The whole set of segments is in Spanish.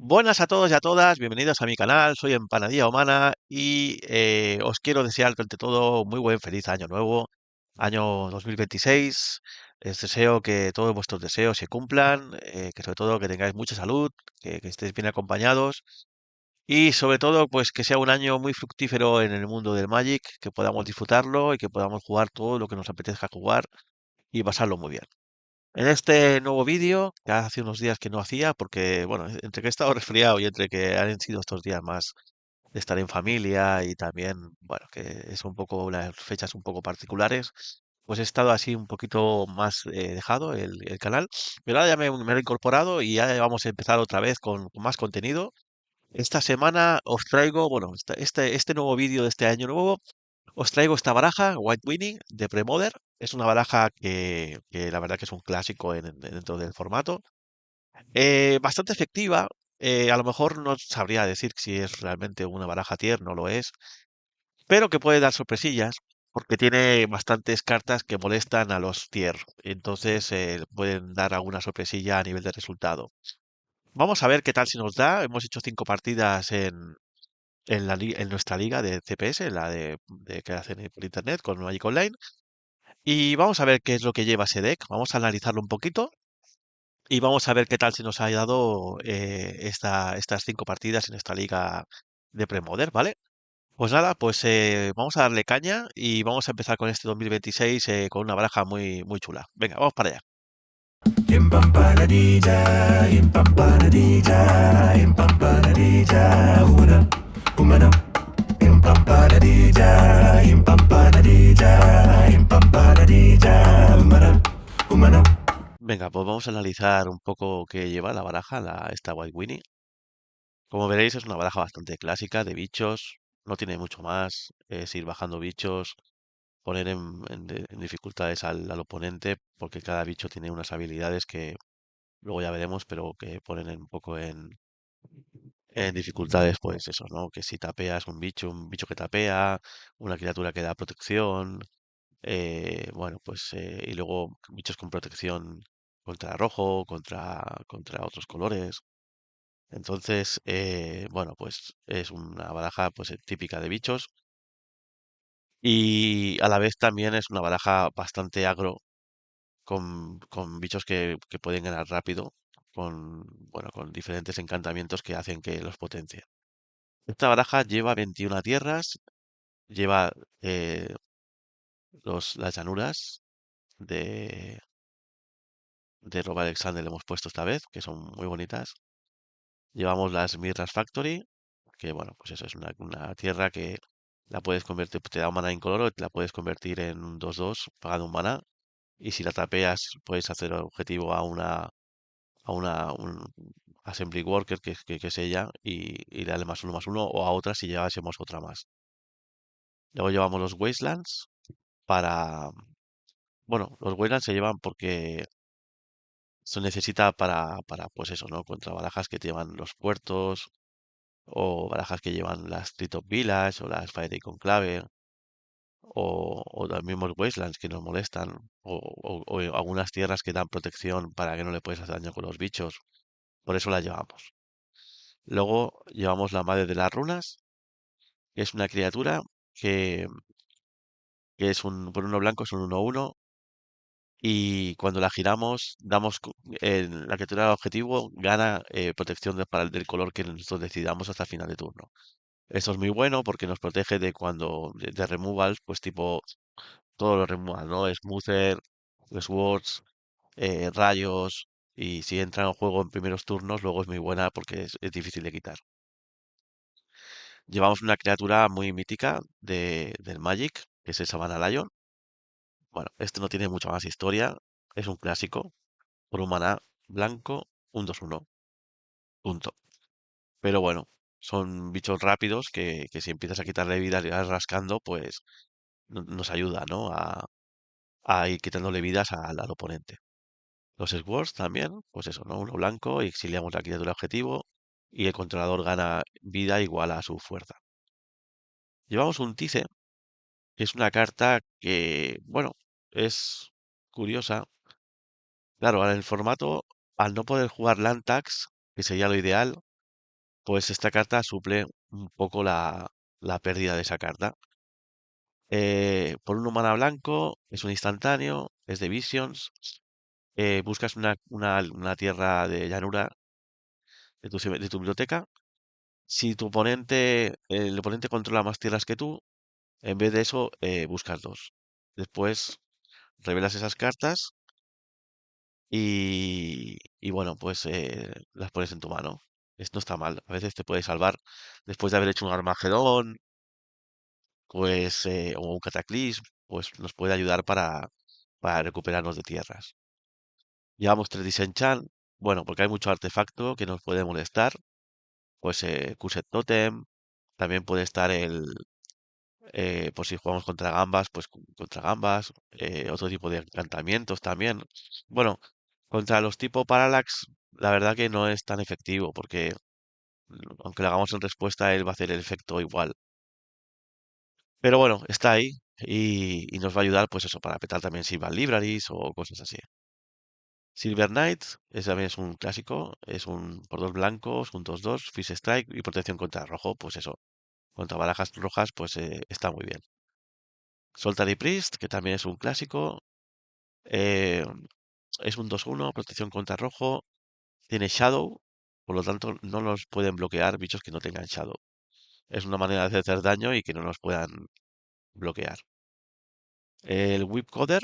Buenas a todos y a todas, bienvenidos a mi canal, soy Empanadilla Humana y os quiero desear ante todo muy buen feliz año nuevo, año 2026. Les deseo que todos vuestros deseos se cumplan, que sobre todo que tengáis mucha salud, que estéis bien acompañados y sobre todo pues que sea un año muy fructífero en el mundo del Magic, que podamos disfrutarlo y que podamos jugar todo lo que nos apetezca jugar y pasarlo muy bien. En este nuevo vídeo, que hace unos días que no hacía, porque, bueno, entre que he estado resfriado y entre que han sido estos días más de estar en familia y también, bueno, que es un poco unas fechas un poco particulares, pues he estado así un poquito más dejado el canal, pero ahora ya me he reincorporado y ya vamos a empezar otra vez con más contenido. Esta semana os traigo, bueno, este nuevo vídeo de este año nuevo, os traigo esta baraja, White Winnie, de Premodern. Es una baraja que la verdad que es un clásico dentro del formato. Bastante efectiva. A lo mejor no sabría decir si es realmente una baraja tier, no lo es, pero que puede dar sorpresillas porque tiene bastantes cartas que molestan a los tier. Entonces pueden dar alguna sorpresilla a nivel de resultado. Vamos a ver qué tal si nos da. Hemos hecho 5 partidas en nuestra liga de CPS, que hacen por internet con Magic Online. Y vamos a ver qué es lo que lleva ese deck. Vamos a analizarlo un poquito y vamos a ver qué tal se nos ha dado estas 5 partidas en esta liga de Premoder, ¿vale? Pues nada, pues vamos a darle caña y vamos a empezar con este 2026 con una baraja muy, muy chula. Venga, vamos para allá. Impampanadilla, impampanadilla, impampanadilla, humana, impampanadilla, impampanadilla, impampanadilla, humana. Venga, pues vamos a analizar un poco qué lleva la baraja, esta White Winnie. Como veréis, es una baraja bastante clásica de bichos. No tiene mucho más. Es ir bajando bichos, poner en dificultades al oponente, porque cada bicho tiene unas habilidades que luego ya veremos, pero que ponen un poco en dificultades, pues eso, ¿no? Que si tapeas un bicho que tapea, una criatura que da protección, bueno, pues, y luego bichos con protección contra rojo, contra otros colores. Entonces, bueno, pues es una baraja pues típica de bichos y a la vez también es una baraja bastante agro con bichos que pueden ganar rápido, bueno, con diferentes encantamientos que hacen que los potencien. Esta baraja lleva 21 tierras, lleva eh, las llanuras de, de Rob Alexander, le hemos puesto esta vez, que son muy bonitas. Llevamos las Mirrors Factory, que bueno, pues eso es una tierra que la puedes convertir, te da un maná incoloro, te la puedes convertir en un 2/2 pagando un maná. Y si la tapeas, puedes hacer objetivo a un Assembly Worker, que es ella, y darle +1/+1, o a otra si llevásemos otra más. Luego llevamos los Wastelands para... Bueno, los Wastelands se llevan porque se necesita pues eso, ¿no? Contra barajas que llevan los puertos, o barajas que llevan las Street of Village, o las Fire Conclave, o los mismos Wastelands que nos molestan, o algunas tierras que dan protección para que no le puedes hacer daño con los bichos. Por eso las llevamos. Luego llevamos la Madre de las Runas, que es una criatura que, que es por 1 blanco, es un 1/1, y cuando la giramos, la criatura objetivo gana protección del color que nosotros decidamos hasta el final de turno. Esto es muy bueno porque nos protege de removals, pues tipo todo lo removal, ¿no? Smoother, Swords, rayos, y si entra en juego en primeros turnos, luego es muy buena porque es difícil de quitar. Llevamos una criatura muy mítica del Magic, que es el Savannah Lion. Bueno, este no tiene mucha más historia, es un clásico, por un maná blanco, un 2/1, punto. Pero bueno, son bichos rápidos que si empiezas a quitarle vidas y vas rascando, pues nos ayuda, ¿no? A ir quitándole vidas al oponente. Los Swords también, pues eso, ¿no? 1 blanco, y exiliamos la criatura objetivo y el controlador gana vida igual a su fuerza. Llevamos un Tice, que es una carta que, bueno, es curiosa. Claro, ahora en el formato, al no poder jugar Land Tax, que sería lo ideal, pues esta carta suple un poco la pérdida de esa carta. Por un mana blanco, es un instantáneo, es de Visions. Buscas una tierra de llanura de tu biblioteca. Si el oponente controla más tierras que tú, en vez de eso, buscas dos. Después revelas esas cartas y bueno, pues las pones en tu mano. Esto no está mal. A veces te puede salvar después de haber hecho un Armagedón, pues, o un Cataclismo, pues nos puede ayudar para recuperarnos de tierras. Llevamos 3 Disenchant, bueno, porque hay mucho artefacto que nos puede molestar. Pues Cursed Totem, también puede estar por si jugamos contra gambas, pues contra gambas, otro tipo de encantamientos también. Bueno, contra los tipo Parallax, la verdad que no es tan efectivo, porque aunque lo hagamos en respuesta, él va a hacer el efecto igual. Pero bueno, está ahí y nos va a ayudar, pues eso, para petar también Sylvan Libraries o cosas así. Silver Knight, ese también es un clásico, es un por dos blancos, un 2/2, Fish Strike y protección contra rojo, pues eso, contra barajas rojas, pues está muy bien. Soltary Priest, que también es un clásico, eh, es un 2/1, protección contra rojo, tiene Shadow, por lo tanto no nos pueden bloquear bichos que no tengan Shadow. Es una manera de hacer daño y que no nos puedan bloquear. El Whip Coder,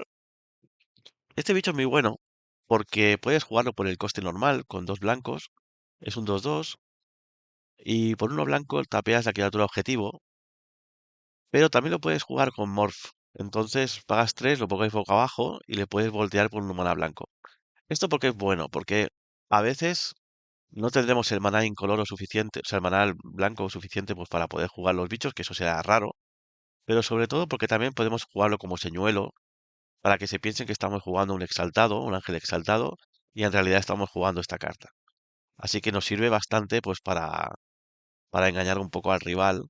este bicho es muy bueno porque puedes jugarlo por el coste normal con dos blancos, es un 2/2 y por uno blanco tapeas la criatura objetivo, pero también lo puedes jugar con Morph. Entonces pagas 3, lo pongáis boca abajo y le puedes voltear por un mana blanco. ¿Esto porque es bueno? Porque a veces no tendremos el maná incoloro suficiente, o sea, el maná blanco suficiente pues, para poder jugar los bichos, que eso será raro, pero sobre todo porque también podemos jugarlo como señuelo para que se piensen que estamos jugando un exaltado, un ángel exaltado, y en realidad estamos jugando esta carta. Así que nos sirve bastante pues para engañar un poco al rival.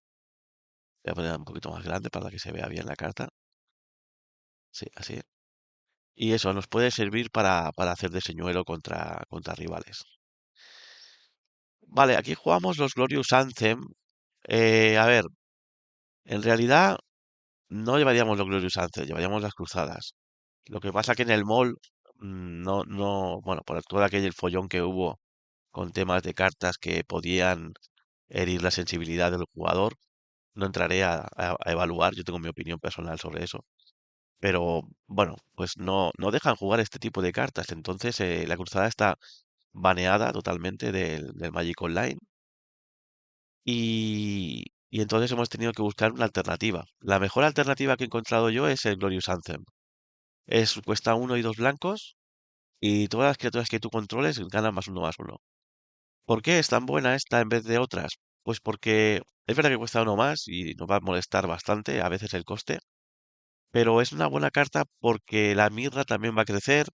Voy a poner un poquito más grande para que se vea bien la carta. Sí, así. Y eso nos puede servir para hacer de señuelo contra rivales. Vale, aquí jugamos los Glorious Anthem. A ver, en realidad no llevaríamos los Glorious Anthem, llevaríamos las cruzadas. Lo que pasa que en el mall, bueno, por todo aquel follón que hubo con temas de cartas que podían herir la sensibilidad del jugador, no entraré a evaluar, yo tengo mi opinión personal sobre eso. Pero bueno, pues no dejan jugar este tipo de cartas. Entonces la cruzada está baneada totalmente del Magic Online. Y entonces hemos tenido que buscar una alternativa. La mejor alternativa que he encontrado yo es el Glorious Anthem. Cuesta uno y dos blancos y todas las criaturas que tú controles ganan +1/+1. ¿Por qué es tan buena esta en vez de otras? Pues porque es verdad que cuesta uno más y nos va a molestar bastante a veces el coste, pero es una buena carta porque la mirra también va a crecer.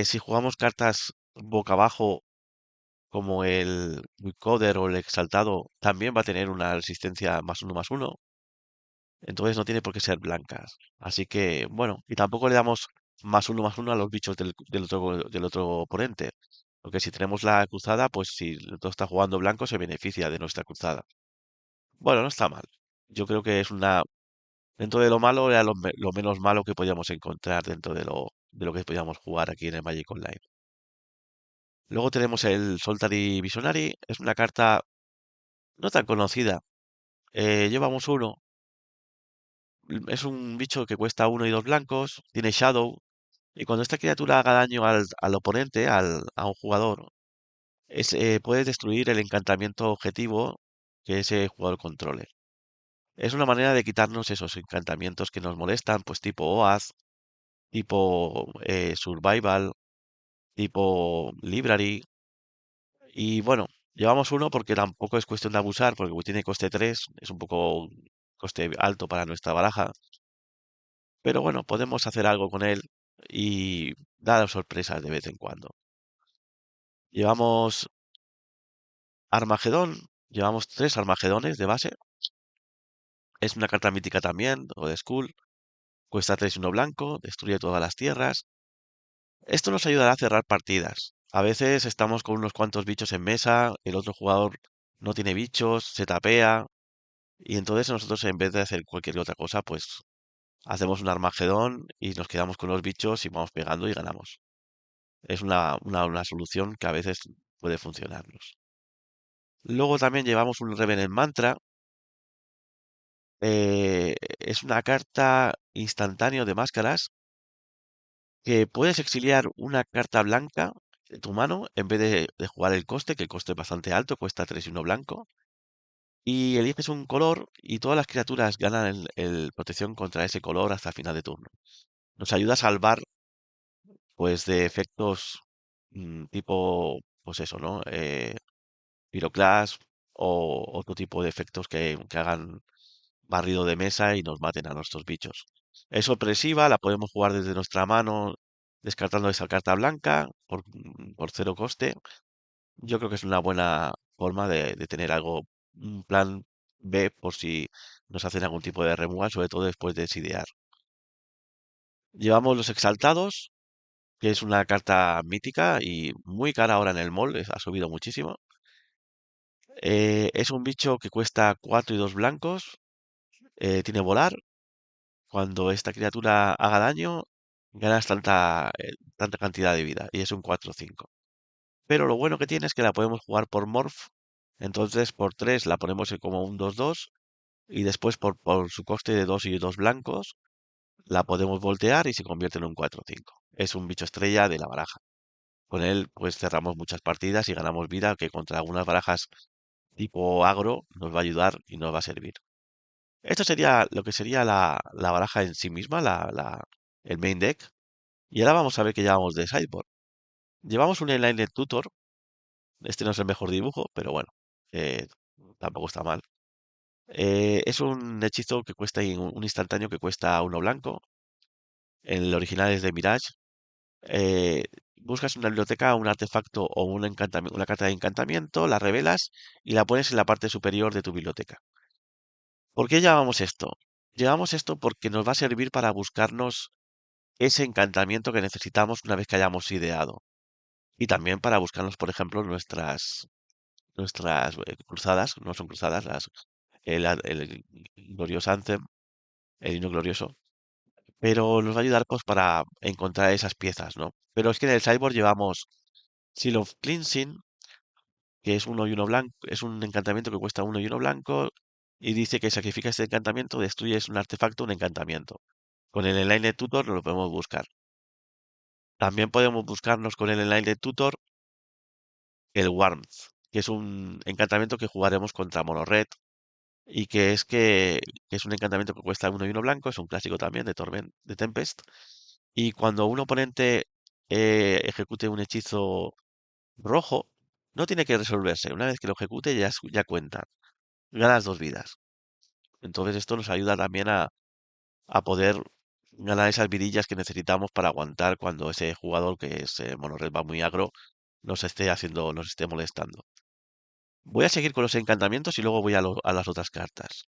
Si jugamos cartas boca abajo como el Coder o el Exaltado, también va a tener una resistencia +1/+1. Entonces no tiene por qué ser blancas. Así que, bueno, y tampoco le damos +1/+1 a los bichos del otro oponente. Porque si tenemos la cruzada, pues si el otro está jugando blanco, se beneficia de nuestra cruzada. Bueno, no está mal. Yo creo que dentro de lo malo, era lo menos malo que podíamos encontrar dentro de lo que podíamos jugar aquí en el Magic Online. Luego tenemos el Soltary Visionary. Es una carta no tan conocida. Llevamos uno. Es un bicho que cuesta uno y dos blancos. Tiene Shadow. Y cuando esta criatura haga daño al oponente, a un jugador, puede destruir el encantamiento objetivo que ese jugador controle. Es una manera de quitarnos esos encantamientos que nos molestan, pues tipo OAZ, tipo Survival, tipo Library. Y bueno, llevamos uno porque tampoco es cuestión de abusar, porque tiene coste 3, es un poco coste alto para nuestra baraja. Pero bueno, podemos hacer algo con él y dar sorpresas de vez en cuando. Llevamos Armagedón, llevamos 3 Armagedones de base. Es una carta mítica también, o de Skull. Cuesta 3 y 1 blanco, destruye todas las tierras. Esto nos ayudará a cerrar partidas. A veces estamos con unos cuantos bichos en mesa, el otro jugador no tiene bichos, se tapea, y entonces nosotros en vez de hacer cualquier otra cosa, pues hacemos un Armagedón y nos quedamos con los bichos y vamos pegando y ganamos. Es una solución que a veces puede funcionarnos. Luego también llevamos un Revenant Mantra. Es una carta instantáneo de máscaras que puedes exiliar una carta blanca de tu mano en vez de jugar el coste, que el coste es bastante alto, cuesta 3 y uno blanco. Y eliges un color y todas las criaturas ganan el protección contra ese color hasta el final de turno. Nos ayuda a salvar, pues, de efectos tipo, pues eso, ¿no? Pyroclash o otro tipo de efectos que hagan barrido de mesa y nos maten a nuestros bichos. Es opresiva, la podemos jugar desde nuestra mano descartando esa carta blanca por cero coste. Yo creo que es una buena forma de tener algo, un plan B por si nos hacen algún tipo de removal, sobre todo después de sidear. Llevamos los exaltados, que es una carta mítica y muy cara ahora en el mall, ha subido muchísimo. Es un bicho que cuesta 4 y 2 blancos, tiene volar. Cuando esta criatura haga daño, ganas tanta cantidad de vida y es un 4-5. Pero lo bueno que tiene es que la podemos jugar por Morph. Entonces por 3 la ponemos como un 2-2 y después por su coste de 2 y 2 blancos la podemos voltear y se convierte en un 4-5. Es un bicho estrella de la baraja. Con él pues cerramos muchas partidas y ganamos vida que contra algunas barajas tipo agro nos va a ayudar y nos va a servir. Esto sería lo que sería la baraja en sí misma, el main deck. Y ahora vamos a ver qué llevamos de sideboard. Llevamos un Enlightened Tutor. Este no es el mejor dibujo, pero bueno, eh, tampoco está mal. Es un hechizo que cuesta un instantáneo que cuesta uno blanco. El original es de Mirage. Eh, Buscas una biblioteca, un artefacto o un encantamiento, una carta de encantamiento, la revelas y la pones en la parte superior de tu biblioteca. ¿Por qué llevamos esto? Llevamos esto porque nos va a servir para buscarnos ese encantamiento que necesitamos una vez que hayamos ideado. Y también para buscarnos, por ejemplo, nuestras cruzadas, no son cruzadas, el Glorious Anthem, el himno glorioso, pero nos va a ayudar pues para encontrar esas piezas, ¿no? Pero es que en el sideboard llevamos Seal of Cleansing, que es uno y uno blanco, es un encantamiento que cuesta uno y uno blanco, y dice que sacrifica este encantamiento, destruyes un artefacto, un encantamiento. Con el Enlightened Tutor lo podemos buscar. También podemos buscarnos con el Enlightened Tutor el Warmth, que es un encantamiento que jugaremos contra Mono Red y que es un encantamiento que cuesta uno y uno blanco, es un clásico también de Tempest. Y cuando un oponente ejecute un hechizo rojo, no tiene que resolverse. Una vez que lo ejecute ya cuenta. Ganas dos vidas. Entonces esto nos ayuda también a poder ganar esas vidillas que necesitamos para aguantar cuando ese jugador que es Mono Red va muy agro nos esté molestando. Voy a seguir con los encantamientos y luego voy a las otras cartas.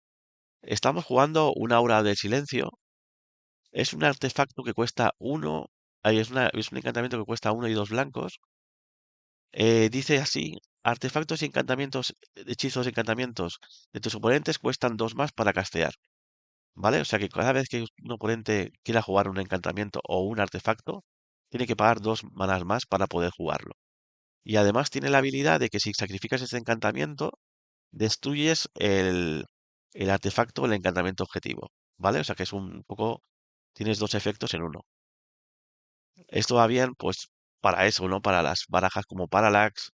Estamos jugando una aura del silencio. Es un artefacto que cuesta uno. Es un encantamiento que cuesta uno y dos blancos. Dice así: artefactos y encantamientos, hechizos y encantamientos de tus oponentes cuestan dos más para castear. ¿Vale? O sea que cada vez que un oponente quiera jugar un encantamiento o un artefacto, tiene que pagar dos manas más para poder jugarlo. Y además tiene la habilidad de que si sacrificas ese encantamiento, destruyes el artefacto o el encantamiento objetivo, ¿vale? O sea que es un poco, tienes dos efectos en uno. Esto va bien, pues, para eso, ¿no? Para las barajas como Parallax,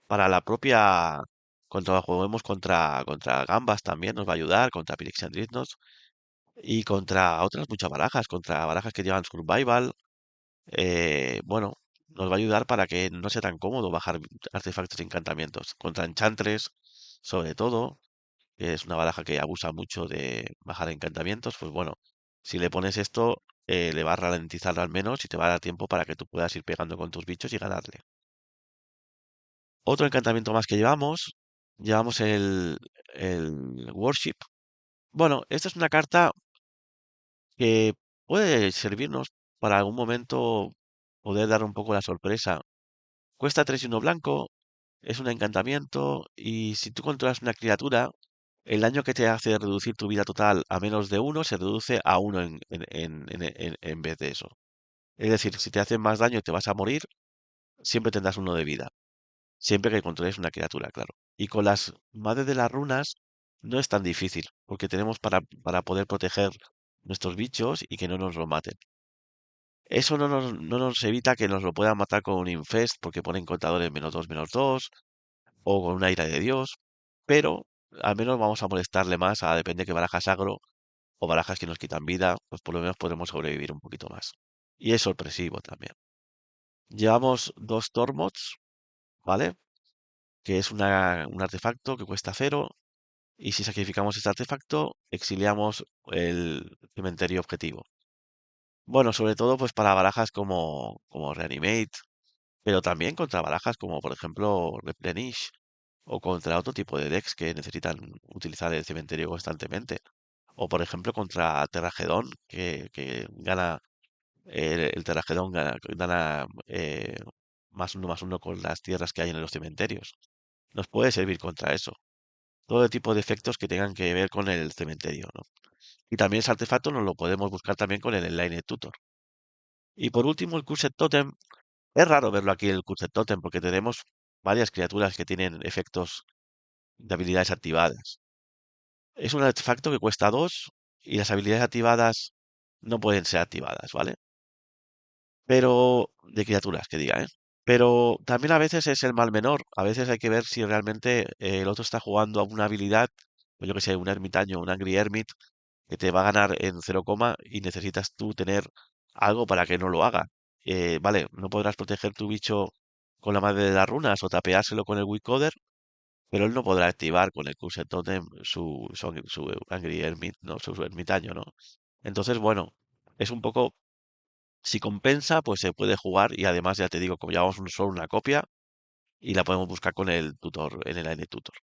para la propia, cuando juguemos contra Gambas también nos va a ayudar, contra Phyrexian Dreadnoughts, y contra otras muchas barajas, contra barajas que llevan Survival, bueno, nos va a ayudar para que no sea tan cómodo bajar artefactos y encantamientos. Contra Enchantress, sobre todo, que es una baraja que abusa mucho de bajar encantamientos, pues bueno, si le pones esto, le va a ralentizar al menos y te va a dar tiempo para que tú puedas ir pegando con tus bichos y ganarle. Otro encantamiento más que llevamos el Worship. Bueno, esta es una carta que puede servirnos para algún momento poder dar un poco la sorpresa Cuesta 3 y uno blanco, es un encantamiento y si tú controlas una criatura, el daño que te hace reducir tu vida total a menos de uno se reduce a uno en vez de eso. Es decir, si te hacen más daño y te vas a morir, siempre tendrás uno de vida. Siempre que controles una criatura, claro. Y con las madres de las runas no es tan difícil, porque tenemos para poder proteger nuestros bichos y que no nos lo maten. Eso no nos evita que nos lo puedan matar con un infest, porque ponen contadores -2, o con una ira de Dios, pero al menos vamos a molestarle más a depende que barajas agro o barajas que nos quitan vida, pues por lo menos podremos sobrevivir un poquito más. Y es sorpresivo también. Llevamos dos Tormods, ¿vale? Que es un artefacto que cuesta cero, y si sacrificamos este artefacto, exiliamos el cementerio objetivo. Bueno, sobre todo pues para barajas como Reanimate, pero también contra barajas como por ejemplo Replenish o contra otro tipo de decks que necesitan utilizar el cementerio constantemente. O por ejemplo contra Terragedón, que gana el Terragedón gana más uno con las tierras que hay en los cementerios. Nos puede servir contra eso. Todo tipo de efectos que tengan que ver con el cementerio, ¿no? Y también ese artefacto nos lo podemos buscar también con el Enlightened Tutor. Y por último, el Cursed Totem. Es raro verlo aquí el Cursed Totem porque tenemos varias criaturas que tienen efectos de habilidades activadas. Es un artefacto que cuesta 2 y las habilidades activadas no pueden ser activadas, ¿vale? Pero de criaturas, que diga, ¿eh? Pero también a veces es el mal menor. A veces hay que ver si realmente el otro está jugando a una habilidad, pues yo que sé, un ermitaño, un Angry Hermit, que te va a ganar en 0, y necesitas tú tener algo para que no lo haga. Vale, no podrás proteger tu bicho con la madre de las runas o tapeárselo con el Wicoder, pero él no podrá activar con el Cursed Totem su Angry Hermit, ¿no? Su ermitaño, ¿no? Entonces, bueno, es un poco, si compensa, pues se puede jugar y además, ya te digo, como llevamos solo una copia y la podemos buscar con el tutor, en el N Tutor.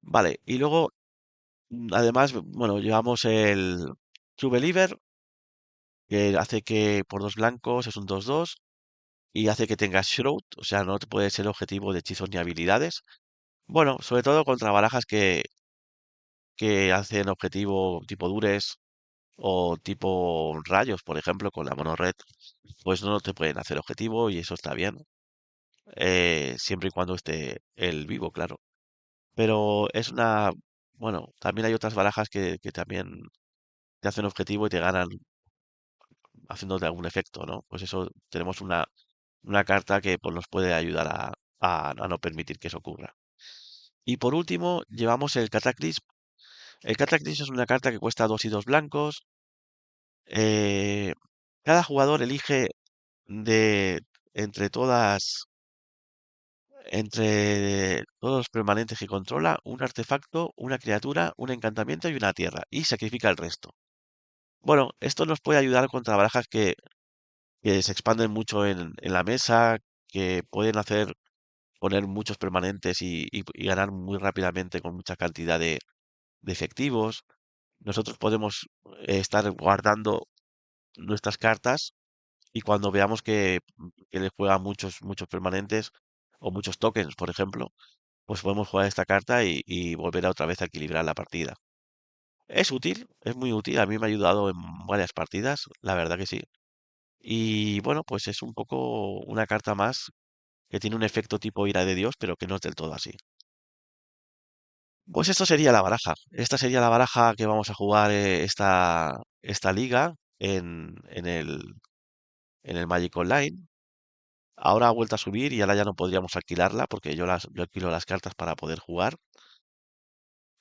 Vale, y luego, además, bueno, llevamos el True Believer, que hace que por dos blancos es un 2/2 y hace que tengas Shroud, o sea, no te puede ser objetivo de hechizos ni habilidades. Bueno, sobre todo contra barajas que hacen objetivo tipo Dures o tipo Rayos, por ejemplo, con la mono red, pues no te pueden hacer objetivo y eso está bien, siempre y cuando esté el vivo, claro. Pero es bueno, también hay otras barajas que también te hacen objetivo y te ganan haciéndote algún efecto, ¿no? Pues eso, tenemos una carta que pues, nos puede ayudar a no permitir que eso ocurra. Y por último, llevamos el Cataclysm. El Cataclysm es una carta que cuesta 2 y 2 blancos. Eh, cada jugador elige de entre entre todos los permanentes que controla, un artefacto, una criatura, un encantamiento y una tierra, y sacrifica el resto. Bueno, esto nos puede ayudar contra barajas que se expanden mucho en la mesa, que pueden poner muchos permanentes y ganar muy rápidamente con mucha cantidad de efectivos. Nosotros podemos estar guardando nuestras cartas y cuando veamos que le juega muchos permanentes o muchos tokens, por ejemplo, pues podemos jugar esta carta y volver a otra vez a equilibrar la partida. Es útil, es muy útil, a mí me ha ayudado en varias partidas, la verdad que sí. Y bueno, pues es un poco una carta más que tiene un efecto tipo ira de Dios, pero que no es del todo así. Pues esto sería la baraja. Esta sería la baraja que vamos a jugar esta liga en el Magic Online. Ahora ha vuelto a subir y ahora ya no podríamos alquilarla porque yo alquilo las cartas para poder jugar.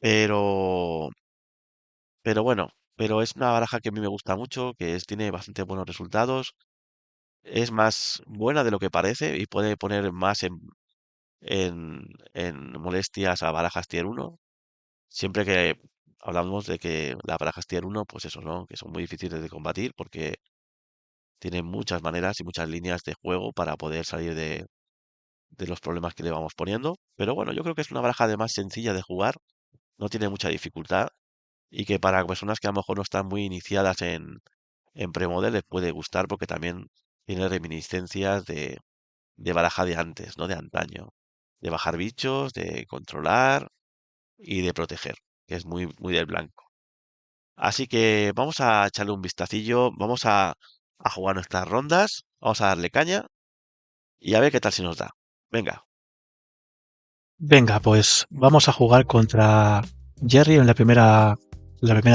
Pero, pero bueno, pero es una baraja que a mí me gusta mucho, tiene bastante buenos resultados. Es más buena de lo que parece y puede poner más en molestias a barajas tier 1. Siempre que hablamos de que las barajas tier 1, pues eso, ¿no? Que son muy difíciles de combatir porque tienen muchas maneras y muchas líneas de juego para poder salir de los problemas que le vamos poniendo. Pero bueno, yo creo que es una baraja además sencilla de jugar, no tiene mucha dificultad y que para personas que a lo mejor no están muy iniciadas en Premodel les puede gustar porque también tiene reminiscencias de baraja de antes, no de antaño. De bajar bichos, de controlar y de proteger, que es muy, muy del blanco. Así que vamos a echarle un vistacillo, a jugar nuestras rondas, vamos a darle caña y a ver qué tal se nos da. Venga. Venga, pues vamos a jugar contra Jerry en la primera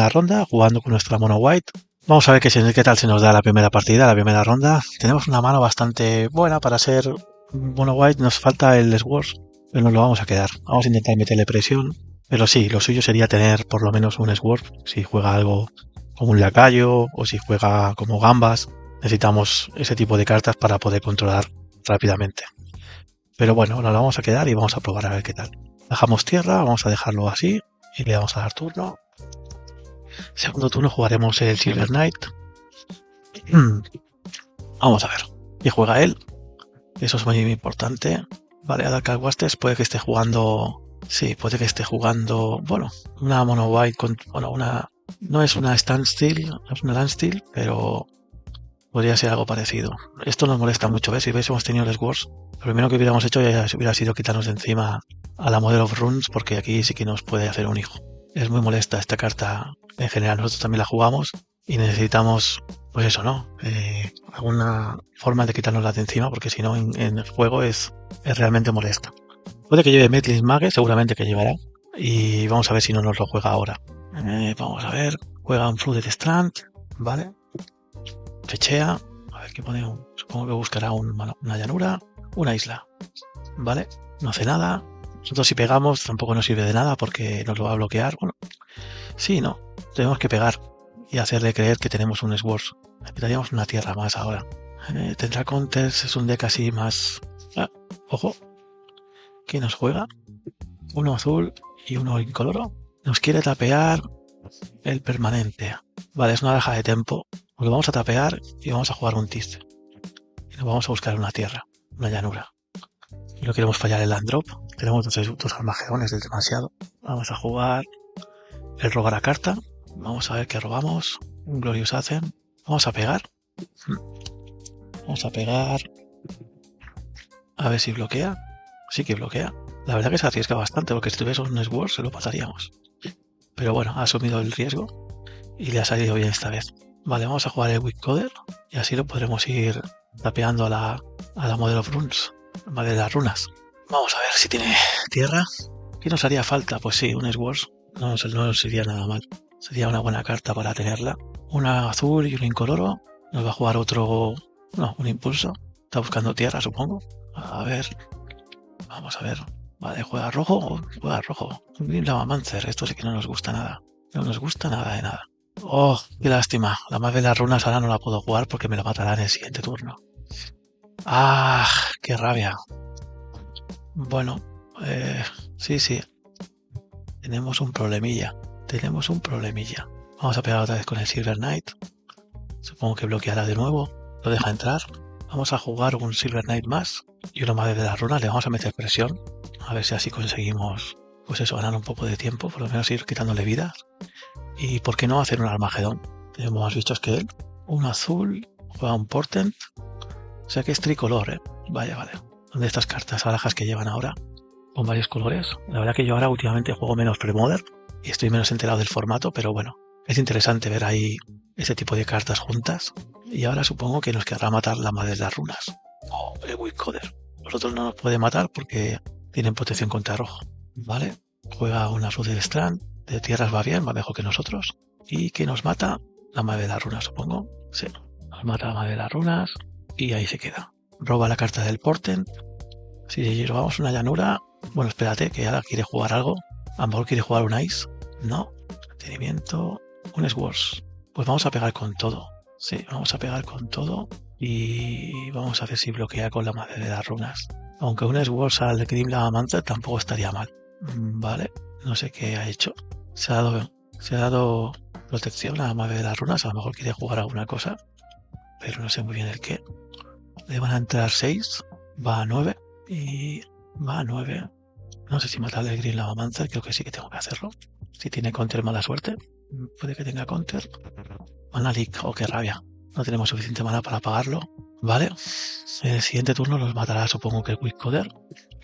ronda, jugando con nuestra mono white. Vamos a ver qué tal se nos da la primera partida, la primera ronda. Tenemos una mano bastante buena para ser mono white, nos falta el Swords, pero nos lo vamos a quedar. Vamos a intentar meterle presión, pero sí, lo suyo sería tener por lo menos un Sword. Si juega algo como un lacayo o si juega como gambas, necesitamos ese tipo de cartas para poder controlar rápidamente. Pero bueno, nos lo vamos a quedar y vamos a probar a ver qué tal. Dejamos tierra, vamos a dejarlo así y le vamos a dar turno. Segundo turno jugaremos el Silver Knight. Vamos a ver qué juega él. Eso es muy importante. Vale, Adar Wastes puede que esté jugando. Sí, puede que esté jugando. Bueno, una mono white con. Bueno, una. No es una standstill, es una landstill, pero podría ser algo parecido. Esto nos molesta mucho, ¿ves? Si hubiésemos tenido el Swords, lo primero que hubiéramos hecho ya hubiera sido quitarnos de encima a la Model of Runes, porque aquí sí que nos puede hacer un hijo. Es muy molesta esta carta. En general, nosotros también la jugamos y necesitamos, pues eso, ¿no? Alguna forma de quitarnos de encima, porque si no, en el juego es realmente molesta. Puede que lleve Metlins Mage, seguramente que llevará. Y vamos a ver si no nos lo juega ahora. Vamos a ver. Juega un Flooded Strand, ¿vale? Fechea. A ver qué pone. Supongo que buscará una llanura, una isla, ¿vale? No hace nada. Nosotros si pegamos tampoco nos sirve de nada porque nos lo va a bloquear. Bueno, sí, no. Tenemos que pegar y hacerle creer que tenemos un Swords. Necesitaríamos una tierra más ahora. Tendrá counters, es un deck así más... ojo. ¿Qué nos juega? Uno azul y uno incoloro. Nos quiere tapear el permanente. Vale, es una baraja de tempo. Lo vamos a tapear y vamos a jugar un Tist. Y nos vamos a buscar una tierra, una llanura. Y no queremos fallar el land drop. Tenemos dos armagedones del demasiado. Vamos a jugar el robar a carta. Vamos a ver qué robamos. Un Glorious Hacen. Vamos a pegar. Vamos a pegar. A ver si bloquea. Sí que bloquea. La verdad que se arriesga bastante porque si tuviese un Sword se lo pasaríamos. Pero bueno, ha asumido el riesgo y le ha salido bien esta vez. Vale, vamos a jugar el Weak Coder y así lo podremos ir tapeando a la Model of Runes, de las runas. Vamos a ver si tiene tierra. ¿Qué nos haría falta? Pues sí, un Swords no nos iría nada mal. Sería una buena carta para tenerla. Una azul y un incoloro. Nos va a jugar otro... No, un impulso. Está buscando tierra, supongo. A ver. Vamos a ver. Vale, juega rojo. Juega rojo. Un Green Lavamancer. Esto sí que no nos gusta nada. No nos gusta nada de nada. Oh, qué lástima. La más de las runas ahora no la puedo jugar porque me la matará en el siguiente turno. Ah, qué rabia. Bueno, sí. Tenemos un problemilla. Vamos a pegar otra vez con el Silver Knight. Supongo que bloqueará de nuevo. Lo deja entrar. Vamos a jugar un Silver Knight más. Y uno más de las runas. Le vamos a meter presión. A ver si así conseguimos, pues eso, ganar un poco de tiempo. Por lo menos ir quitándole vidas. Y por qué no hacer un Armagedón. Tenemos más bichos que él. Un azul. Juega un Portent. O sea que es tricolor, Vale. Son de estas cartas barajas que llevan ahora. Con varios colores. La verdad que yo ahora últimamente juego menos Premodern. Y estoy menos enterado del formato. Pero bueno. Es interesante ver ahí ese tipo de cartas juntas. Y ahora supongo que nos querrá matar la madre de las runas. O el Weak Coder. Nosotros no nos puede matar porque tienen protección contra rojo. Vale. Juega una Flooded Strand. De tierras va bien, va mejor que nosotros. Y que nos mata la madre de las runas, supongo. Sí. Nos mata la madre de las runas. Y ahí se queda. Roba la carta del Portent. Si robamos una llanura. Bueno, espérate, que ahora quiere jugar algo. A lo mejor quiere jugar un Ice. No. Mantenimiento. Un Swords. Pues vamos a pegar con todo. Sí, vamos a pegar con todo. Y vamos a ver si bloquea con la madre de las runas. Aunque un Swords al Grim Lavamancer tampoco estaría mal. Vale. No sé qué ha hecho. Se ha dado protección a la madre de las runas. A lo mejor quiere jugar alguna cosa. Pero no sé muy bien el qué. Le van a entrar 6. Va a 9. Y va a 9. No sé si matarle el Green Lavamancer. Creo que sí que tengo que hacerlo. Si tiene counter, mala suerte. Puede que tenga counter. Mana leak. Oh, qué rabia. No tenemos suficiente mana para pagarlo. Vale. En el siguiente turno nos matará, supongo que el Quickcoder.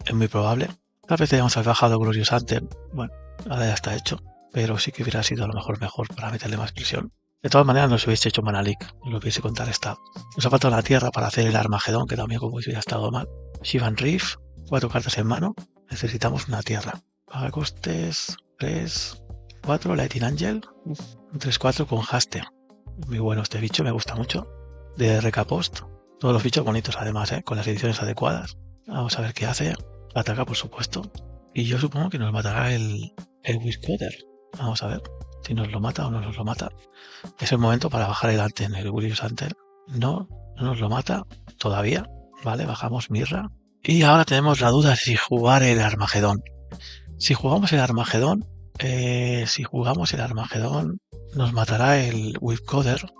Es muy probable. Tal vez hayamos bajado Glorious Anthem. Bueno, ahora ya está hecho. Pero sí que hubiera sido a lo mejor para meterle más presión. De todas maneras, nos hubiese hecho Mana Leak. Lo hubiese contrarrestado. Nos ha faltado la tierra para hacer el Armagedón, que también como hubiera estado mal. Shivan Reef. 4 cartas en mano. Necesitamos una tierra. Paga costes. 3, 4. Lightning Angel. Un 3-4 con Haste. Muy bueno este bicho, me gusta mucho. De Recapost. Todos los bichos bonitos además, con las ediciones adecuadas. Vamos a ver qué hace. Ataca, por supuesto. Y yo supongo que nos matará el Quickcoder. Vamos a ver si nos lo mata o no nos lo mata. Es el momento para bajar el Anten, el Glorious Anthem. No nos lo mata todavía. Vale, bajamos Mirra. Y ahora tenemos la duda si jugar el Armagedón. Si jugamos el Armagedón, nos matará el Quickcoder.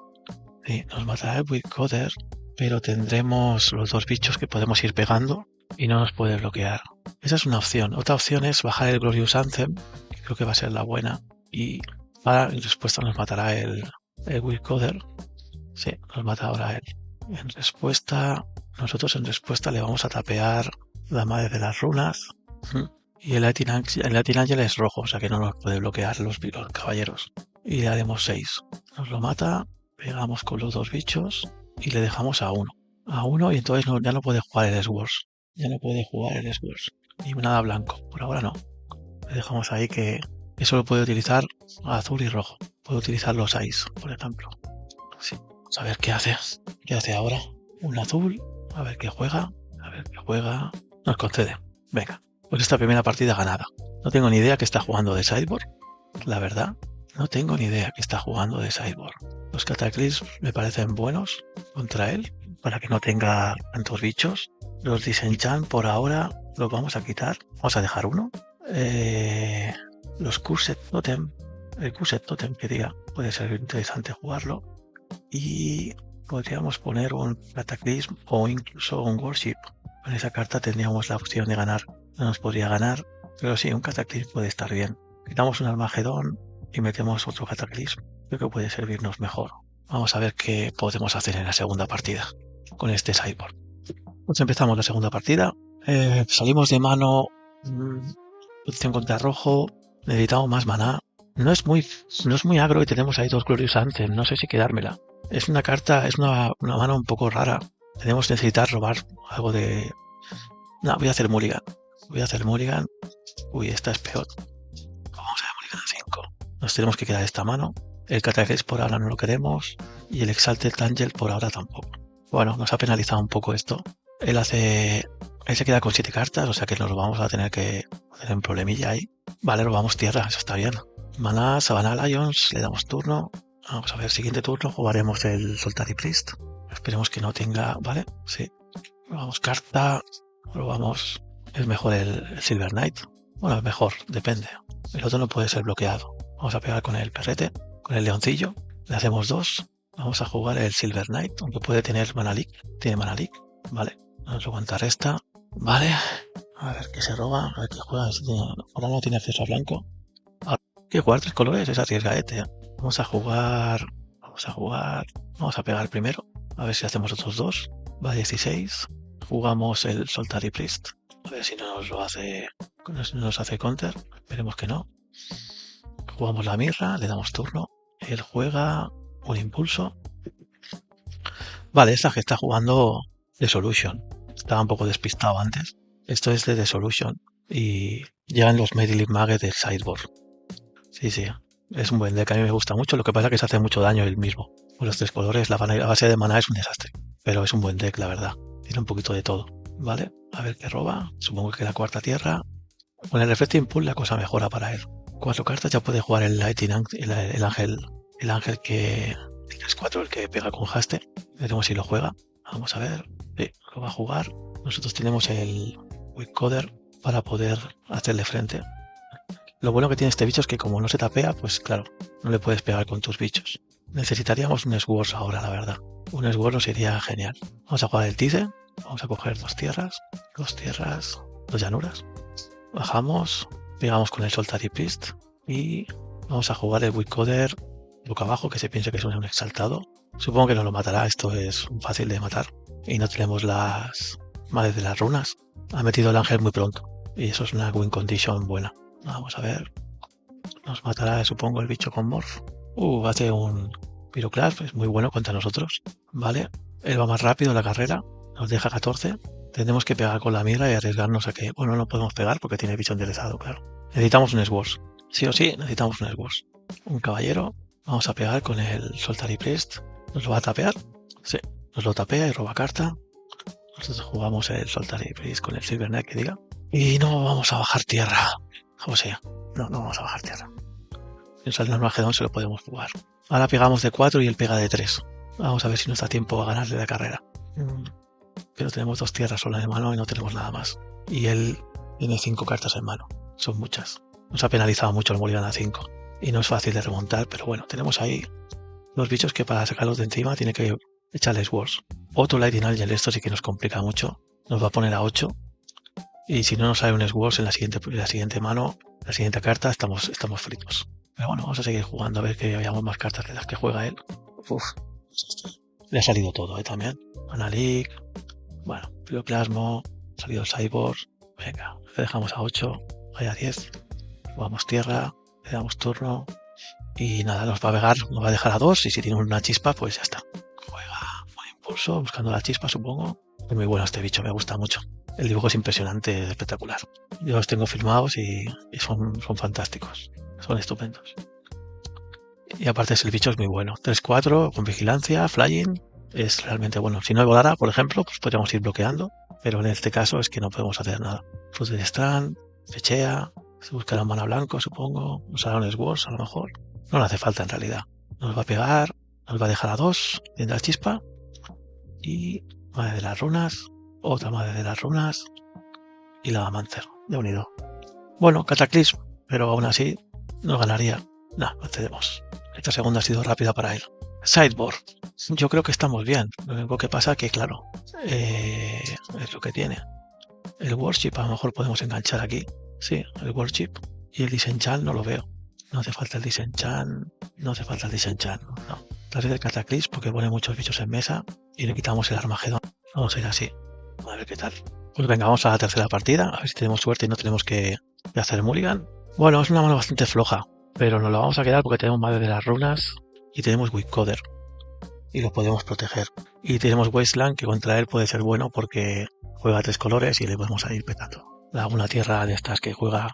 Sí, nos matará el Quickcoder, pero tendremos los dos bichos que podemos ir pegando y no nos puede bloquear. Esa es una opción. Otra opción es bajar el Glorious Anthem, que creo que va a ser la buena, y en respuesta nos matará el Quickcoder. Sí, nos mata ahora él. Nosotros en respuesta le vamos a tapear la madre de las runas. Y el Lightning Angel es rojo, o sea que no nos puede bloquear los caballeros. Y le haremos 6. Nos lo mata, pegamos con los dos bichos y le dejamos a 1. A 1 y entonces ya no puede jugar el Swords. Ya no puede jugar el Swords. Ni nada blanco. Por ahora no. Le dejamos ahí que eso lo puede utilizar azul y rojo. Puede utilizar los Ice, por ejemplo. Sí. Vamos a ver qué hace. ¿Qué hace ahora? Un azul. A ver qué juega. Nos concede. Venga. Pues esta primera partida ganada. No tengo ni idea que está jugando de sideboard. La verdad, no tengo ni idea que está jugando de sideboard. Los Cataclysms me parecen buenos contra él, para que no tenga tantos bichos. Los Disenchant por ahora los vamos a quitar. Vamos a dejar uno. Los Cursed Totem. El Cursed Totem que diga, puede ser interesante jugarlo. Y podríamos poner un Cataclysm o incluso un Worship. Con esa carta tendríamos la opción de ganar. No nos podría ganar, pero sí, un Cataclysm puede estar bien. Quitamos un Armagedón y metemos otro Cataclysm. Creo que puede servirnos mejor. Vamos a ver qué podemos hacer en la segunda partida con este sideboard. Pues empezamos la segunda partida. Salimos de mano. Posición contra rojo. Necesitamos más maná. No es muy agro y tenemos ahí dos Glorious Anthem. No sé si quedármela. Es una carta, es una mano un poco rara. Tenemos que necesitar robar algo de... No, voy a hacer mulligan. Uy, esta es peor. Vamos a mulligan a 5. Nos tenemos que quedar esta mano. El Cataclysm por ahora no lo queremos. Y el Exalted Angel por ahora tampoco. Bueno, nos ha penalizado un poco esto. Él se queda con 7 cartas, o sea que nos lo vamos a tener que hacer un problemilla ahí. Vale, robamos tierra, eso está bien. Maná, Savannah Lions, le damos turno. Vamos a ver, siguiente turno jugaremos el Soltari Priest. Esperemos que no tenga... Vale, sí. Robamos carta. Robamos... Es mejor el Silver Knight. Bueno, es mejor, depende. El otro no puede ser bloqueado. Vamos a pegar con el perrete, con el leoncillo. Le hacemos 2. Vamos a jugar el Silver Knight, aunque puede tener Mana Leak. Tiene Mana Leak. Vale. Nos lo contrarresta. Vale. A ver qué se roba. A ver qué juega. Ahora no tiene acceso a blanco. Ahora hay que jugar 3 colores. Es arriesgadete. Vamos a jugar. Vamos a pegar primero. A ver si hacemos otros 2. Va 16. Jugamos el Soltari Priest. A ver si no nos hace counter. Esperemos que no. Jugamos la mirra. Le damos turno. Él juega un impulso. Vale, esta que está jugando Dissolution. Estaba un poco despistado antes. Esto es de Dissolution. Y llegan los Medley Mage del sideboard. Sí. Es un buen deck. A mí me gusta mucho. Lo que pasa es que se hace mucho daño él mismo. Con los 3 colores, la base de maná es un desastre. Pero es un buen deck, la verdad. Tiene un poquito de todo. Vale, a ver qué roba. Supongo que la cuarta tierra. Con el Reflecting Pool la cosa mejora para él. 4 cartas ya puede jugar el Lightning el ángel que... Es 4, el que pega con Haste. Veremos si lo juega. Vamos a ver. Sí, lo va a jugar. Nosotros tenemos el Quickcoder para poder hacerle frente. Lo bueno que tiene este bicho es que como no se tapea, pues claro, no le puedes pegar con tus bichos. Necesitaríamos un Swords ahora, la verdad. Un Swords nos iría genial. Vamos a jugar el Tide. Vamos a coger 2 tierras, 2 llanuras. Bajamos, pegamos con el Soltari Priest y vamos a jugar el Quickcoder boca abajo, que se piense que es un exaltado. Supongo que no lo matará, esto es fácil de matar. y no tenemos las madres de las runas. Ha metido el ángel muy pronto y eso es una win condition buena. Vamos a ver. Nos matará, supongo, el bicho con Morph. Hace un Pyroclasp, es muy bueno contra nosotros. Vale, él va más rápido en la carrera, nos deja 14. Tendremos que pegar con la mira y arriesgarnos a que... Bueno, no podemos pegar porque tiene bicho enderezado, claro. Necesitamos un Swords. Sí o sí, necesitamos un Swords. Un caballero. Vamos a pegar con el Soltary Priest. ¿Nos lo va a tapear? Sí, nos lo tapea y roba carta. Nosotros jugamos el Soltary Priest con el Silver Knight, que diga. Y no vamos a bajar tierra. O sea, no vamos a bajar tierra. Si sale el Armagedón se lo podemos jugar. Ahora pegamos de 4 y él pega de 3. Vamos a ver si nos da tiempo a ganarle la carrera. Pero tenemos 2 tierras solas en mano y no tenemos nada más. Y él tiene 5 cartas en mano. Son muchas. Nos ha penalizado mucho el Mulligan a 5. Y no es fácil de remontar, pero bueno, tenemos ahí los bichos que para sacarlos de encima tiene que echarles Wars. Otro Lightning Angel, esto sí que nos complica mucho. Nos va a poner a 8. Y si no nos sale un Swords en la siguiente mano, la siguiente carta, estamos fritos. Pero bueno, vamos a seguir jugando a ver que hayamos más cartas de las que juega él. Le ha salido todo, también. Analik, bueno, Pyroclasmo, ha salido el Cyborg. Venga, le dejamos a 8, vaya a 10. Jugamos tierra, le damos turno. Y nada, nos va a dejar a 2. Y si tiene una chispa, pues ya está. Juega un impulso, buscando la chispa, supongo. Es muy bueno este bicho, me gusta mucho. El dibujo es impresionante, es espectacular. Yo los tengo filmados y son fantásticos. Son estupendos. Y aparte el bicho es muy bueno. 3-4 con vigilancia, flying. Es realmente bueno. Si no volara, por ejemplo, pues podríamos ir bloqueando. Pero en este caso es que no podemos hacer nada. Fruit del Strand, fechea. Se buscará un mana blanco, supongo. Usará un Swords, a lo mejor. No le hace falta en realidad. Nos va a pegar. Nos va a dejar a 2. Tiene la chispa. Y madre de las runas. Otra madre de las runas. Y la Mancer de unido. Bueno, Cataclysm. Pero aún así nos ganaría. Nah, accedemos. Esta segunda ha sido rápida para él. Sideboard. Yo creo que estamos bien. Lo único que pasa que, claro, es lo que tiene. El Worship a lo mejor podemos enganchar aquí. Sí, el Worship. Y el Disenchant no lo veo. No hace falta el Disenchant. No hace falta el Disenchant. No. Tal vez el Cataclysm porque pone muchos bichos en mesa y le quitamos el Armagedón. Vamos a ir así. A ver qué tal. Pues venga, vamos a la tercera partida. A ver si tenemos suerte y no tenemos que hacer Mulligan. Bueno, es una mano bastante floja. Pero nos lo vamos a quedar porque tenemos madre de las runas y tenemos Wickoder y lo podemos proteger. Y tenemos Wasteland que contra él puede ser bueno porque juega 3 colores y le podemos ir petando. Una tierra de estas que juega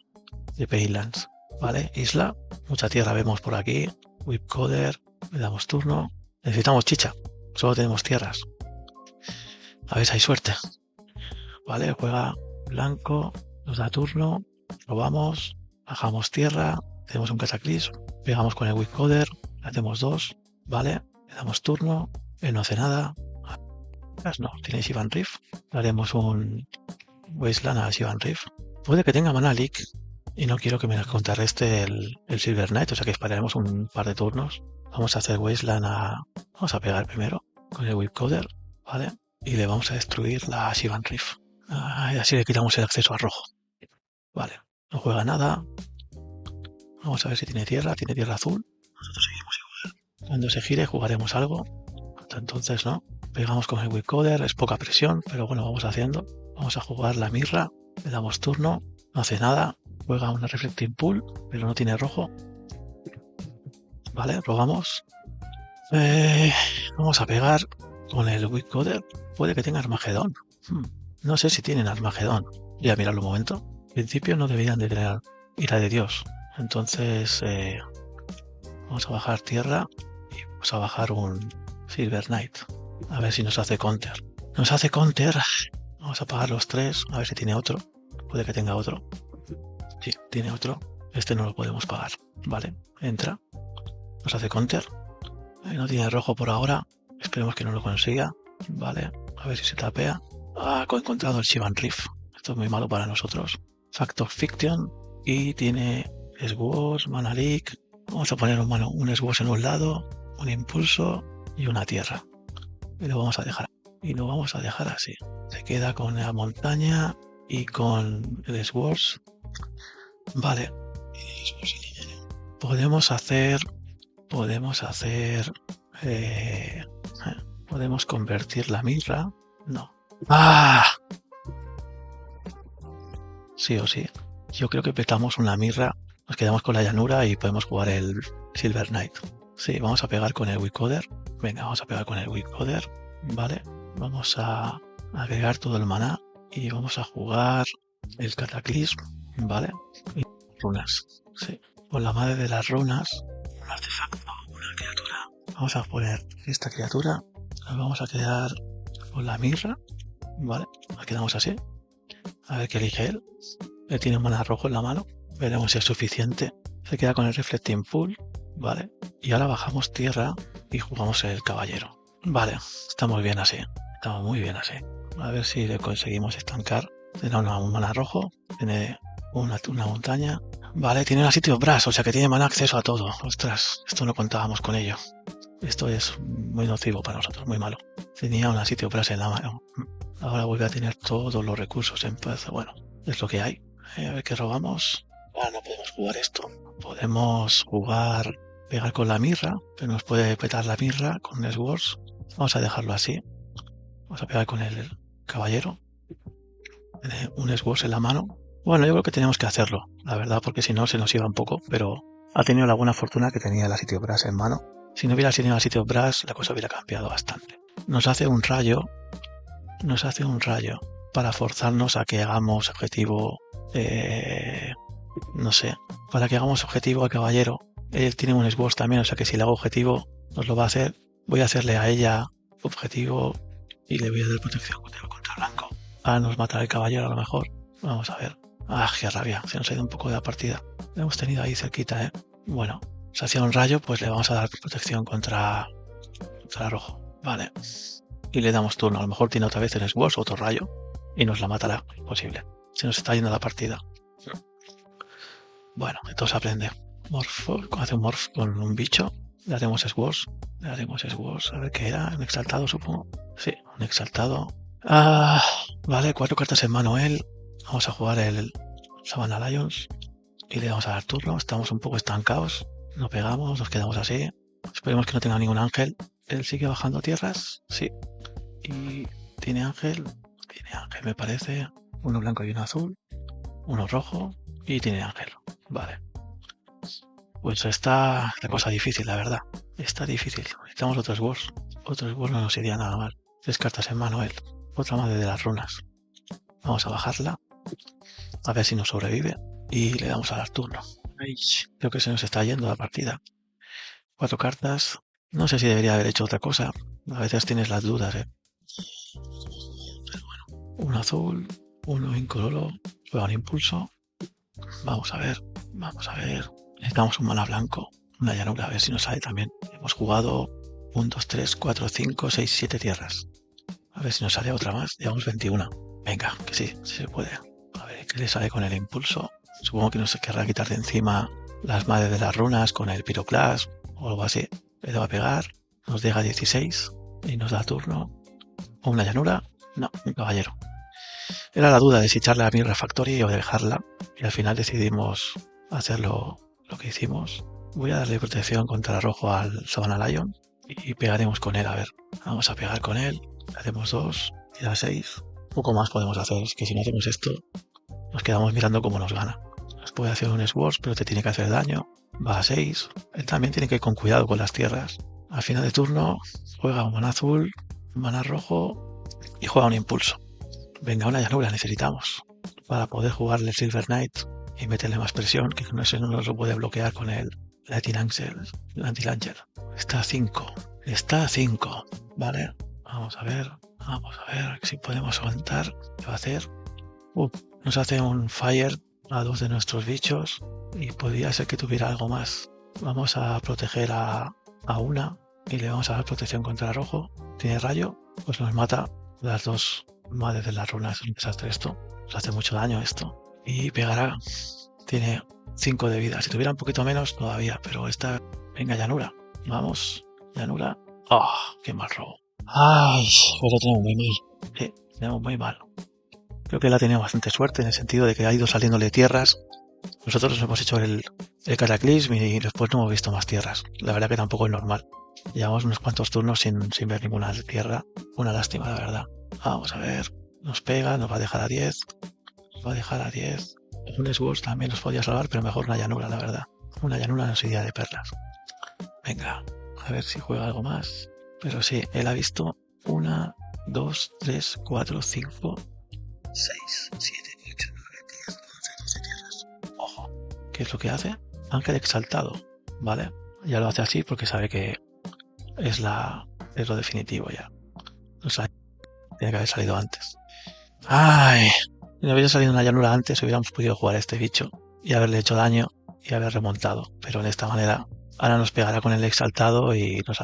de Paylands. Vale, isla, mucha tierra vemos por aquí. Wickoder, le damos turno. Necesitamos chicha, solo tenemos tierras. A ver si hay suerte. Vale, juega blanco, nos da turno, robamos, bajamos tierra. Tenemos un Cataclysm, pegamos con el Wickoder, le hacemos 2, ¿vale? Le damos turno, él no hace nada. No, tiene Shivan Reef. Le haremos un Wasteland a Shivan Reef. Puede que tenga mana leak y no quiero que me contrarreste el Silver Knight, o sea que esperaremos un par de turnos. Vamos a hacer Wasteland Vamos a pegar primero con el Wickoder, ¿vale? Y le vamos a destruir la Shivan Reef. Y así le quitamos el acceso a rojo. Vale, no juega nada. Vamos a ver si tiene tierra azul. Nosotros seguimos igual. Cuando se gire jugaremos algo. Hasta entonces no. Pegamos con el Wickoder, es poca presión, pero bueno, vamos haciendo. Vamos a jugar la mirra, le damos turno, no hace nada. Juega una Reflecting Pool, pero no tiene rojo. Vale, robamos. Vamos a pegar con el Wickoder. Puede que tenga Armagedón. No sé si tienen Armagedón. Voy a mirarlo un momento. En principio no deberían de tener ira de Dios. Entonces vamos a bajar tierra y vamos a bajar un Silver Knight. A ver si nos hace counter. Nos hace counter. Vamos a pagar los 3. A ver si tiene otro. Puede que tenga otro. Sí, tiene otro. Este no lo podemos pagar. Vale, entra. Nos hace counter. No tiene rojo por ahora. Esperemos que no lo consiga. Vale, a ver si se tapea. He encontrado el Shivan Reef. Esto es muy malo para nosotros. Fact of Fiction. Y tiene Swords, Mana Leak. Vamos a poner un Swords en un lado, un impulso y una tierra. Y lo vamos a dejar. Y lo vamos a dejar así. Se queda con la montaña y con el Swords. Vale. Podemos convertir la mirra No. ¡Ah! Sí o sí. Yo creo que petamos una mirra, nos quedamos con la llanura y podemos jugar el Silver Knight. Sí, vamos a pegar con el Wicoder. Venga, vamos a pegar con el Wicoder. Vale. Vamos a agregar todo el maná y vamos a jugar el Cataclism. Vale. Y runas. Sí. Con la madre de las runas. Un artefacto, una criatura. Vamos a poner esta criatura. Nos vamos a quedar con la mirra. Vale. Nos quedamos así. A ver qué elige él. Él tiene un maná rojo en la mano. Veremos si es suficiente. Se queda con el Reflecting Pool. Vale. Y ahora bajamos tierra y jugamos el caballero. Vale. Estamos bien así. Estamos muy bien así. A ver si le conseguimos estancar. Tiene un maná rojo. Tiene una montaña. Vale, tiene una City of Brass, o sea que tiene maná acceso a todo. Ostras, esto no contábamos con ello. Esto es muy nocivo para nosotros, muy malo. Tenía una City of Brass en la mano. Ahora vuelve a tener todos los recursos en paz. Bueno, es lo que hay. A ver qué robamos. Ah, no podemos jugar esto. Podemos jugar, pegar con la mirra, pero nos puede petar la mirra con el Swords. Vamos a dejarlo así. Vamos a pegar con el caballero. Tiene un Swords en la mano. Bueno, yo creo que tenemos que hacerlo, la verdad, porque si no se nos iba un poco, pero ha tenido la buena fortuna que tenía la City of Brass en mano. Si no hubiera tenido la City of Brass, la cosa hubiera cambiado bastante. Nos hace un rayo para forzarnos a que hagamos objetivo, no sé, para que hagamos objetivo al caballero. Él tiene un Swords también, o sea que si le hago objetivo, nos lo va a hacer. Voy a hacerle a ella objetivo y le voy a dar protección contra blanco. Ahora nos matará el caballero a lo mejor. Vamos a ver. Ah, qué rabia, se nos ha ido un poco de la partida. Lo hemos tenido ahí cerquita, Bueno, se hacía un rayo, pues le vamos a dar protección contra rojo. Vale. Y le damos turno. A lo mejor tiene otra vez el Swords, otro rayo, y nos la matará. Imposible. Se nos está yendo la partida. Bueno, esto se aprende. Morfo, hace un morph con un bicho. Le haremos Swords. A ver qué era. Un exaltado, supongo. Sí, un exaltado. Ah, vale, 4 cartas en mano él. Vamos a jugar el Savannah Lions y le vamos a dar turno. Estamos un poco estancados. No pegamos, nos quedamos así. Esperemos que no tenga ningún ángel. Él sigue bajando tierras. Sí. Y tiene ángel. Me parece. Uno blanco y uno azul. Uno rojo. Y tiene ángel. Vale. Pues está la cosa difícil, la verdad. Está difícil. Necesitamos otros Swords. Otros Swords no nos iría nada mal. 3 cartas en mano él. Otra madre de las runas. Vamos a bajarla. A ver si nos sobrevive. Y le damos a dar turno. Ay, creo que se nos está yendo la partida. 4 cartas. No sé si debería haber hecho otra cosa. A veces tienes las dudas, Pero bueno. Un azul. Uno incoloro. Juega un impulso. Vamos a ver. Necesitamos un mana blanco. Una llanura. A ver si nos sale también. Hemos jugado 1, 2, 3, 4, 5, 6, 7 tierras. A ver si nos sale otra más. Llevamos 21. Venga, que sí se puede. A ver qué le sale con el impulso. Supongo que nos querrá quitar de encima las madres de las runas con el Pyroclast o algo así. Le va a pegar. Nos deja 16 y nos da turno. ¿O una llanura? No, un caballero. Era la duda de si echarle a Mirra Factory o dejarla. Y al final decidimos hacerlo lo que hicimos. Voy a darle protección contra rojo al Savannah Lion y pegaremos con él. A ver, vamos a pegar con él. Hacemos 2 y da 6. Poco más podemos hacer, es que si no hacemos esto, nos quedamos mirando cómo nos gana. Nos puede hacer un Swords, pero te tiene que hacer daño. Va a 6. Él también tiene que ir con cuidado con las tierras. Al final de turno, juega un maná azul, un maná rojo y juega un impulso. Venga, una llanura necesitamos para poder jugarle el Silver Knight y meterle más presión, que no nos lo puede bloquear con el Anti-Langer. Está a 5. Vale, vamos a ver si podemos aguantar. ¿Qué va a hacer? Nos hace un fire a 2 de nuestros bichos y podría ser que tuviera algo más. Vamos a proteger a una y le vamos a dar protección contra rojo. Tiene rayo, pues nos mata las 2 madres de las runas. Es un desastre esto. Nos hace mucho daño esto. Y pegará. Tiene 5 de vida. Si tuviera un poquito menos todavía, pero esta... Venga, llanura. Vamos, llanura. ¡Oh, qué mal robo! ¡Ay! Pues lo tenemos muy mal. Sí, tenemos muy mal. Creo que él ha tenido bastante suerte en el sentido de que ha ido saliéndole tierras. Nosotros hemos hecho el Cataclysm y después no hemos visto más tierras. La verdad que tampoco es normal. Llevamos unos cuantos turnos sin ver ninguna tierra. Una lástima, la verdad. Vamos a ver. Nos pega, nos va a dejar a 10. Nos va a dejar a 10. Un Swords también nos podía salvar, pero mejor una llanura, la verdad. Una llanura nos iría de perlas. Venga, a ver si juega algo más. Pero sí, él ha visto 1, 2, 3, 4, 5, 6, 7, 8, 9, 10, 11, 12 tierras. Ojo, ¿qué es lo que hace? Ángel exaltado, ¿vale? Ya lo hace así porque sabe que es lo definitivo ya. O sea, tiene que haber salido antes. ¡Ay! Si no hubiera salido una llanura antes, hubiéramos podido jugar a este bicho y haberle hecho daño y haber remontado. Pero de esta manera, ahora nos pegará con el exaltado y nos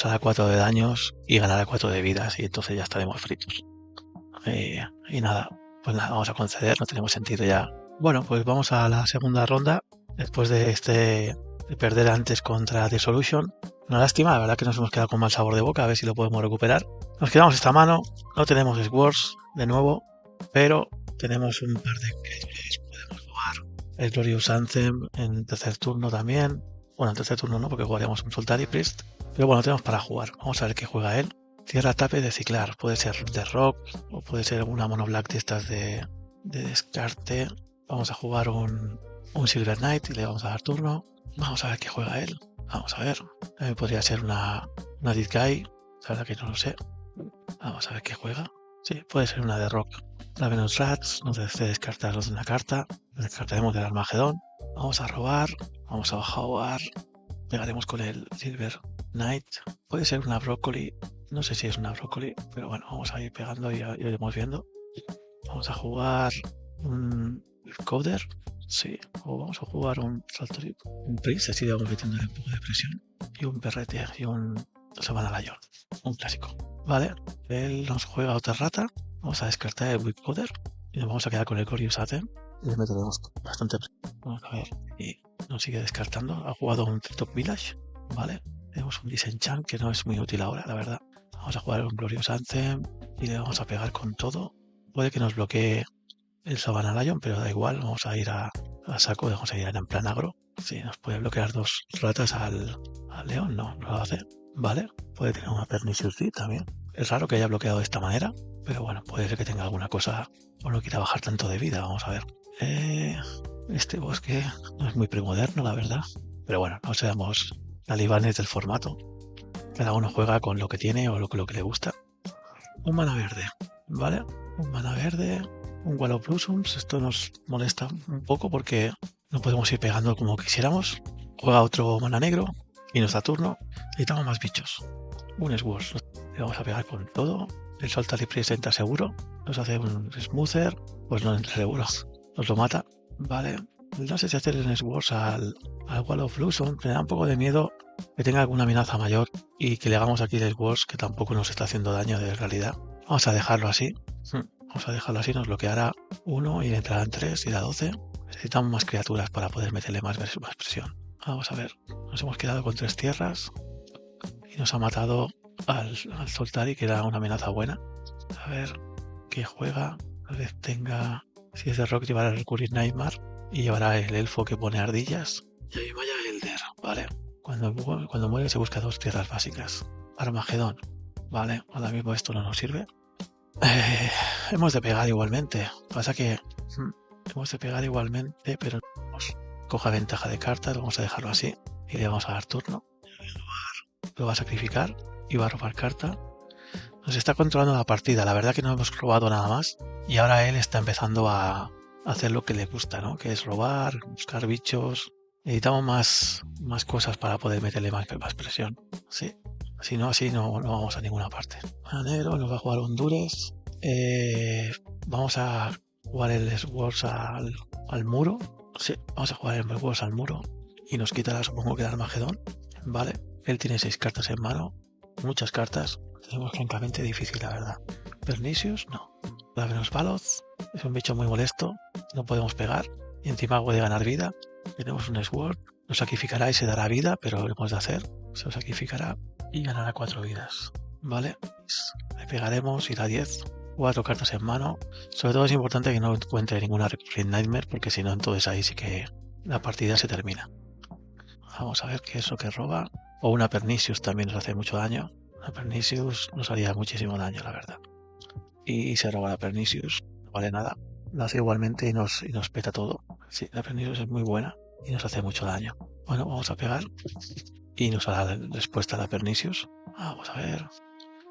hará 4 de daños y ganará 4 de vidas y entonces ya estaremos fritos. Y nada, pues nada, vamos a conceder, no tenemos sentido ya. Bueno, pues vamos a la segunda ronda. Después de perder antes contra The Solution. Una lástima, la verdad que nos hemos quedado con mal sabor de boca, a ver si lo podemos recuperar. Nos quedamos esta mano, no tenemos Swords de nuevo, pero tenemos un par de criaturas, podemos jugar el Glorious Anthem en tercer turno también. Bueno, en tercer turno no, porque jugaríamos un Soltari Priest. Pero bueno, tenemos para jugar. Vamos a ver qué juega él. Tierra tape de ciclar. Puede ser de rock o puede ser una mono black de estas de descarte. Vamos a jugar un Silver Knight y le vamos a dar turno. Vamos a ver qué juega él. Vamos a ver. También podría ser una Dead Guy. La verdad que no lo sé. Vamos a ver qué juega. Sí, puede ser una de rock. Ravenous Rats. Nos hace descartarlos de una carta. Descartaremos del Armagedón. Vamos a robar. Vamos a jugar. Pegaremos con el Silver Knight. Puede ser una Broccoli. No sé si es una Broccoli, pero bueno, vamos a ir pegando y ya iremos viendo. Vamos a jugar un Coder. Sí, o vamos a jugar un Saltori, un Prince, así vamos metiéndole un poco de presión. Y un Perrete y un Savannah Lion, un clásico. Vale, él nos juega otra rata. Vamos a descartar el Whipcoder y nos vamos a quedar con el Glorious Anthem. Y le meteremos bastante presión. Vamos a ver. Y nos sigue descartando. Ha jugado un Top Village. Vale, tenemos un Disenchant que no es muy útil ahora, la verdad. Vamos a jugar un Glorious Anthem y le vamos a pegar con todo. Puede que nos bloquee el Savannah Lion, pero da igual, vamos a ir a saco, vamos a ir en plan agro. Sí, nos puede bloquear 2 ratas al león, no lo hace. Vale, puede tener una Pernicious Deed también. Es raro que haya bloqueado de esta manera, pero bueno, puede ser que tenga alguna cosa o no quiera bajar tanto de vida, vamos a ver. Este bosque no es muy premoderno, la verdad. Pero bueno, no seamos talibanes del formato. Cada uno juega con lo que tiene o lo que le gusta. Un mana verde, ¿vale? Un mana verde, un Wall of Blossoms. Esto nos molesta un poco porque no podemos ir pegando como quisiéramos. Juega otro mana negro y nos da turno. Necesitamos más bichos. Un Swords. Le vamos a pegar con todo. El Soltari Priest entra seguro. Nos hace un Smoother. Pues no entra seguro. Nos lo mata. Vale. No sé si hacer el Swords al Wall of Blossoms. Me da un poco de miedo que tenga alguna amenaza mayor y que le hagamos aquí el Swords que tampoco nos está haciendo daño de realidad. Vamos a dejarlo así. Vamos a dejarlo así, nos bloqueará 1 y le entrarán 3 y da 12. Necesitamos más criaturas para poder meterle más presión. Vamos a ver, nos hemos quedado con 3 tierras y nos ha matado al Soltari, que era una amenaza buena. A ver qué juega. Tal vez tenga, si es de rock, llevará el Recurring Nightmare y llevará el elfo que pone ardillas. Y ahí vaya Elder, vale. Cuando muere se busca 2 tierras básicas. Armagedón, vale, ahora mismo esto no nos sirve. Hemos de pegar igualmente. Pasa que hemos de pegar igualmente, pero nos coja ventaja de cartas. Vamos a dejarlo así y le vamos a dar turno. Lo va a sacrificar y va a robar carta. Nos está controlando la partida. La verdad que no hemos robado nada más y ahora él está empezando a hacer lo que le gusta, ¿no? Que es robar, buscar bichos. Necesitamos más cosas para poder meterle más presión. Sí. Si no, así no vamos a ninguna parte. Negro nos va a jugar Honduras. Vamos a jugar el Swords al muro. Sí, vamos a jugar el Swords al muro. Y nos quitará, supongo que el Armagedón. Vale. Él tiene 6 cartas en mano. Muchas cartas. Tenemos francamente difícil, la verdad. Pernicious, no. Ravenous Baloth es un bicho muy molesto. No podemos pegar. Y encima puede ganar vida. Tenemos un Sword. Nos sacrificará y se dará vida, pero lo hemos de hacer. Se lo sacrificará y ganará 4 vidas. Vale. Le pegaremos, irá 10. 4 cartas en mano. Sobre todo es importante que no encuentre ninguna Recurring Nightmare, porque si no, entonces ahí sí que la partida se termina. Vamos a ver qué es lo que roba. O una Pernicious también nos hace mucho daño. Una Pernicious nos haría muchísimo daño, la verdad. y se roba la Pernicious. No vale nada. Lo hace igualmente y nos peta todo. Sí, la Pernicious es muy buena y nos hace mucho daño. Bueno, vamos a pegar y nos hará la respuesta a la Pernicious. Vamos a ver.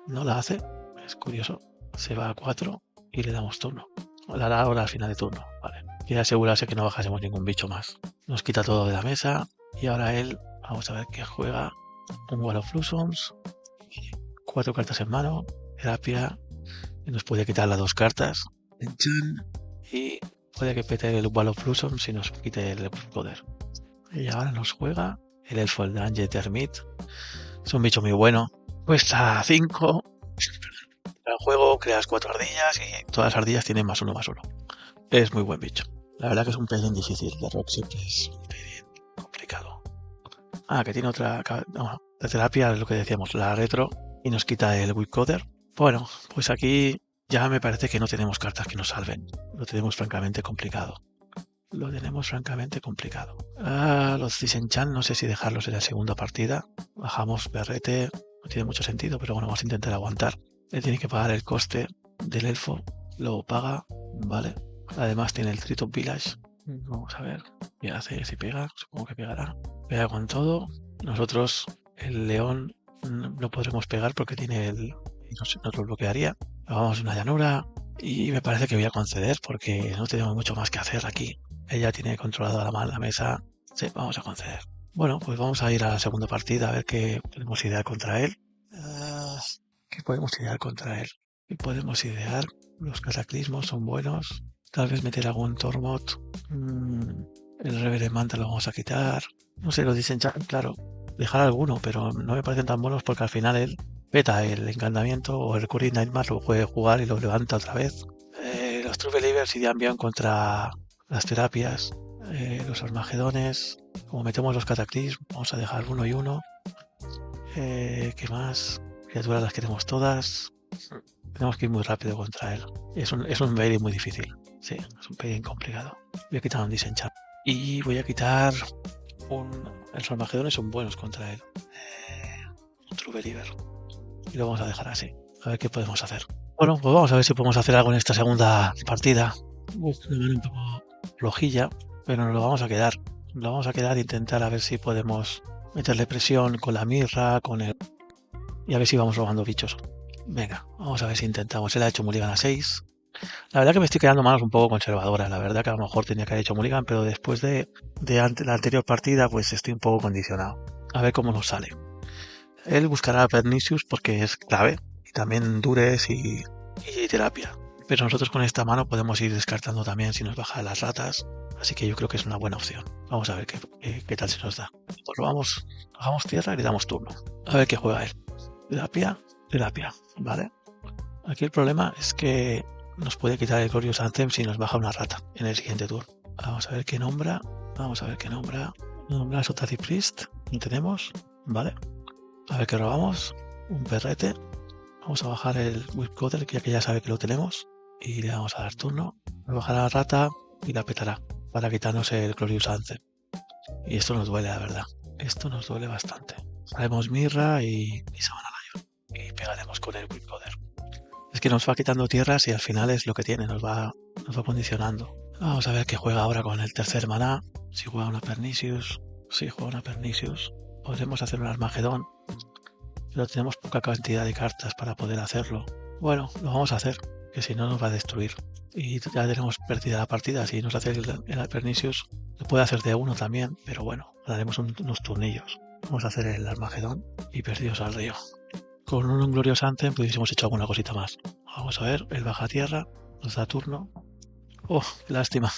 No la hace. Es curioso. Se va a 4 y le damos turno. La hará ahora al final de turno. Vale. Quiere asegurarse que no bajásemos ningún bicho más. Nos quita todo de la mesa y ahora él, vamos a ver qué juega. Un Wall of Blossoms. 4 cartas en mano. Terapia. Y nos puede quitar las 2 cartas. Enchan. Y puede que pete el Wall of Blossoms y nos quite el poder. Y ahora nos juega el Elfo, el Danger Termit. Es un bicho muy bueno. Cuesta 5. En el juego creas 4 ardillas y todas las ardillas tienen +1/+1. Es muy buen bicho. La verdad que es un pelín difícil. De rock siempre es un pelín complicado. Que tiene otra... No, la terapia es lo que decíamos, la retro. Y nos quita el Whipcoder. Bueno, pues aquí ya me parece que no tenemos cartas que nos salven. Lo tenemos francamente complicado. Los Disenchant no sé si dejarlos en la segunda partida. Bajamos Berrete. No tiene mucho sentido, pero bueno, vamos a intentar aguantar. Le tiene que pagar el coste del elfo. Lo paga, vale. Además tiene el Tree of Village. Vamos a ver qué hace, si pega. Supongo que pegará. Pega con todo. Nosotros, el león, no podremos pegar porque tiene el... Nos lo bloquearía. Vamos a una llanura. Y me parece que voy a conceder porque no tenemos mucho más que hacer aquí. Ella tiene controlada la mesa. Sí, vamos a conceder. Bueno, pues vamos a ir a la segunda partida a ver qué podemos idear contra él. ¿Qué podemos idear contra él? ¿Qué podemos idear? Los cataclismos son buenos. Tal vez meter algún Tormod. El Reverend Manta lo vamos a quitar. No sé, lo dicen ya, claro. Dejar alguno, pero no me parecen tan buenos porque al final él peta el encantamiento o el Recurring Nightmare, lo puede jugar y lo levanta otra vez. Los True Believers irían bien contra las terapias. Los Armagedones. Como metemos los cataclismos, vamos a dejar 1 y 1. ¿Qué más? Criaturas las queremos todas. Tenemos que ir muy rápido contra él. Es un baile muy difícil. Sí, es un pelín complicado. Voy a quitar un Disenchant. Y voy a quitar los Armagedones son buenos contra él. Un True Believer. Y lo vamos a dejar así. A ver qué podemos hacer. Bueno, pues vamos a ver si podemos hacer algo en esta segunda partida. Una mano un poco flojilla, pero nos lo vamos a quedar. Nos lo vamos a quedar e intentar a ver si podemos meterle presión con la mirra, con el... Y a ver si vamos robando bichos. Venga, vamos a ver si intentamos. Él ha hecho Mulligan a 6. La verdad que me estoy quedando manos un poco conservadoras. La verdad que a lo mejor tenía que haber hecho Mulligan, pero después de la anterior partida, pues estoy un poco condicionado. A ver cómo nos sale. Él buscará a Pernicious porque es clave. Y también Dures y terapia. Pero nosotros con esta mano podemos ir descartando también si nos baja las ratas. Así que yo creo que es una buena opción. Vamos a ver qué tal se nos da. Pues bajamos tierra y le damos turno. A ver qué juega él. Terapia. Vale. Aquí el problema es que nos puede quitar el Glorious Anthem si nos baja una rata en el siguiente turno. Vamos a ver qué nombra. Nombra a Sotati Priest. Lo tenemos. Vale. A ver qué robamos. Un perrete. Vamos a bajar el Whipcoder, que ya sabe que lo tenemos. Y le vamos a dar turno. Nos bajará la rata y la petará para quitarnos el Glorious Anthem. Y esto nos duele, la verdad. Esto nos duele bastante. Haremos mirra y Savannah Lion. Y pegaremos con el Whipcoder. Es que nos va quitando tierras y al final es lo que tiene, nos va condicionando. Vamos a ver qué juega ahora con el tercer maná. Si juega una Pernicious. Podremos hacer un Armagedón. Pero tenemos poca cantidad de cartas para poder hacerlo. Bueno, lo vamos a hacer, que si no nos va a destruir. Y ya tenemos perdida la partida. Si nos hace el Pernicious, lo puede hacer de uno también, pero bueno, daremos unos turnillos. Vamos a hacer el Armagedón y perdidos al río. Con un Glorious Anthem hubiésemos hecho alguna cosita más. Vamos a ver, el baja tierra, nos da turno. ¡Oh, qué lástima!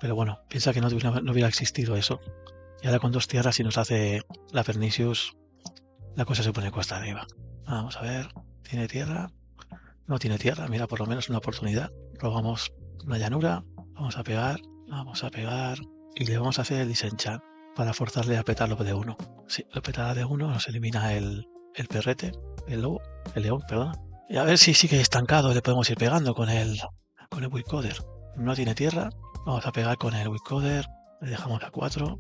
Pero bueno, piensa que no hubiera existido eso. Y ahora con 2 tierras, si nos hace la Pernicious, la cosa se pone cuesta arriba. Vamos a ver, ¿tiene tierra? No tiene tierra, mira, por lo menos una oportunidad. Robamos una llanura, vamos a pegar. Y le vamos a hacer el Disenchant para forzarle a petarlo de 1. Sí, lo petará de 1, nos elimina el perrete, el león, perdón. Y a ver si sigue estancado, le podemos ir pegando con el Whipcoder. No tiene tierra, vamos a pegar con el Whipcoder, le dejamos a 4,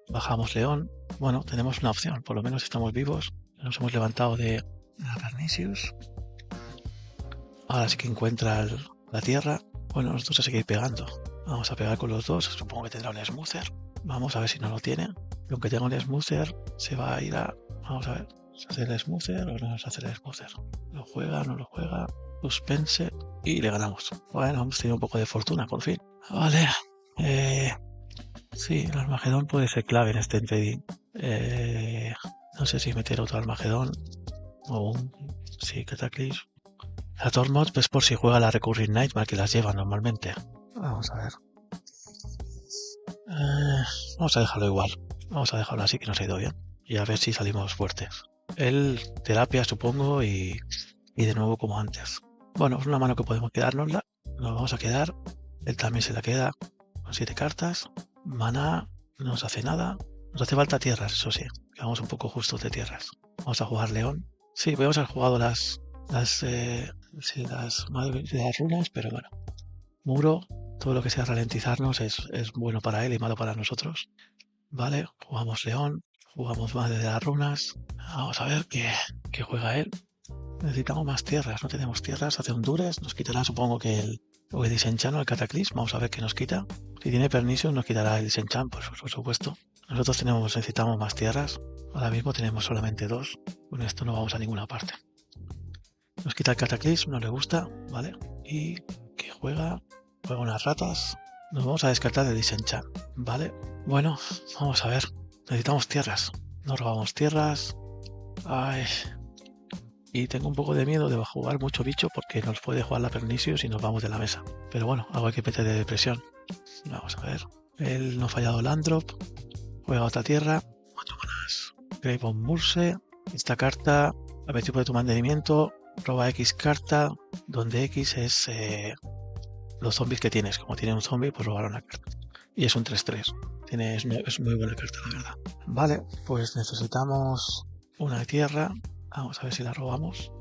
bajamos león. Bueno, tenemos una opción, por lo menos estamos vivos. Nos hemos levantado de la Pernicious. Ahora sí que encuentra la tierra. Bueno, nosotros a seguir pegando. Vamos a pegar con los dos. Supongo que tendrá un smoother. Vamos a ver si no lo tiene. Y aunque tenga un smoother, se va a ir a... Vamos a ver. ¿Se hace el smoother o no se hace el smoother? ¿Lo juega? ¿No lo juega? Suspense. Y le ganamos. Bueno, hemos tenido un poco de fortuna, por fin. Vale. Sí, el Armagedón puede ser clave en este trading. No sé si meter otro Armagedón o un... Sí, Cataclysm. La Tormod es por si juega la Recurring Nightmare, que las lleva normalmente. Vamos a ver. Vamos a dejarlo igual. Vamos a dejarlo así, que nos ha ido bien. Y a ver si salimos fuertes. El terapia, supongo, y de nuevo como antes. Bueno, es una mano que podemos quedárnosla. Nos vamos a quedar. Él también se la queda con 7 cartas. Maná no nos hace nada. Nos hace falta tierras, eso sí. Quedamos un poco justos de tierras. Vamos a jugar León. Sí, podemos haber jugado las runas, pero bueno. Muro, todo lo que sea ralentizarnos es bueno para él y malo para nosotros. Vale, jugamos León, jugamos Madre de las Runas. Vamos a ver qué juega él. Necesitamos más tierras, no tenemos tierras. Hace Honduras, nos quitará supongo que el Disenchant, el Cataclysm. Vamos a ver qué nos quita. Si tiene Pernicious nos quitará el Disenchant, por supuesto. Nosotros necesitamos más tierras. Ahora mismo tenemos solamente 2. Con esto no vamos a ninguna parte. Nos quita el Cataclysm, no le gusta, ¿vale? Y que juega unas ratas. Nos vamos a descartar el Disenchant, ¿vale? Bueno, vamos a ver. Necesitamos tierras. No robamos tierras. Ay. Y tengo un poco de miedo de jugar mucho bicho porque nos puede jugar la Pernicious y nos vamos de la mesa. Pero bueno, algo hay que meter de depresión. Vamos a ver. Él no ha fallado land drop. Juega otra tierra. 4 manas. Grave of Murse. Esta carta, a principio de tu mantenimiento, roba X carta, donde X es los zombies que tienes. Como tiene un zombie, pues robar una carta. Y es un 3-3. Es muy buena carta, la verdad. Vale, pues necesitamos una tierra. Vamos a ver si la robamos.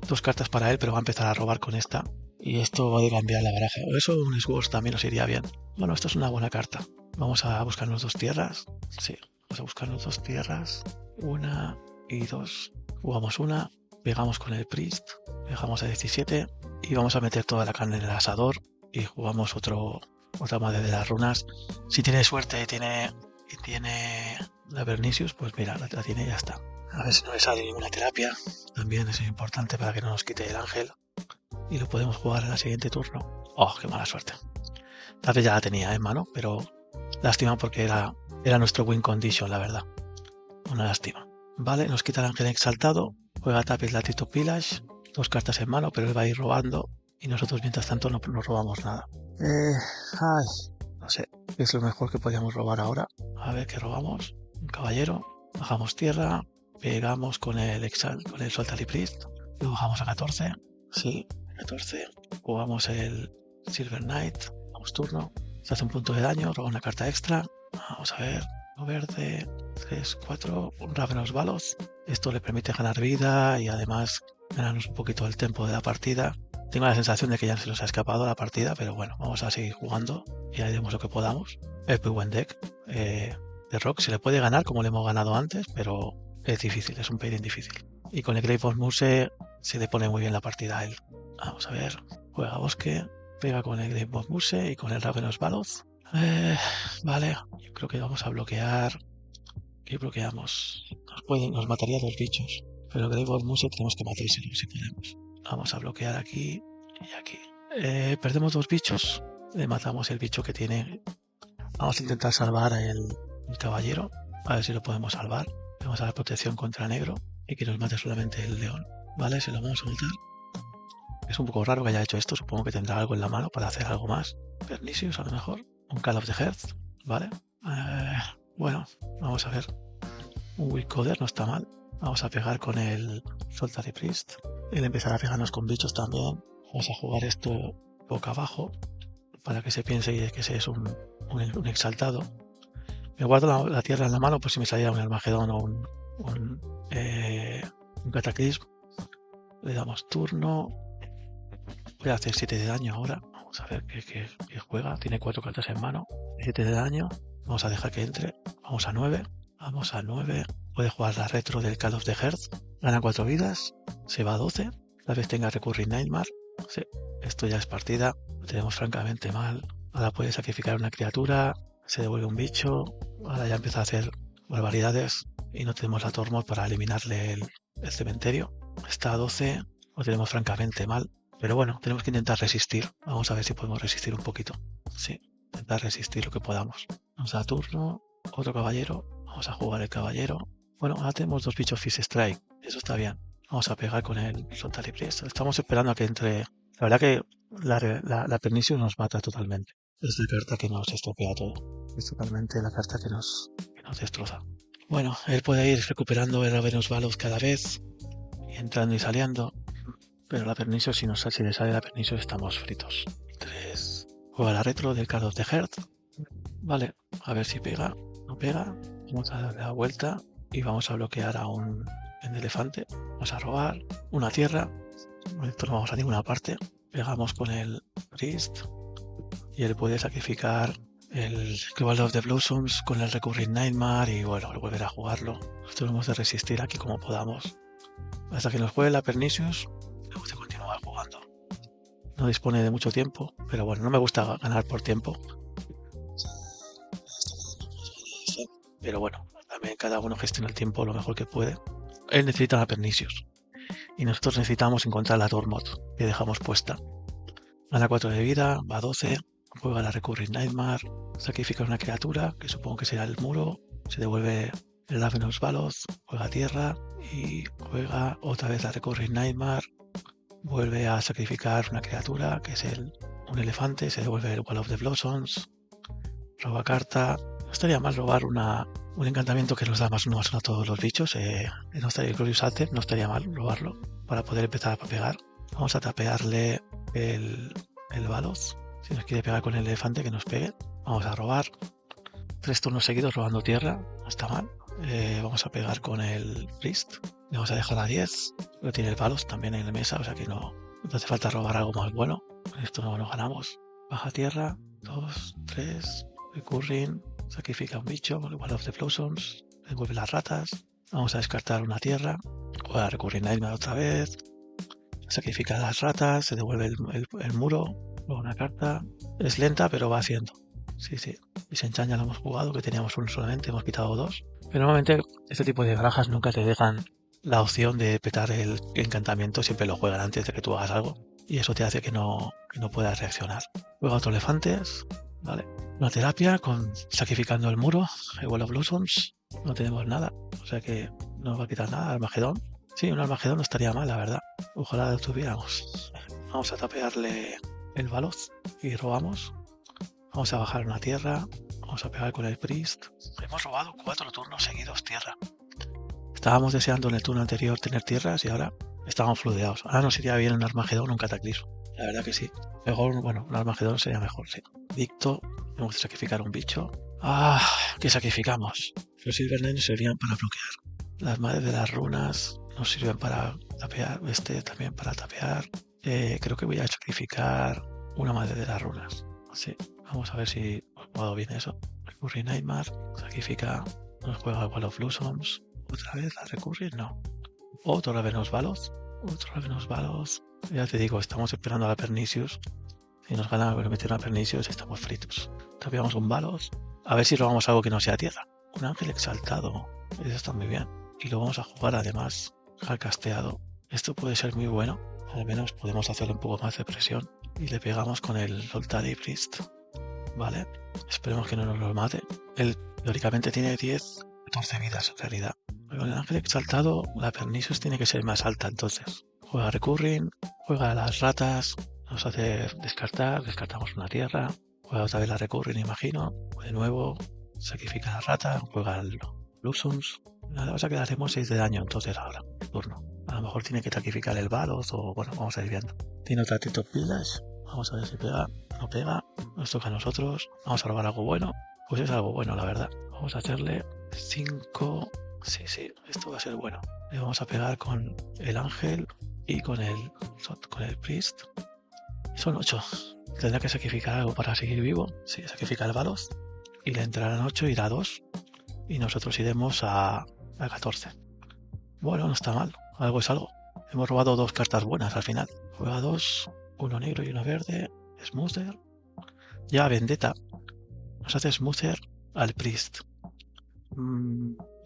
2 cartas para él, pero va a empezar a robar con esta. Y esto va a cambiar la baraja. O eso, un Swords también nos iría bien. Bueno, esto es una buena carta. Vamos a buscarnos 2 tierras. Sí, vamos a buscarnos 2 tierras. 1 y 2. Jugamos una. Pegamos con el Priest. Dejamos a 17. Y vamos a meter toda la carne en el asador. Y jugamos otra Madre de las Runas. Si tiene suerte y tiene la Pernicious, pues mira, la tiene y ya está. A ver si no le sale ninguna terapia. También es importante para que no nos quite el ángel. Y lo podemos jugar en el siguiente turno. Oh, qué mala suerte. Tal vez ya la tenía en mano, pero lástima porque era nuestro win condition, la verdad. Una lástima. Vale, nos quita el ángel exaltado. Juega Tapis Latito Pillage. 2 cartas en mano, pero él va a ir robando. Y nosotros mientras tanto no robamos nada. No sé, ¿qué es lo mejor que podríamos robar ahora? A ver, ¿qué robamos? Un caballero. Bajamos tierra. Pegamos con el Soltary Priest. Lo bajamos a 14. Sí, 14. Jugamos el Silver Knight. Vamos turno. Se hace un punto de daño. Roba una carta extra. Vamos a ver. Verde. 3, 4. Un Ravenous Baloth. Esto le permite ganar vida y además ganarnos un poquito el tempo de la partida. Tengo la sensación de que ya se nos ha escapado la partida, pero bueno, vamos a seguir jugando y haremos lo que podamos. Es muy buen deck. De Rock se le puede ganar como le hemos ganado antes, pero es difícil, es un pairing difícil. Y con el Grave of Murse se le pone muy bien la partida a él. Vamos a ver. Juega Bosque, pega con el Grave of Murse y con el Ravenous Baloth. Vale, yo creo que vamos a bloquear. ¿Qué bloqueamos? Nos mataría 2 bichos. Pero el Grave of Murse tenemos que matárselo si podemos. Vamos a bloquear aquí y aquí. Perdemos 2 bichos. Le matamos el bicho que tiene. Vamos a intentar salvar el caballero. A ver si lo podemos salvar. Vamos a dar protección contra negro y que nos mate solamente el león. Vale, se lo vamos a matar. Es un poco raro que haya hecho esto. Supongo que tendrá algo en la mano para hacer algo más. Pernicious a lo mejor. Un Call of the Hearth. Vale. Bueno, vamos a ver. Un Witcoder no está mal. Vamos a pegar con el Soltary Priest. Él empezará a pegarnos con bichos también. Vamos a jugar esto boca abajo para que se piense que ese es un exaltado. Me guardo la tierra en la mano por si me salía un Armagedón o un Cataclysm. Le damos turno. Voy a hacer 7 de daño ahora. Vamos a ver qué juega. Tiene 4 cartas en mano. 7 de daño. Vamos a dejar que entre. Vamos a 9. Vamos a 9. Puede jugar la retro del Call of the Hearth. Gana 4 vidas. Se va a 12. Tal vez tenga Recurring Nightmare. Sí, esto ya es partida. Lo tenemos francamente mal. Ahora puede sacrificar una criatura, se devuelve un bicho. Ahora ya empieza a hacer barbaridades y no tenemos la Tormod para eliminarle el cementerio. Está a 12, lo tenemos francamente mal. Pero bueno, tenemos que intentar resistir. Vamos a ver si podemos resistir un poquito. Sí, intentar resistir lo que podamos. Vamos a turno, otro caballero. Vamos a jugar el caballero. Bueno, ahora tenemos 2 bichos Fist Strike. Eso está bien. Vamos a pegar con el Soltari Priest. Estamos esperando a que entre. La verdad que la Pernicious nos mata totalmente. Es la carta que nos estropea todo. Es totalmente la carta que nos destroza. Bueno, él puede ir recuperando el Ravenous Valos cada vez, y entrando y saliendo. Pero la Pernicious, si le sale la Pernicious, estamos fritos. 3. Juega la retro del Card of the Heart. Vale, a ver si pega. No pega. Vamos a darle la vuelta y vamos a bloquear a un elefante. Vamos a robar una tierra. Esto no vamos a ninguna parte. Pegamos con el Priest y él puede sacrificar el Cabal of the Blossoms con el Recurring Nightmare y bueno, volver a jugarlo. Nosotros tenemos de resistir aquí como podamos. Hasta que nos juegue la Pernicious, tenemos de continuar jugando. No dispone de mucho tiempo, pero bueno, no me gusta ganar por tiempo. Pero bueno, también cada uno gestiona el tiempo lo mejor que puede. Él necesita la Pernicious y nosotros necesitamos encontrar la Tormod que dejamos puesta. Gana 4 de vida, va a 12, juega la Recurring Nightmare, sacrifica una criatura, que supongo que será el muro, se devuelve el Ravenous Valos, juega tierra y juega otra vez la Recurring Nightmare, vuelve a sacrificar una criatura, que es un elefante, se devuelve el Wall of the Blossoms, roba carta. No estaría mal robar un encantamiento que nos da +1/+1 a todos los bichos, no estaría el Glorious Alter, no estaría mal robarlo para poder empezar a pegar. Vamos a tapearle el Valos. Si nos quiere pegar con el elefante, que nos pegue. Vamos a robar. 3 turnos seguidos robando tierra. No está mal. Vamos a pegar con el Priest. Le vamos a dejar a 10. Pero tiene el Valos también en la mesa, o sea que no hace falta robar algo más bueno. Con esto no ganamos. Baja tierra. 2, 3. Recurring. Sacrifica un bicho. El Wall of the Blossoms. Devuelve las ratas. Vamos a descartar una tierra. Juega Recurring Nightmare otra vez. Sacrifica las ratas, se devuelve el muro, luego una carta. Es lenta, pero va haciendo. Sí. Y Disenchant ya lo hemos jugado, que teníamos uno solamente, hemos quitado 2. Pero normalmente este tipo de barajas nunca te dejan la opción de petar el encantamiento, siempre lo juegan antes de que tú hagas algo. Y eso te hace que no puedas reaccionar. Juega otro elefantes, vale. Una terapia sacrificando el muro, el Wall of Blossoms. No tenemos nada, o sea que no nos va a quitar nada. Armagedón. Sí, un Armagedón no estaría mal, la verdad. Ojalá lo tuviéramos. Vamos a tapearle el Valos y robamos. Vamos a bajar una tierra. Vamos a pegar con el Priest. Hemos robado 4 turnos seguidos tierra. Estábamos deseando en el turno anterior tener tierras y ahora estábamos fludeados. Ahora nos iría bien un Armagedón o un Cataclismo. La verdad que sí. Mejor, bueno, un Armagedón sería mejor, sí. Dicto. Tenemos que sacrificar un bicho. ¿Qué sacrificamos? Los Silverland servirían para bloquear. Las madres de las runas nos sirven para tapear. También para tapear. Creo que voy a sacrificar una madre de las runas. Sí, vamos a ver si he jugado bien eso. Recurring Nightmare. Sacrifica. Nos juega el Wall of Blossoms. Otra vez la Recurring, no. Otro Ravenous Valos. Ya te digo, estamos esperando a la Pernicious. Si nos gana a meter una Pernicious, estamos fritos. Tapeamos un Valos. A ver si robamos algo que no sea tierra. Un ángel exaltado. Eso está muy bien. Y lo vamos a jugar además al casteado. Esto puede ser muy bueno. Al menos podemos hacerle un poco más de presión. Y le pegamos con el Soltari Priest. Vale. Esperemos que no nos lo mate. Él teóricamente tiene 14 vidas en realidad. Con el ángel exaltado, la Pernicious tiene que ser más alta entonces. Juega Recurring. Juega a las ratas. Nos hace descartar. Descartamos una tierra. Juega otra vez la Recurring, imagino. De nuevo. Sacrifica a la rata. Juega al Blossoms. Nada, vamos a quedaremos 6 de daño entonces ahora, turno. A lo mejor tiene que sacrificar el Valos o bueno, vamos a ir viendo. Tiene otra Tito Village. Vamos a ver si pega. No pega. Nos toca a nosotros. Vamos a robar algo bueno. Pues es algo bueno, la verdad. Vamos a hacerle 5. Sí, esto va a ser bueno. Le vamos a pegar con el ángel y con el Priest. Son 8. Tendrá que sacrificar algo para seguir vivo. Sí, sacrifica el Valos. Y le entrarán 8 y irá 2. Y nosotros iremos a 14. Bueno, no está mal. Algo es algo. Hemos robado 2 cartas buenas al final. Juega 2. Uno negro y uno verde. Smoother. Ya vendetta. Nos hace Smoother al Priest.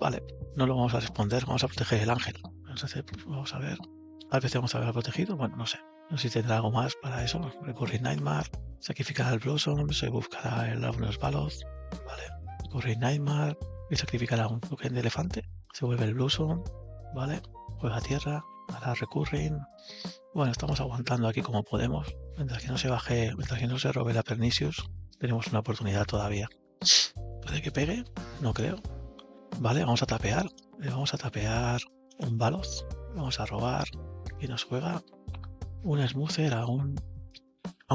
Vale, no lo vamos a responder. Vamos a proteger el ángel. Vamos a ver. A veces vamos a ver protegido. Bueno, no sé. No sé si tendrá algo más para eso. Recurrir Nightmare. Sacrificará el Blossom. Se buscará algunos balos. Vale. Recurrir Nightmare. Y sacrificará un token de elefante. Se vuelve el Blossom. Vale. Juega tierra. Hará Recurring. Bueno, estamos aguantando aquí como podemos. Mientras que no se baje. Mientras que no se robe la Pernicious. Tenemos una oportunidad todavía. ¿Puede que pegue? No creo. Vale, vamos a tapear. Le vamos a tapear un Baloth. Vamos a robar. Y nos juega un Smoother a un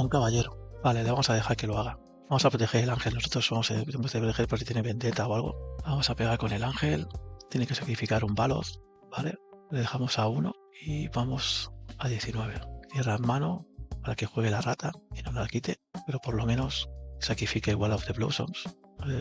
caballero. Vale, le vamos a dejar que lo haga. Vamos a proteger el ángel. Nosotros vamos a proteger por si tiene vendetta o algo. Vamos a pegar con el ángel. Tiene que sacrificar un Baloth. Vale, le dejamos a 1 y vamos a 19. Tierra en mano para que juegue la rata y no la quite. Pero por lo menos sacrifique Wall of the Blossoms.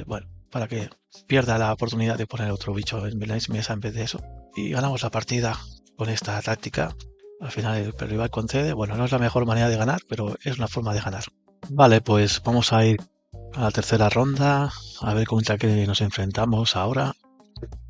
Bueno, para que pierda la oportunidad de poner otro bicho en la mesa en vez de eso. Y ganamos la partida con esta táctica. Al final el rival concede. Bueno, no es la mejor manera de ganar, pero es una forma de ganar. Vale, pues vamos a ir a la tercera ronda. A ver contra qué nos enfrentamos ahora.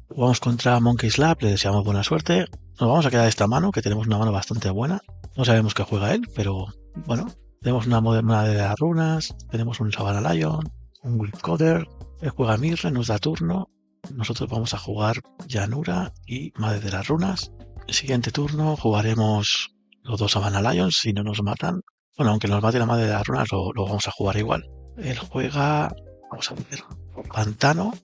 Jugamos contra Monkey Slap, le deseamos buena suerte. Nos vamos a quedar esta mano, que tenemos una mano bastante buena. No sabemos qué juega él, pero bueno. Tenemos una de las runas, tenemos un Savannah Lion, un Wilcoder. Él juega Mirre, nos da turno. Nosotros vamos a jugar Llanura y Madre de las Runas. El siguiente turno jugaremos los dos Savannah Lions si no nos matan. Bueno, aunque nos mate la Madre de las Runas, lo vamos a jugar igual. Él juega, vamos a ver, Pantano.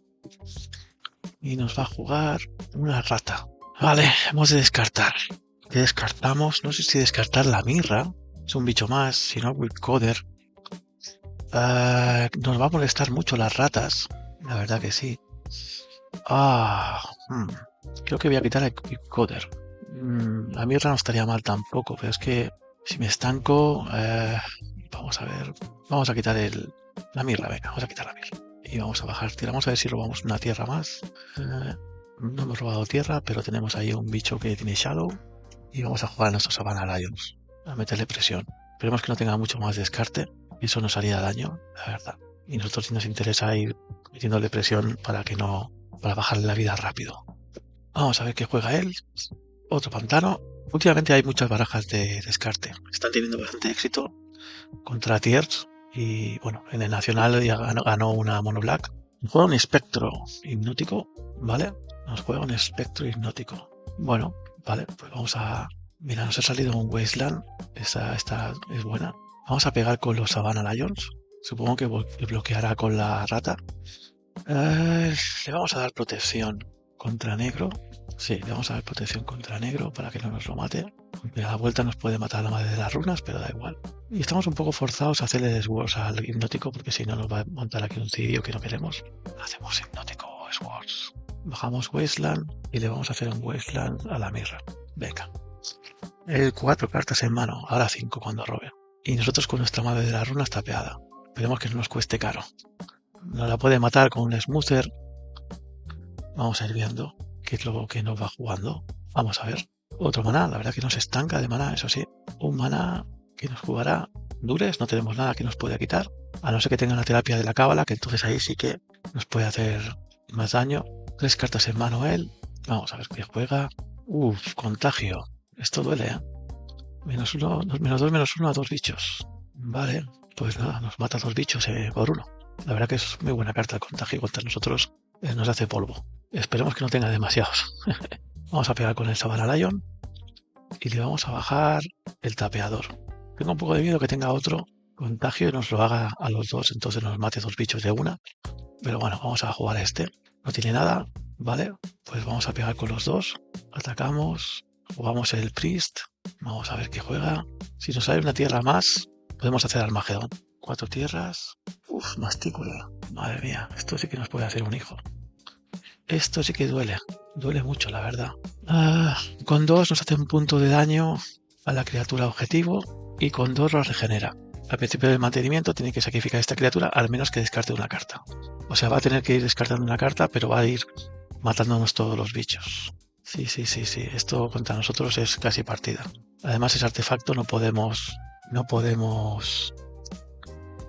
Y nos va a jugar una rata. Vale, hemos de descartar. ¿Qué descartamos? No sé si descartar la mirra. Es un bicho más, si no Wilcoder. Nos va a molestar mucho las ratas. La verdad que sí. Creo que voy a quitar el Wilcoder. La mirra no estaría mal tampoco, pero es que si me estanco... vamos a ver. Vamos a quitar la mirra, venga, vamos a quitar la mirra. Y vamos a bajar tierra. Vamos a ver si robamos una tierra más. No hemos robado tierra, pero tenemos ahí un bicho que tiene Shadow. Y vamos a jugar a nuestros Savannah Lions. A meterle presión. Esperemos que no tenga mucho más descarte. Eso nos haría daño, la verdad. Y nosotros sí nos interesa ir metiéndole presión para bajarle la vida rápido. Vamos a ver qué juega él. Otro pantano. Últimamente hay muchas barajas de descarte. Están teniendo bastante éxito contra tiers. Y bueno, en el Nacional ya ganó una Mono Black. Juega un espectro hipnótico, ¿vale? Nos juega un espectro hipnótico. Bueno, vale, pues vamos a... Mira, nos ha salido un Wasteland. Esta es buena. Vamos a pegar con los Savannah Lions. Supongo que bloqueará con la rata. Le vamos a dar protección contra negro. Sí, le vamos a dar protección contra negro para que no nos lo mate. Aunque a la vuelta nos puede matar la Madre de las Runas, pero da igual. Y estamos un poco forzados a hacerle deswords al hipnótico porque si no nos va a montar aquí un cidio que no queremos. Hacemos hipnótico o swords. Bajamos Wasteland y le vamos a hacer un Wasteland a la mirra. Venga. 4 cartas en mano, ahora 5 cuando robe. Y nosotros con nuestra Madre de las Runas tapeada. Esperemos que no nos cueste caro. Nos la puede matar con un Smoother. Vamos a ir viendo qué es lo que nos va jugando. Vamos a ver. Otro maná, la verdad que nos estanca de maná, eso sí. Un maná que nos jugará Dures, no tenemos nada que nos pueda quitar. A no ser que tenga la terapia de la cábala, que entonces ahí sí que nos puede hacer más daño. 3 cartas en mano él. Vamos a ver qué juega. Contagio. Esto duele, ¿eh? -2, -1 a 2 bichos. Vale, pues nada, nos mata 2 bichos por 1. La verdad que es muy buena carta el contagio contra nosotros. Nos hace polvo. Esperemos que no tenga demasiados. Vamos a pegar con el Savannah Lion. Y le vamos a bajar el tapeador. Tengo un poco de miedo que tenga otro contagio y nos lo haga a los dos. Entonces nos mate 2 bichos de una. Pero bueno, vamos a jugar a este. No tiene nada. Vale, pues vamos a pegar con los dos. Atacamos. Jugamos el Priest. Vamos a ver qué juega. Si nos sale una tierra más, podemos hacer Armagedón. 4 tierras. Mastícula. Madre mía, esto sí que nos puede hacer un hijo. Esto sí que duele. Duele mucho, la verdad. Con 2 nos hace un punto de daño a la criatura objetivo y con 2 lo regenera. Al principio del mantenimiento tiene que sacrificar esta criatura al menos que descarte una carta. O sea, va a tener que ir descartando una carta, pero va a ir matándonos todos los bichos. Sí. Esto contra nosotros es casi partida. Además, ese artefacto no podemos no podemos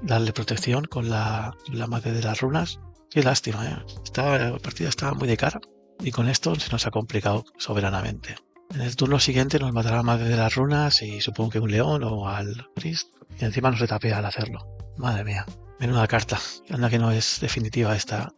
darle protección con la madre de las runas. Qué lástima, ¿eh? La partida estaba muy de cara y con esto se nos ha complicado soberanamente. En el turno siguiente nos matará la madre de las runas y supongo que un león o al priest. Y encima nos retapea al hacerlo. Madre mía, menuda carta. Anda que no es definitiva esta